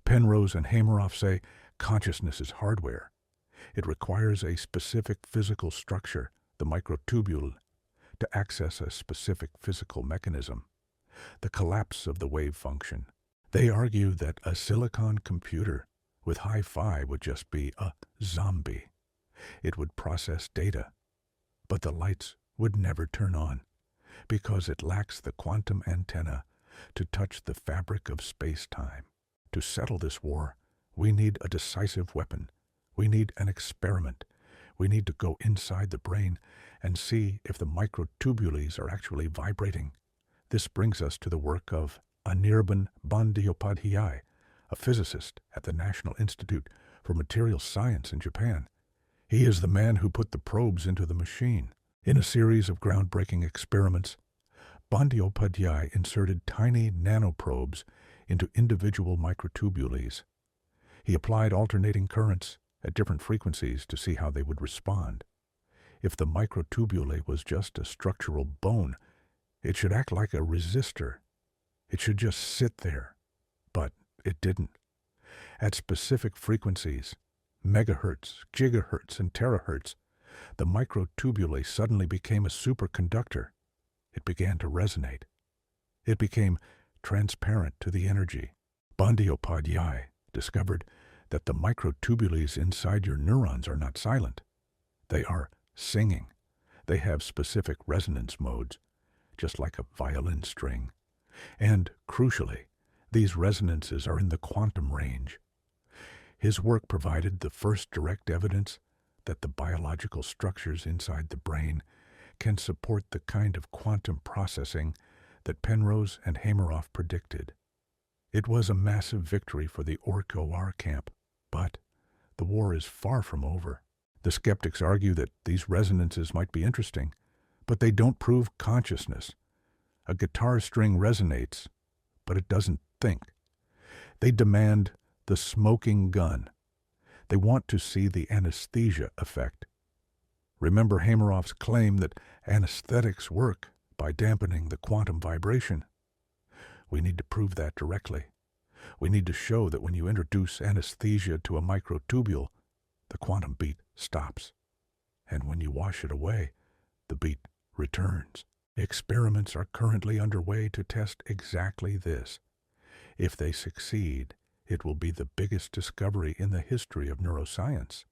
Penrose and Hameroff say consciousness is hardware. It requires a specific physical structure, the microtubule, to access a specific physical mechanism, the collapse of the wave function. They argue that a silicon computer with high phi would just be a zombie. It would process data, but the lights would never turn on because it lacks the quantum antenna to touch the fabric of space-time. To settle this war, we need a decisive weapon. We need an experiment. We need to go inside the brain and see if the microtubules are actually vibrating. This brings us to the work of Anirban Bandyopadhyay, a physicist at the National Institute for Material Science in Japan. He is the man who put the probes into the machine. In a series of groundbreaking experiments, Bandyopadhyay inserted tiny nanoprobes into individual microtubules. He applied alternating currents at different frequencies to see how they would respond. If the microtubule was just a structural bone, it should act like a resistor. It should just sit there. But it didn't. At specific frequencies, megahertz, gigahertz, and terahertz, the microtubule suddenly became a superconductor. It began to resonate. It became transparent to the energy. Bandyopadhyay discovered that the microtubules inside your neurons are not silent. They are singing. They have specific resonance modes, just like a violin string. And, crucially, these resonances are in the quantum range. His work provided the first direct evidence that the biological structures inside the brain can support the kind of quantum processing that Penrose and Hameroff predicted. It was a massive victory for the Orch-OR camp, but the war is far from over. The skeptics argue that these resonances might be interesting, but they don't prove consciousness. A guitar string resonates, but it doesn't think. They demand the smoking gun. They want to see the anesthesia effect. Remember Hameroff's claim that anesthetics work by dampening the quantum vibration. We need to prove that directly. We need to show that when you introduce anesthesia to a microtubule, the quantum beat stops. And when you wash it away, the beat returns. Experiments are currently underway to test exactly this. If they succeed, it will be the biggest discovery in the history of neuroscience.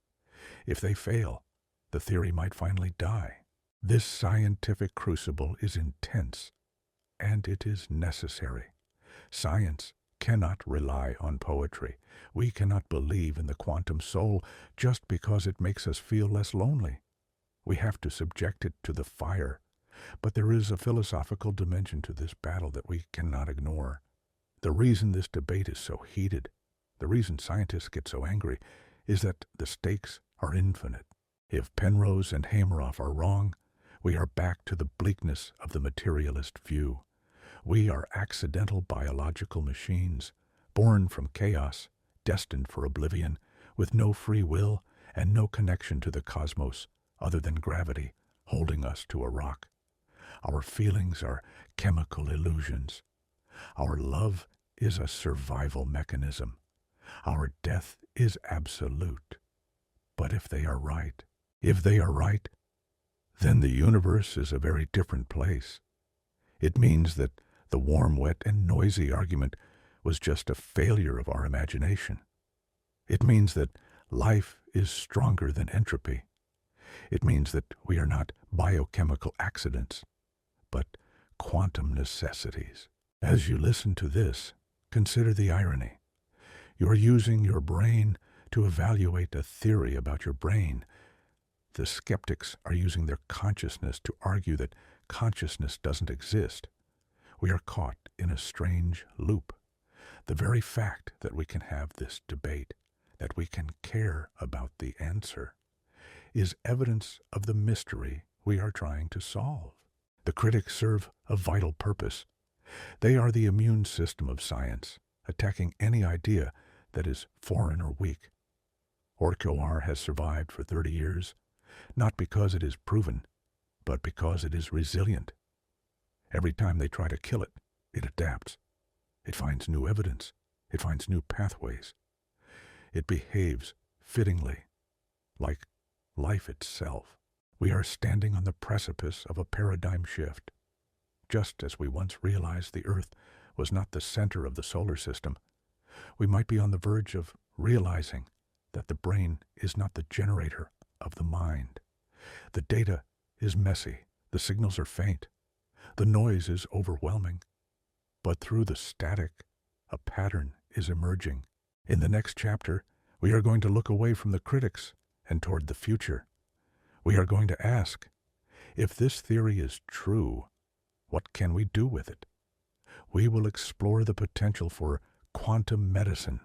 If they fail, the theory might finally die. This scientific crucible is intense, and it is necessary. Science cannot rely on poetry. We cannot believe in the quantum soul just because it makes us feel less lonely. We have to subject it to the fire. But there is a philosophical dimension to this battle that we cannot ignore. The reason this debate is so heated, the reason scientists get so angry, is that the stakes are infinite. If Penrose and Hameroff are wrong, we are back to the bleakness of the materialist view. We are accidental biological machines, born from chaos, destined for oblivion, with no free will and no connection to the cosmos other than gravity holding us to a rock. Our feelings are chemical illusions. Our love is a survival mechanism. Our death is absolute. But if they are right, then the universe is a very different place. It means that the warm, wet, and noisy argument was just a failure of our imagination. It means that life is stronger than entropy. It means that we are not biochemical accidents, but quantum necessities. As you listen to this, Consider the irony. You're using your brain to evaluate a theory about your brain. The skeptics are using their consciousness to argue that consciousness doesn't exist. We are caught in a strange loop. The very fact that we can have this debate, that we can care about the answer, is evidence of the mystery we are trying to solve. The critics serve a vital purpose. They are the immune system of science, attacking any idea that is foreign or weak. Orch-OR has survived for 30 years, not because it is proven, but because it is resilient. Every time they try to kill it, it adapts. It finds new evidence. It finds new pathways. It behaves fittingly, like life itself. We are standing on the precipice of a paradigm shift. Just as we once realized the Earth was not the center of the solar system, we might be on the verge of realizing that the brain is not the generator of the mind. The data is messy. The signals are faint. The noise is overwhelming. But through the static, a pattern is emerging. In the next chapter, we are going to look away from the critics and toward the future. We are going to ask, if this theory is true, what can we do with it? We will explore the potential for quantum medicine.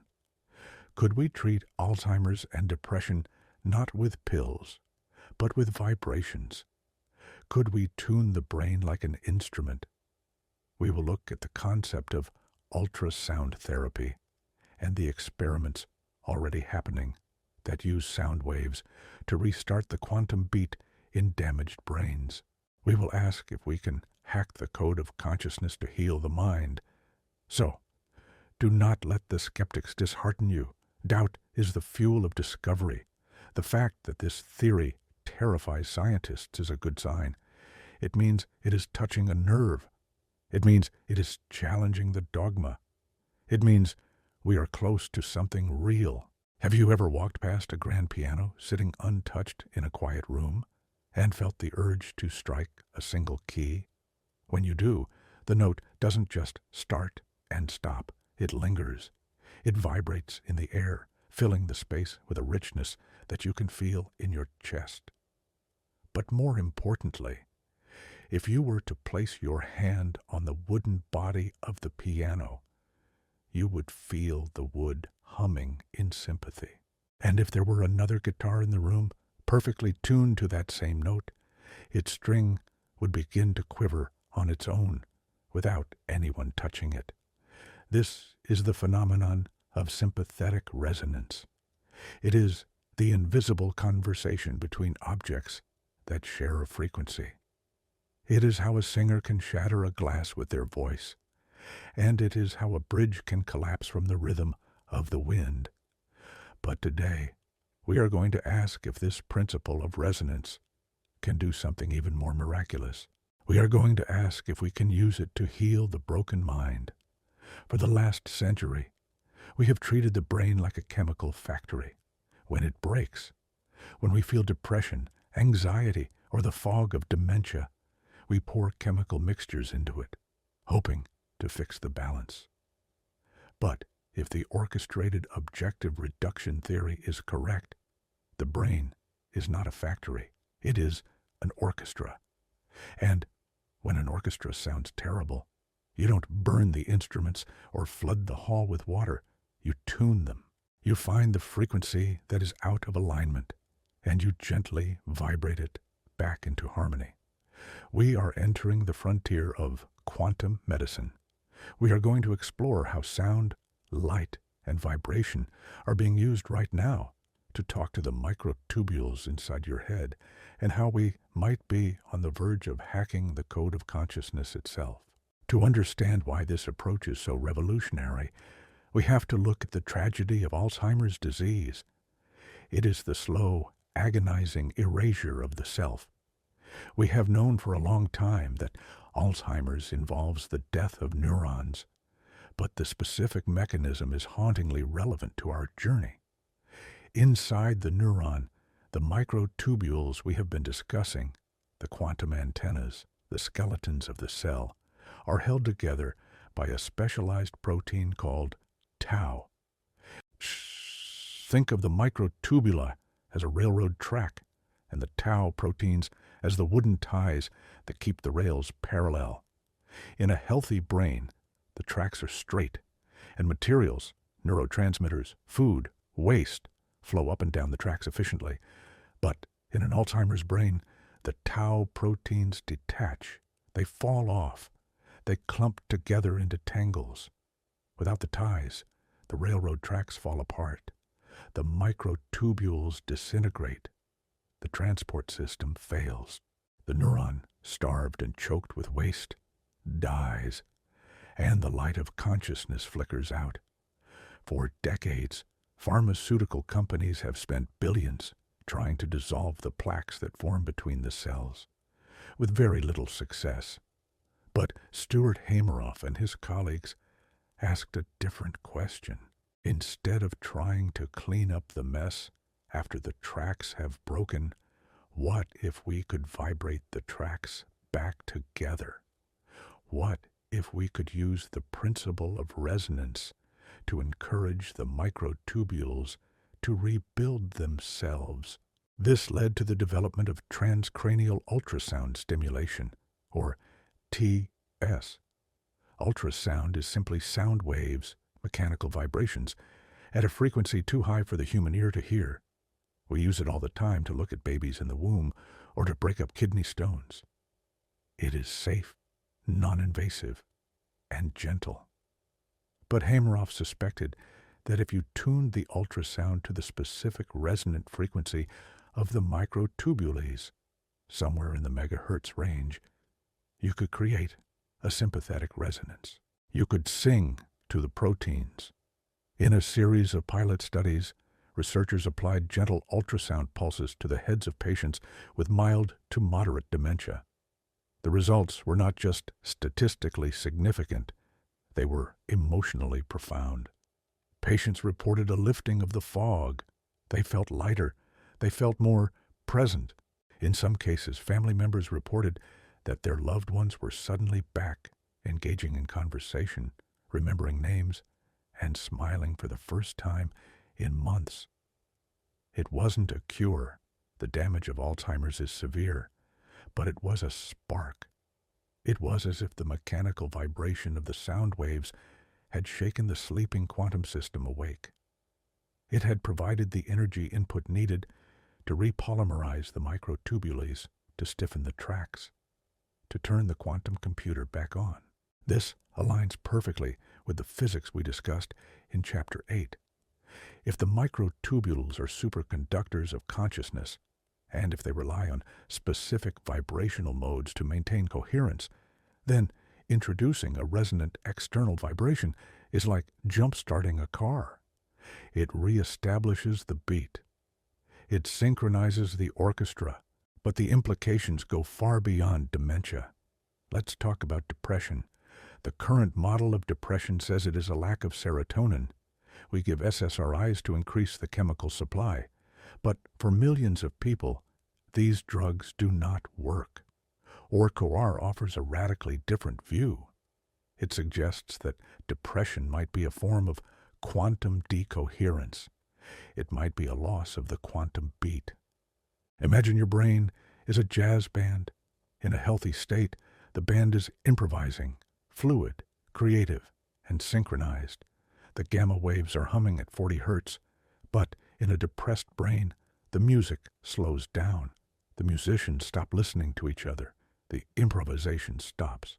Could we treat Alzheimer's and depression not with pills, but with vibrations? Could we tune the brain like an instrument? We will look at the concept of ultrasound therapy and the experiments already happening that use sound waves to restart the quantum beat in damaged brains. We will ask if we can hack the code of consciousness to heal the mind. So, do not let the skeptics dishearten you. Doubt is the fuel of discovery. The fact that this theory terrifies scientists is a good sign. It means it is touching a nerve. It means it is challenging the dogma. It means we are close to something real. Have you ever walked past a grand piano sitting untouched in a quiet room and felt the urge to strike a single key? When you do, the note doesn't just start and stop. It lingers. It vibrates in the air, filling the space with a richness that you can feel in your chest. But more importantly, if you were to place your hand on the wooden body of the piano, you would feel the wood humming in sympathy. And if there were another guitar in the room, perfectly tuned to that same note, its string would begin to quiver on its own without anyone touching it. This is the phenomenon of sympathetic resonance. It is the invisible conversation between objects that share a frequency. It is how a singer can shatter a glass with their voice, and it is how a bridge can collapse from the rhythm of the wind. But today, we are going to ask if this principle of resonance can do something even more miraculous. We are going to ask if we can use it to heal the broken mind. For the last century, we have treated the brain like a chemical factory. When it breaks, when we feel depression, anxiety, or the fog of dementia, we pour chemical mixtures into it, hoping to fix the balance. But if the orchestrated objective reduction theory is correct, the brain is not a factory. It is an orchestra. And when an orchestra sounds terrible, you don't burn the instruments or flood the hall with water. You tune them. You find the frequency that is out of alignment, and you gently vibrate it back into harmony. We are entering the frontier of quantum medicine. We are going to explore how sound, light, and vibration are being used right now to talk to the microtubules inside your head, and how we might be on the verge of hacking the code of consciousness itself. To understand why this approach is so revolutionary, we have to look at the tragedy of Alzheimer's disease. It is the slow, agonizing erasure of the self. We have known for a long time that Alzheimer's involves the death of neurons, but the specific mechanism is hauntingly relevant to our journey. Inside the neuron, the microtubules we have been discussing, the quantum antennas, the skeletons of the cell, are held together by a specialized protein called tau. Think of the microtubule as a railroad track, and the tau proteins as the wooden ties that keep the rails parallel. In a healthy brain, the tracks are straight, and materials, neurotransmitters, food, waste flow up and down the tracks efficiently. But in an Alzheimer's brain, the tau proteins detach. They fall off. They clump together into tangles. Without the ties, the railroad tracks fall apart. The microtubules disintegrate. The transport system fails. The neuron, starved and choked with waste, dies, and the light of consciousness flickers out. For decades, pharmaceutical companies have spent billions trying to dissolve the plaques that form between the cells, with very little success. But Stuart Hameroff and his colleagues asked a different question. Instead of trying to clean up the mess after the tracks have broken, what if we could vibrate the tracks back together? What if we could use the principle of resonance to encourage the microtubules to rebuild themselves? This led to the development of transcranial ultrasound stimulation, or TS. Ultrasound is simply sound waves, mechanical vibrations, at a frequency too high for the human ear to hear. We use it all the time to look at babies in the womb or to break up kidney stones. It is safe, non-invasive, and gentle. But Hameroff suspected that if you tuned the ultrasound to the specific resonant frequency of the microtubules, somewhere in the megahertz range, you could create a sympathetic resonance. You could sing to the proteins. In a series of pilot studies, researchers applied gentle ultrasound pulses to the heads of patients with mild to moderate dementia. The results were not just statistically significant, they were emotionally profound. Patients reported a lifting of the fog. They felt lighter. They felt more present. In some cases, family members reported that their loved ones were suddenly back, engaging in conversation, remembering names, and smiling for the first time in months. It wasn't a cure. The damage of Alzheimer's is severe, but it was a spark. It was as if the mechanical vibration of the sound waves had shaken the sleeping quantum system awake. It had provided the energy input needed to repolymerize the microtubules, to stiffen the tracks, to turn the quantum computer back on. This aligns perfectly with the physics we discussed in Chapter 8. If the microtubules are superconductors of consciousness, and if they rely on specific vibrational modes to maintain coherence, then introducing a resonant external vibration is like jump-starting a car. It reestablishes the beat. It synchronizes the orchestra, but the implications go far beyond dementia. Let's talk about depression. The current model of depression says it is a lack of serotonin. We give SSRIs to increase the chemical supply. But for millions of people, these drugs do not work. Orch-OR offers a radically different view. It suggests that depression might be a form of quantum decoherence. It might be a loss of the quantum beat. Imagine your brain is a jazz band. In a healthy state, the band is improvising, fluid, creative, and synchronized. The gamma waves are humming at 40 hertz, but in a depressed brain, the music slows down. The musicians stop listening to each other. The improvisation stops.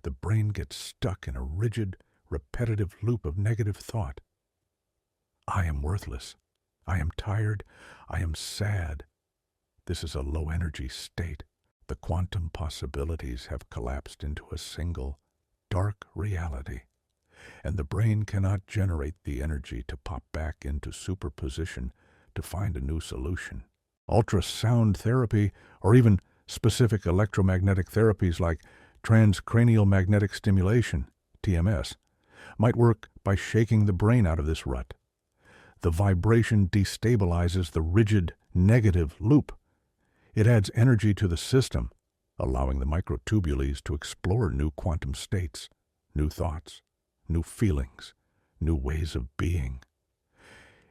The brain gets stuck in a rigid, repetitive loop of negative thought. I am worthless. I am tired. I am sad. This is a low-energy state. The quantum possibilities have collapsed into a single, dark reality, and the brain cannot generate the energy to pop back into superposition to find a new solution. Ultrasound therapy, or even specific electromagnetic therapies like transcranial magnetic stimulation, TMS, might work by shaking the brain out of this rut. The vibration destabilizes the rigid, negative loop. It adds energy to the system, allowing the microtubules to explore new quantum states, new thoughts, new feelings, new ways of being.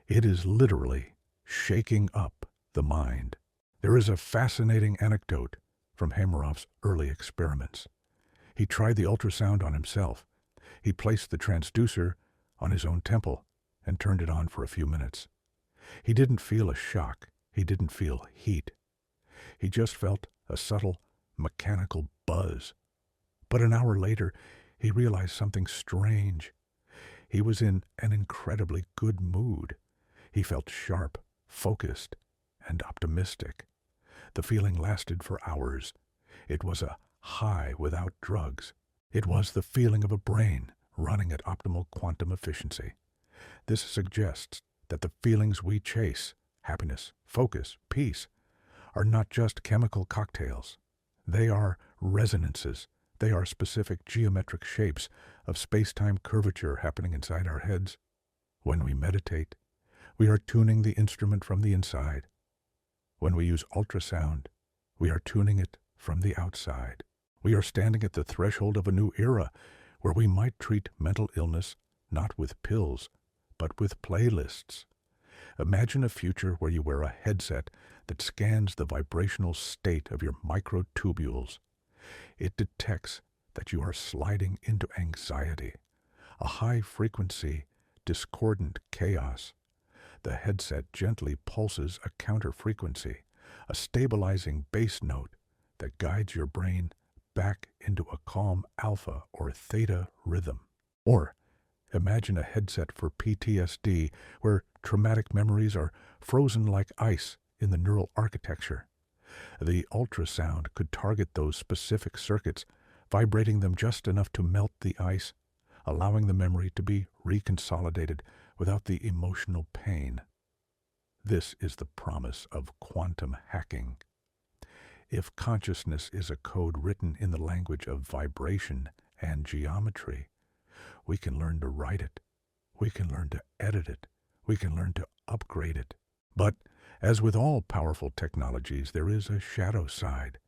It is literally shaking up the mind. There is a fascinating anecdote from Hamerof's early experiments. He tried the ultrasound on himself. He placed the transducer on his own temple and turned it on for a few minutes. He didn't feel a shock. He didn't feel heat. He just felt a subtle mechanical buzz. But an hour later, he realized something strange. He was in an incredibly good mood. He felt sharp, focused, and optimistic. The feeling lasted for hours. It was a high without drugs. It was the feeling of a brain running at optimal quantum efficiency. This suggests that the feelings we chase, happiness, focus, peace, are not just chemical cocktails. They are resonances. They are specific geometric shapes of space-time curvature happening inside our heads. When we meditate, we are tuning the instrument from the inside. When we use ultrasound, we are tuning it from the outside. We are standing at the threshold of a new era where we might treat mental illness not with pills, but with playlists. Imagine a future where you wear a headset that scans the vibrational state of your microtubules. It detects that you are sliding into anxiety, a high-frequency, discordant chaos. The headset gently pulses a counter-frequency, a stabilizing bass note that guides your brain back into a calm alpha or theta rhythm. Or imagine a headset for PTSD where traumatic memories are frozen like ice in the neural architecture. The ultrasound could target those specific circuits, vibrating them just enough to melt the ice, allowing the memory to be reconsolidated without the emotional pain. This is the promise of quantum hacking. If consciousness is a code written in the language of vibration and geometry, we can learn to write it. We can learn to edit it. We can learn to upgrade it. But as with all powerful technologies, there is a shadow side.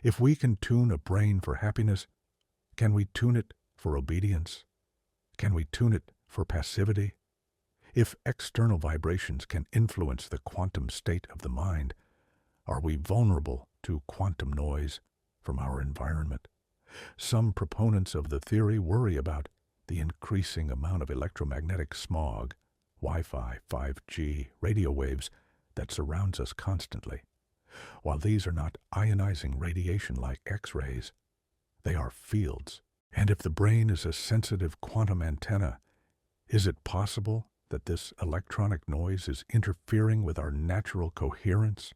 If we can tune a brain for happiness, can we tune it for obedience? Can we tune it for passivity? If external vibrations can influence the quantum state of the mind, are we vulnerable to quantum noise from our environment? Some proponents of the theory worry about the increasing amount of electromagnetic smog, Wi-Fi, 5G, radio waves that surrounds us constantly. While these are not ionizing radiation like X-rays, they are fields. And if the brain is a sensitive quantum antenna, is it possible that this electronic noise is interfering with our natural coherence?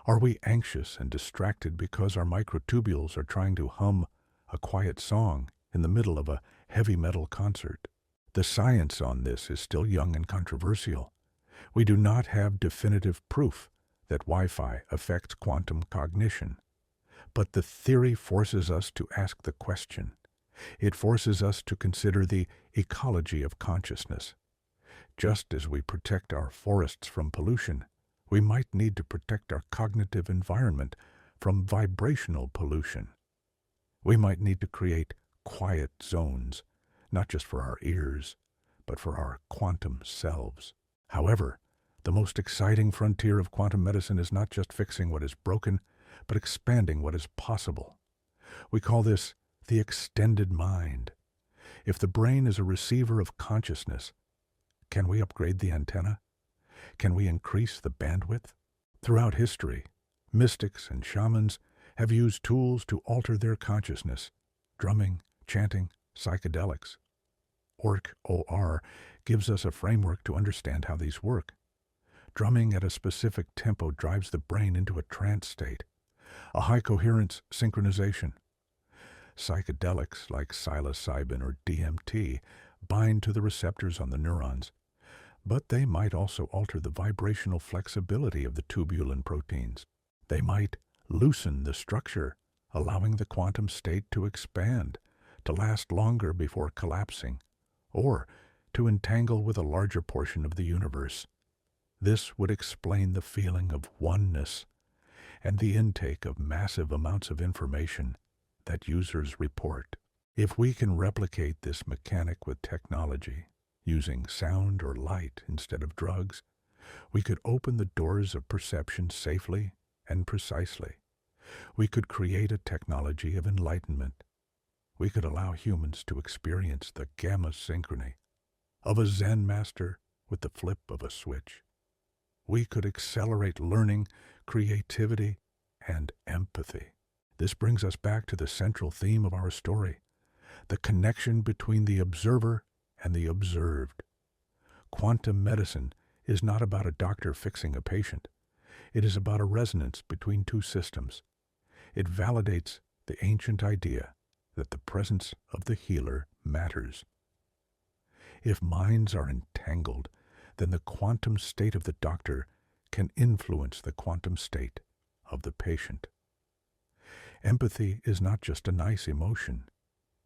Are we anxious and distracted because our microtubules are trying to hum a quiet song in the middle of a heavy metal concert? The science on this is still young and controversial. We do not have definitive proof that Wi-Fi affects quantum cognition. But the theory forces us to ask the question. It forces us to consider the ecology of consciousness. Just as we protect our forests from pollution, we might need to protect our cognitive environment from vibrational pollution. We might need to create quiet zones, not just for our ears, but for our quantum selves. However, the most exciting frontier of quantum medicine is not just fixing what is broken, but expanding what is possible. We call this the extended mind. If the brain is a receiver of consciousness, can we upgrade the antenna? Can we increase the bandwidth? Throughout history, mystics and shamans have used tools to alter their consciousness: drumming, chanting, psychedelics. Orch-OR gives us a framework to understand how these work. Drumming at a specific tempo drives the brain into a trance state, a high-coherence synchronization. Psychedelics like psilocybin or DMT bind to the receptors on the neurons, but they might also alter the vibrational flexibility of the tubulin proteins. They might loosen the structure, allowing the quantum state to expand, to last longer before collapsing, or to entangle with a larger portion of the universe. This would explain the feeling of oneness and the intake of massive amounts of information that users report. If we can replicate this mechanic with technology, using sound or light instead of drugs, we could open the doors of perception safely and precisely. We could create a technology of enlightenment. We could allow humans to experience the gamma synchrony of a Zen master with the flip of a switch. We could accelerate learning, creativity, and empathy. This brings us back to the central theme of our story, the connection between the observer and the observed. Quantum medicine is not about a doctor fixing a patient. It is about a resonance between two systems. It validates the ancient idea that the presence of the healer matters. If minds are entangled, then the quantum state of the doctor can influence the quantum state of the patient. Empathy is not just a nice emotion.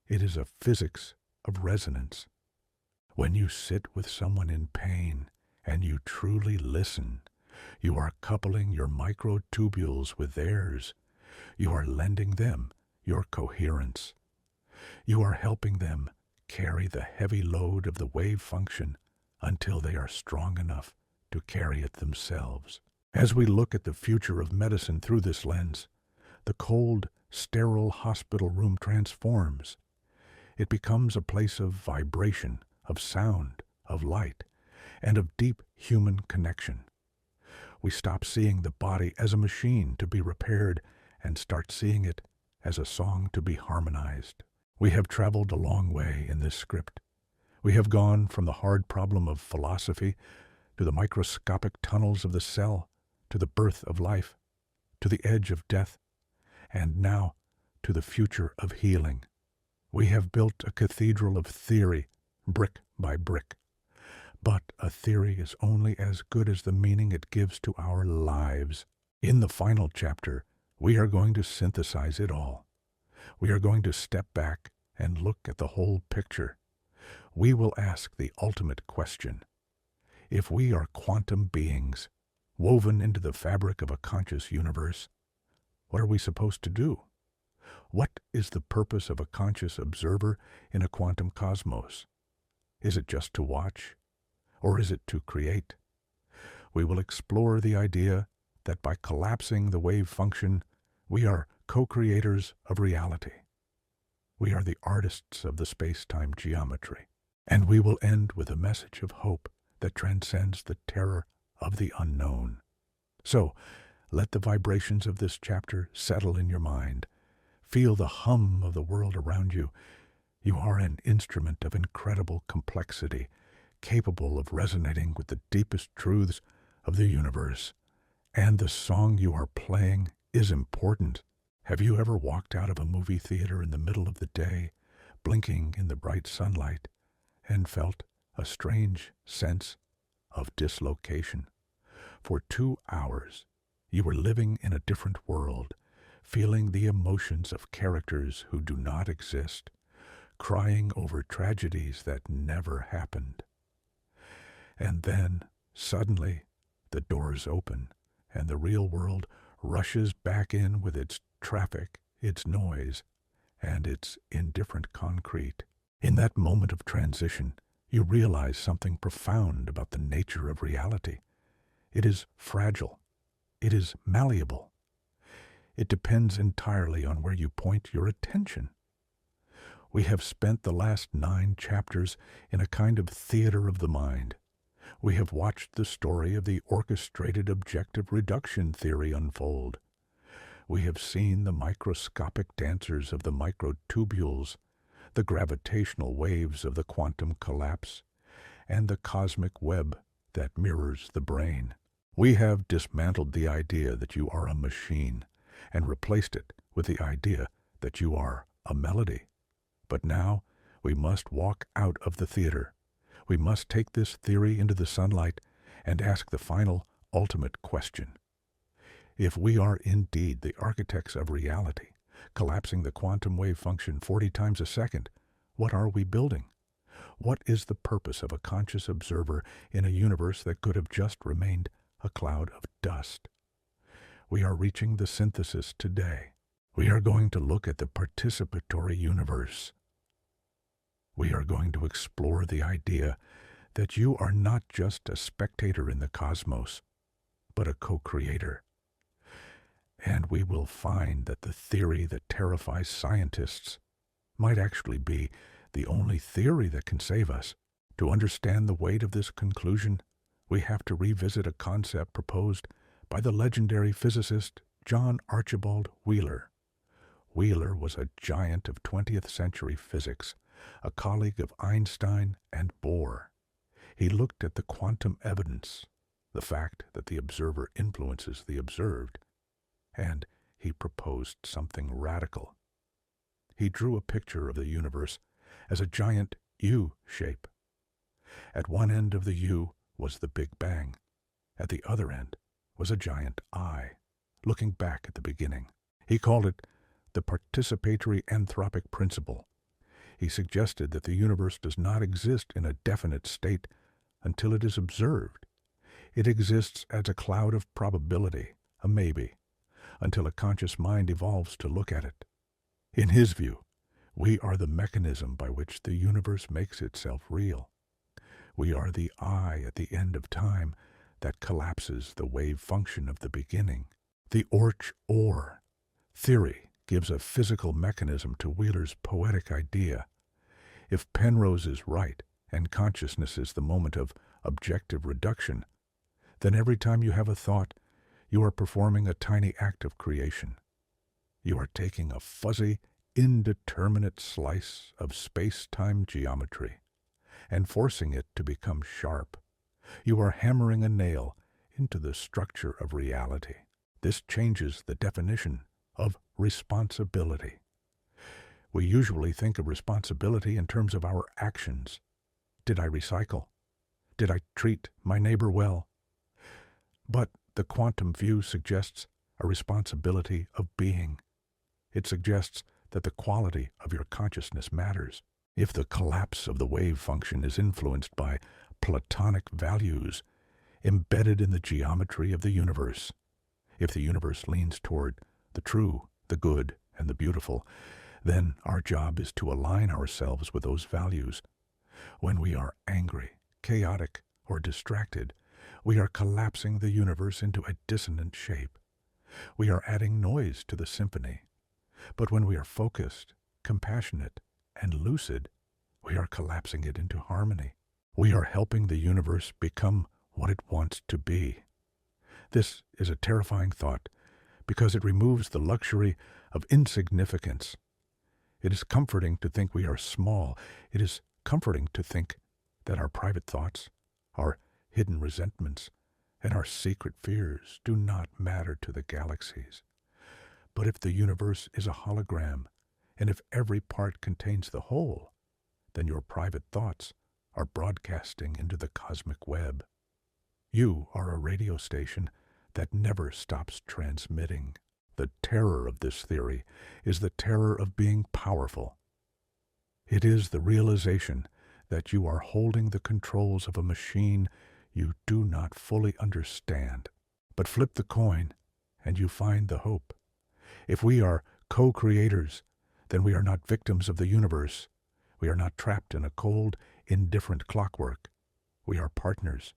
It is a physics of resonance. When you sit with someone in pain and you truly listen, you are coupling your microtubules with theirs. You are lending them your coherence. You are helping them carry the heavy load of the wave function until they are strong enough to carry it themselves. As we look at the future of medicine through this lens, the cold, sterile hospital room transforms. It becomes a place of vibration, of sound, of light, and of deep human connection. We stop seeing the body as a machine to be repaired and start seeing it as a song to be harmonized. We have traveled a long way in this script. We have gone from the hard problem of philosophy to the microscopic tunnels of the cell, to the birth of life, to the edge of death, and now to the future of healing. We have built a cathedral of theory, brick by brick. But a theory is only as good as the meaning it gives to our lives. In the final chapter, we are going to synthesize it all. We are going to step back and look at the whole picture. We will ask the ultimate question. If we are quantum beings, woven into the fabric of a conscious universe, what are we supposed to do? What is the purpose of a conscious observer in a quantum cosmos? Is it just to watch? Or is it to create? We will explore the idea that by collapsing the wave function, we are co-creators of reality. We are the artists of the space-time geometry. And we will end with a message of hope that transcends the terror of the unknown. So, let the vibrations of this chapter settle in your mind. Feel the hum of the world around you. You are an instrument of incredible complexity, capable of resonating with the deepest truths of the universe. And the song you are playing is important. Have you ever walked out of a movie theater in the middle of the day, blinking in the bright sunlight, and felt a strange sense of dislocation? For 2 hours, you were living in a different world, feeling the emotions of characters who do not exist, crying over tragedies that never happened. And then, suddenly, the doors open, and the real world rushes back in with its traffic, its noise, and its indifferent concrete. In that moment of transition, you realize something profound about the nature of reality. It is fragile. It is malleable. It depends entirely on where you point your attention. We have spent the last 9 chapters in a kind of theater of the mind. We have watched the story of the orchestrated objective reduction theory unfold. We have seen the microscopic dancers of the microtubules, the gravitational waves of the quantum collapse, and the cosmic web that mirrors the brain. We have dismantled the idea that you are a machine and replaced it with the idea that you are a melody. But now we must walk out of the theater. We must take this theory into the sunlight and ask the final, ultimate question. If we are indeed the architects of reality, collapsing the quantum wave function 40 times a second, what are we building? What is the purpose of a conscious observer in a universe that could have just remained a cloud of dust? We are reaching the synthesis today. We are going to look at the participatory universe, We are going to explore the idea that you are not just a spectator in the cosmos, but a co-creator. And we will find that the theory that terrifies scientists might actually be the only theory that can save us. To understand the weight of this conclusion, we have to revisit a concept proposed by the legendary physicist John Archibald Wheeler. Wheeler was a giant of 20th century physics, a colleague of Einstein and Bohr. He looked at the quantum evidence, the fact that the observer influences the observed, and he proposed something radical. He drew a picture of the universe as a giant U shape. At one end of the U was the Big Bang. At the other end was a giant I, looking back at the beginning. He called it the participatory anthropic principle. He suggested that the universe does not exist in a definite state until it is observed. It exists as a cloud of probability, a maybe, until a conscious mind evolves to look at it. In his view, we are the mechanism by which the universe makes itself real. We are the I at the end of time that collapses the wave function of the beginning. The Orch-OR theory gives a physical mechanism to Wheeler's poetic idea. If Penrose is right, and consciousness is the moment of objective reduction, then every time you have a thought, you are performing a tiny act of creation. You are taking a fuzzy, indeterminate slice of space-time geometry and forcing it to become sharp. You are hammering a nail into the structure of reality. This changes the definition of responsibility. We usually think of responsibility in terms of our actions. Did I recycle? Did I treat my neighbor well? But the quantum view suggests a responsibility of being. It suggests that the quality of your consciousness matters. If the collapse of the wave function is influenced by platonic values embedded in the geometry of the universe, if the universe leans toward the true, the good, and the beautiful, then our job is to align ourselves with those values. When we are angry, chaotic, or distracted, we are collapsing the universe into a dissonant shape. We are adding noise to the symphony. But when we are focused, compassionate, and lucid, we are collapsing it into harmony. We are helping the universe become what it wants to be. This is a terrifying thought because it removes the luxury of insignificance. It is comforting to think we are small. It is comforting to think that our private thoughts, our hidden resentments, and our secret fears do not matter to the galaxies. But if the universe is a hologram, and if every part contains the whole, then your private thoughts are broadcasting into the cosmic web. You are a radio station that never stops transmitting. The terror of this theory is the terror of being powerful. It is the realization that you are holding the controls of a machine you do not fully understand. But flip the coin, and you find the hope. If we are co-creators, then we are not victims of the universe. We are not trapped in a cold, indifferent clockwork. We are partners.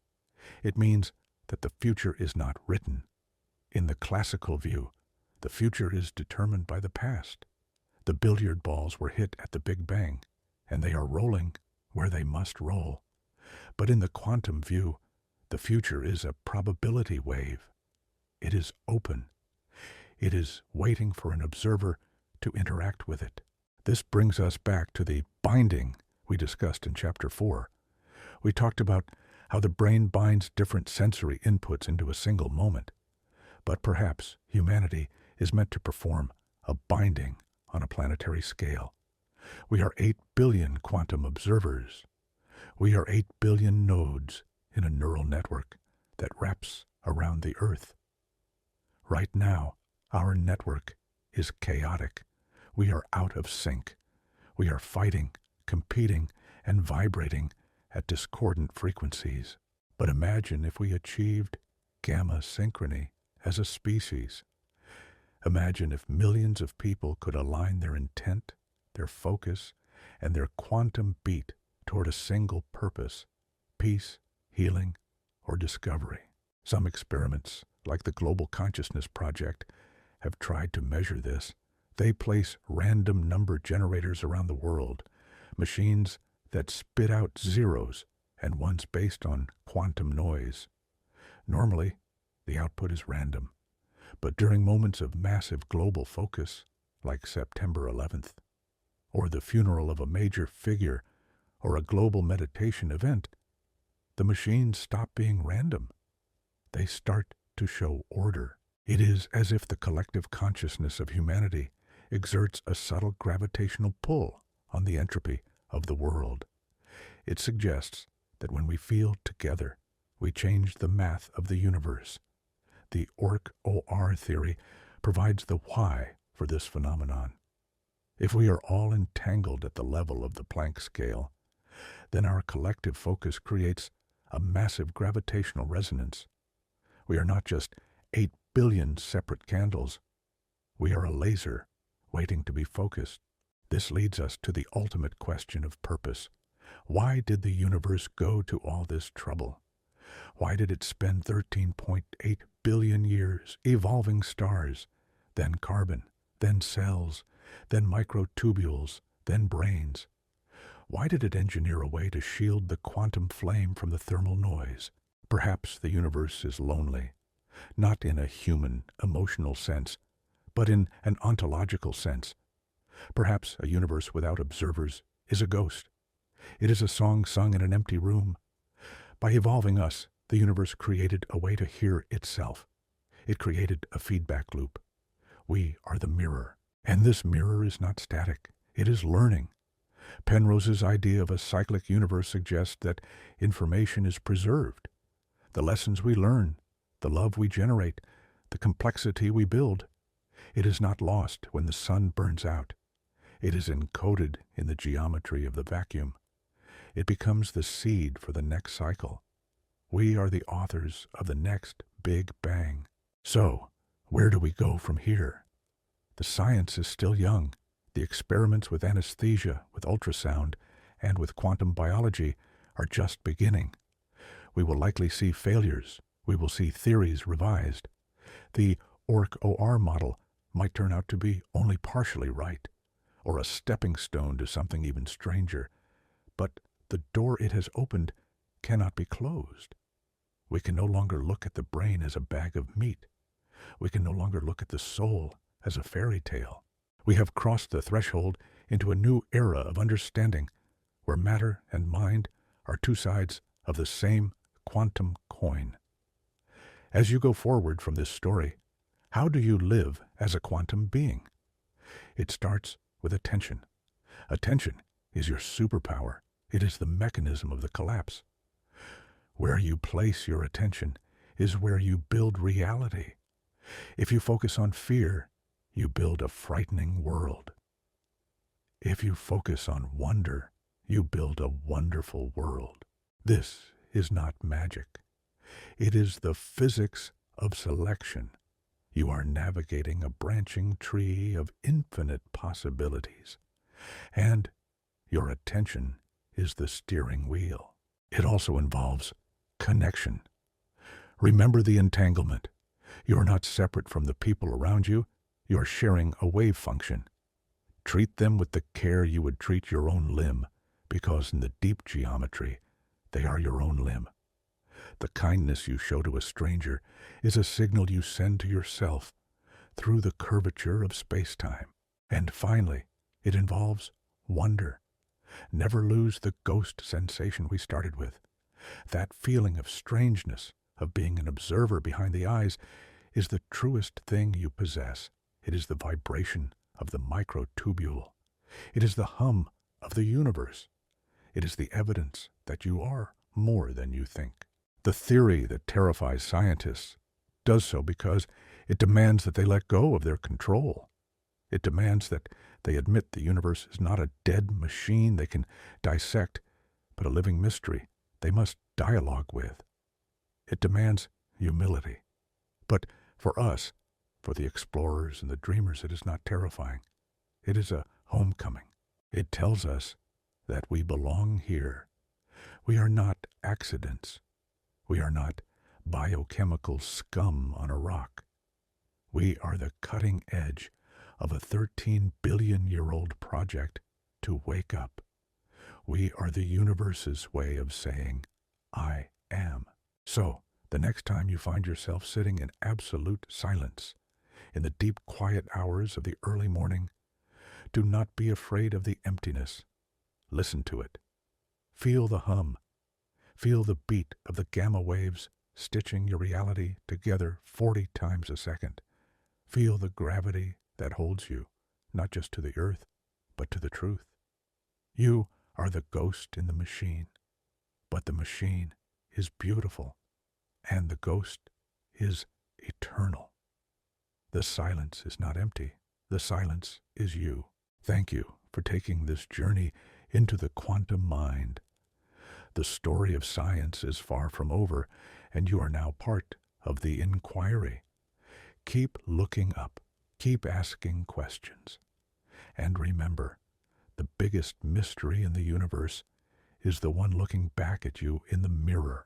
It means that the future is not written. In the classical view, the future is determined by the past. The billiard balls were hit at the Big Bang, and they are rolling where they must roll. But in the quantum view, the future is a probability wave. It is open. It is waiting for an observer to interact with it. This brings us back to the binding we discussed in Chapter 4. We talked about how the brain binds different sensory inputs into a single moment. But perhaps humanity is meant to perform a binding on a planetary scale. We are 8 billion quantum observers. We are 8 billion nodes in a neural network that wraps around the Earth. Right now, our network is chaotic. We are out of sync. We are fighting, competing, and vibrating at discordant frequencies. But imagine if we achieved gamma synchrony as a species. Imagine if millions of people could align their intent, their focus, and their quantum beat toward a single purpose: peace, healing, or discovery. Some experiments, like the Global Consciousness Project, have tried to measure this. They place random number generators around the world, machines that spit out zeros and ones based on quantum noise. Normally, the output is random, but during moments of massive global focus, like September 11th, or the funeral of a major figure, or a global meditation event, the machines stop being random. They start to show order. It is as if the collective consciousness of humanity exerts a subtle gravitational pull on the entropy of the world. It suggests that when we feel together, we change the math of the universe. The Orch-OR theory provides the why for this phenomenon. If we are all entangled at the level of the Planck scale, then our collective focus creates a massive gravitational resonance. We are not just 8 billion separate candles. We are a laser waiting to be focused. This leads us to the ultimate question of purpose. Why did the universe go to all this trouble? Why did it spend 13.8 billion years evolving stars, then carbon, then cells, then microtubules, then brains? Why did it engineer a way to shield the quantum flame from the thermal noise? Perhaps the universe is lonely, not in a human, emotional sense, but in an ontological sense. Perhaps a universe without observers is a ghost. It is a song sung in an empty room. By evolving us, the universe created a way to hear itself. It created a feedback loop. We are the mirror, and this mirror is not static. It is learning. Penrose's idea of a cyclic universe suggests that information is preserved. The lessons we learn, the love we generate, the complexity we build. It is not lost when the sun burns out. It is encoded in the geometry of the vacuum. It becomes the seed for the next cycle. We are the authors of the next Big Bang. So, where do we go from here? The science is still young. The experiments with anesthesia, with ultrasound, and with quantum biology are just beginning. We will likely see failures. We will see theories revised. The Orch-OR model might turn out to be only partially right, or a stepping stone to something even stranger. But the door it has opened cannot be closed. We can no longer look at the brain as a bag of meat. We can no longer look at the soul as a fairy tale. We have crossed the threshold into a new era of understanding, where matter and mind are two sides of the same quantum coin. As you go forward from this story, how do you live as a quantum being? It starts with attention. Attention is your superpower. It is the mechanism of the collapse. Where you place your attention is where you build reality. If you focus on fear, you build a frightening world. If you focus on wonder, you build a wonderful world. This is not magic. It is the physics of selection. You are navigating a branching tree of infinite possibilities, and your attention is the steering wheel. It also involves connection. Remember the entanglement. You are not separate from the people around you. You are sharing a wave function. Treat them with the care you would treat your own limb, because in the deep geometry, they are your own limb. The kindness you show to a stranger is a signal you send to yourself through the curvature of space-time. And finally, it involves wonder. Never lose the ghost sensation we started with. That feeling of strangeness, of being an observer behind the eyes, is the truest thing you possess. It is the vibration of the microtubule. It is the hum of the universe. It is the evidence that you are more than you think. The theory that terrifies scientists does so because it demands that they let go of their control. It demands that they admit the universe is not a dead machine they can dissect, but a living mystery they must dialogue with. It demands humility. But for us, for the explorers and the dreamers, it is not terrifying. It is a homecoming. It tells us that we belong here. We are not accidents. We are not biochemical scum on a rock. We are the cutting edge of a 13-billion-year-old project to wake up. We are the universe's way of saying, I am. So, the next time you find yourself sitting in absolute silence, in the deep quiet hours of the early morning, do not be afraid of the emptiness. Listen to it. Feel the hum. Feel the beat of the gamma waves stitching your reality together 40 times a second. Feel the gravity that holds you, not just to the earth, but to the truth. You are the ghost in the machine, but the machine is beautiful, and the ghost is eternal. The silence is not empty. The silence is you. Thank you for taking this journey into the quantum mind. The story of science is far from over, and you are now part of the inquiry. Keep looking up. Keep asking questions. And remember, the biggest mystery in the universe is the one looking back at you in the mirror.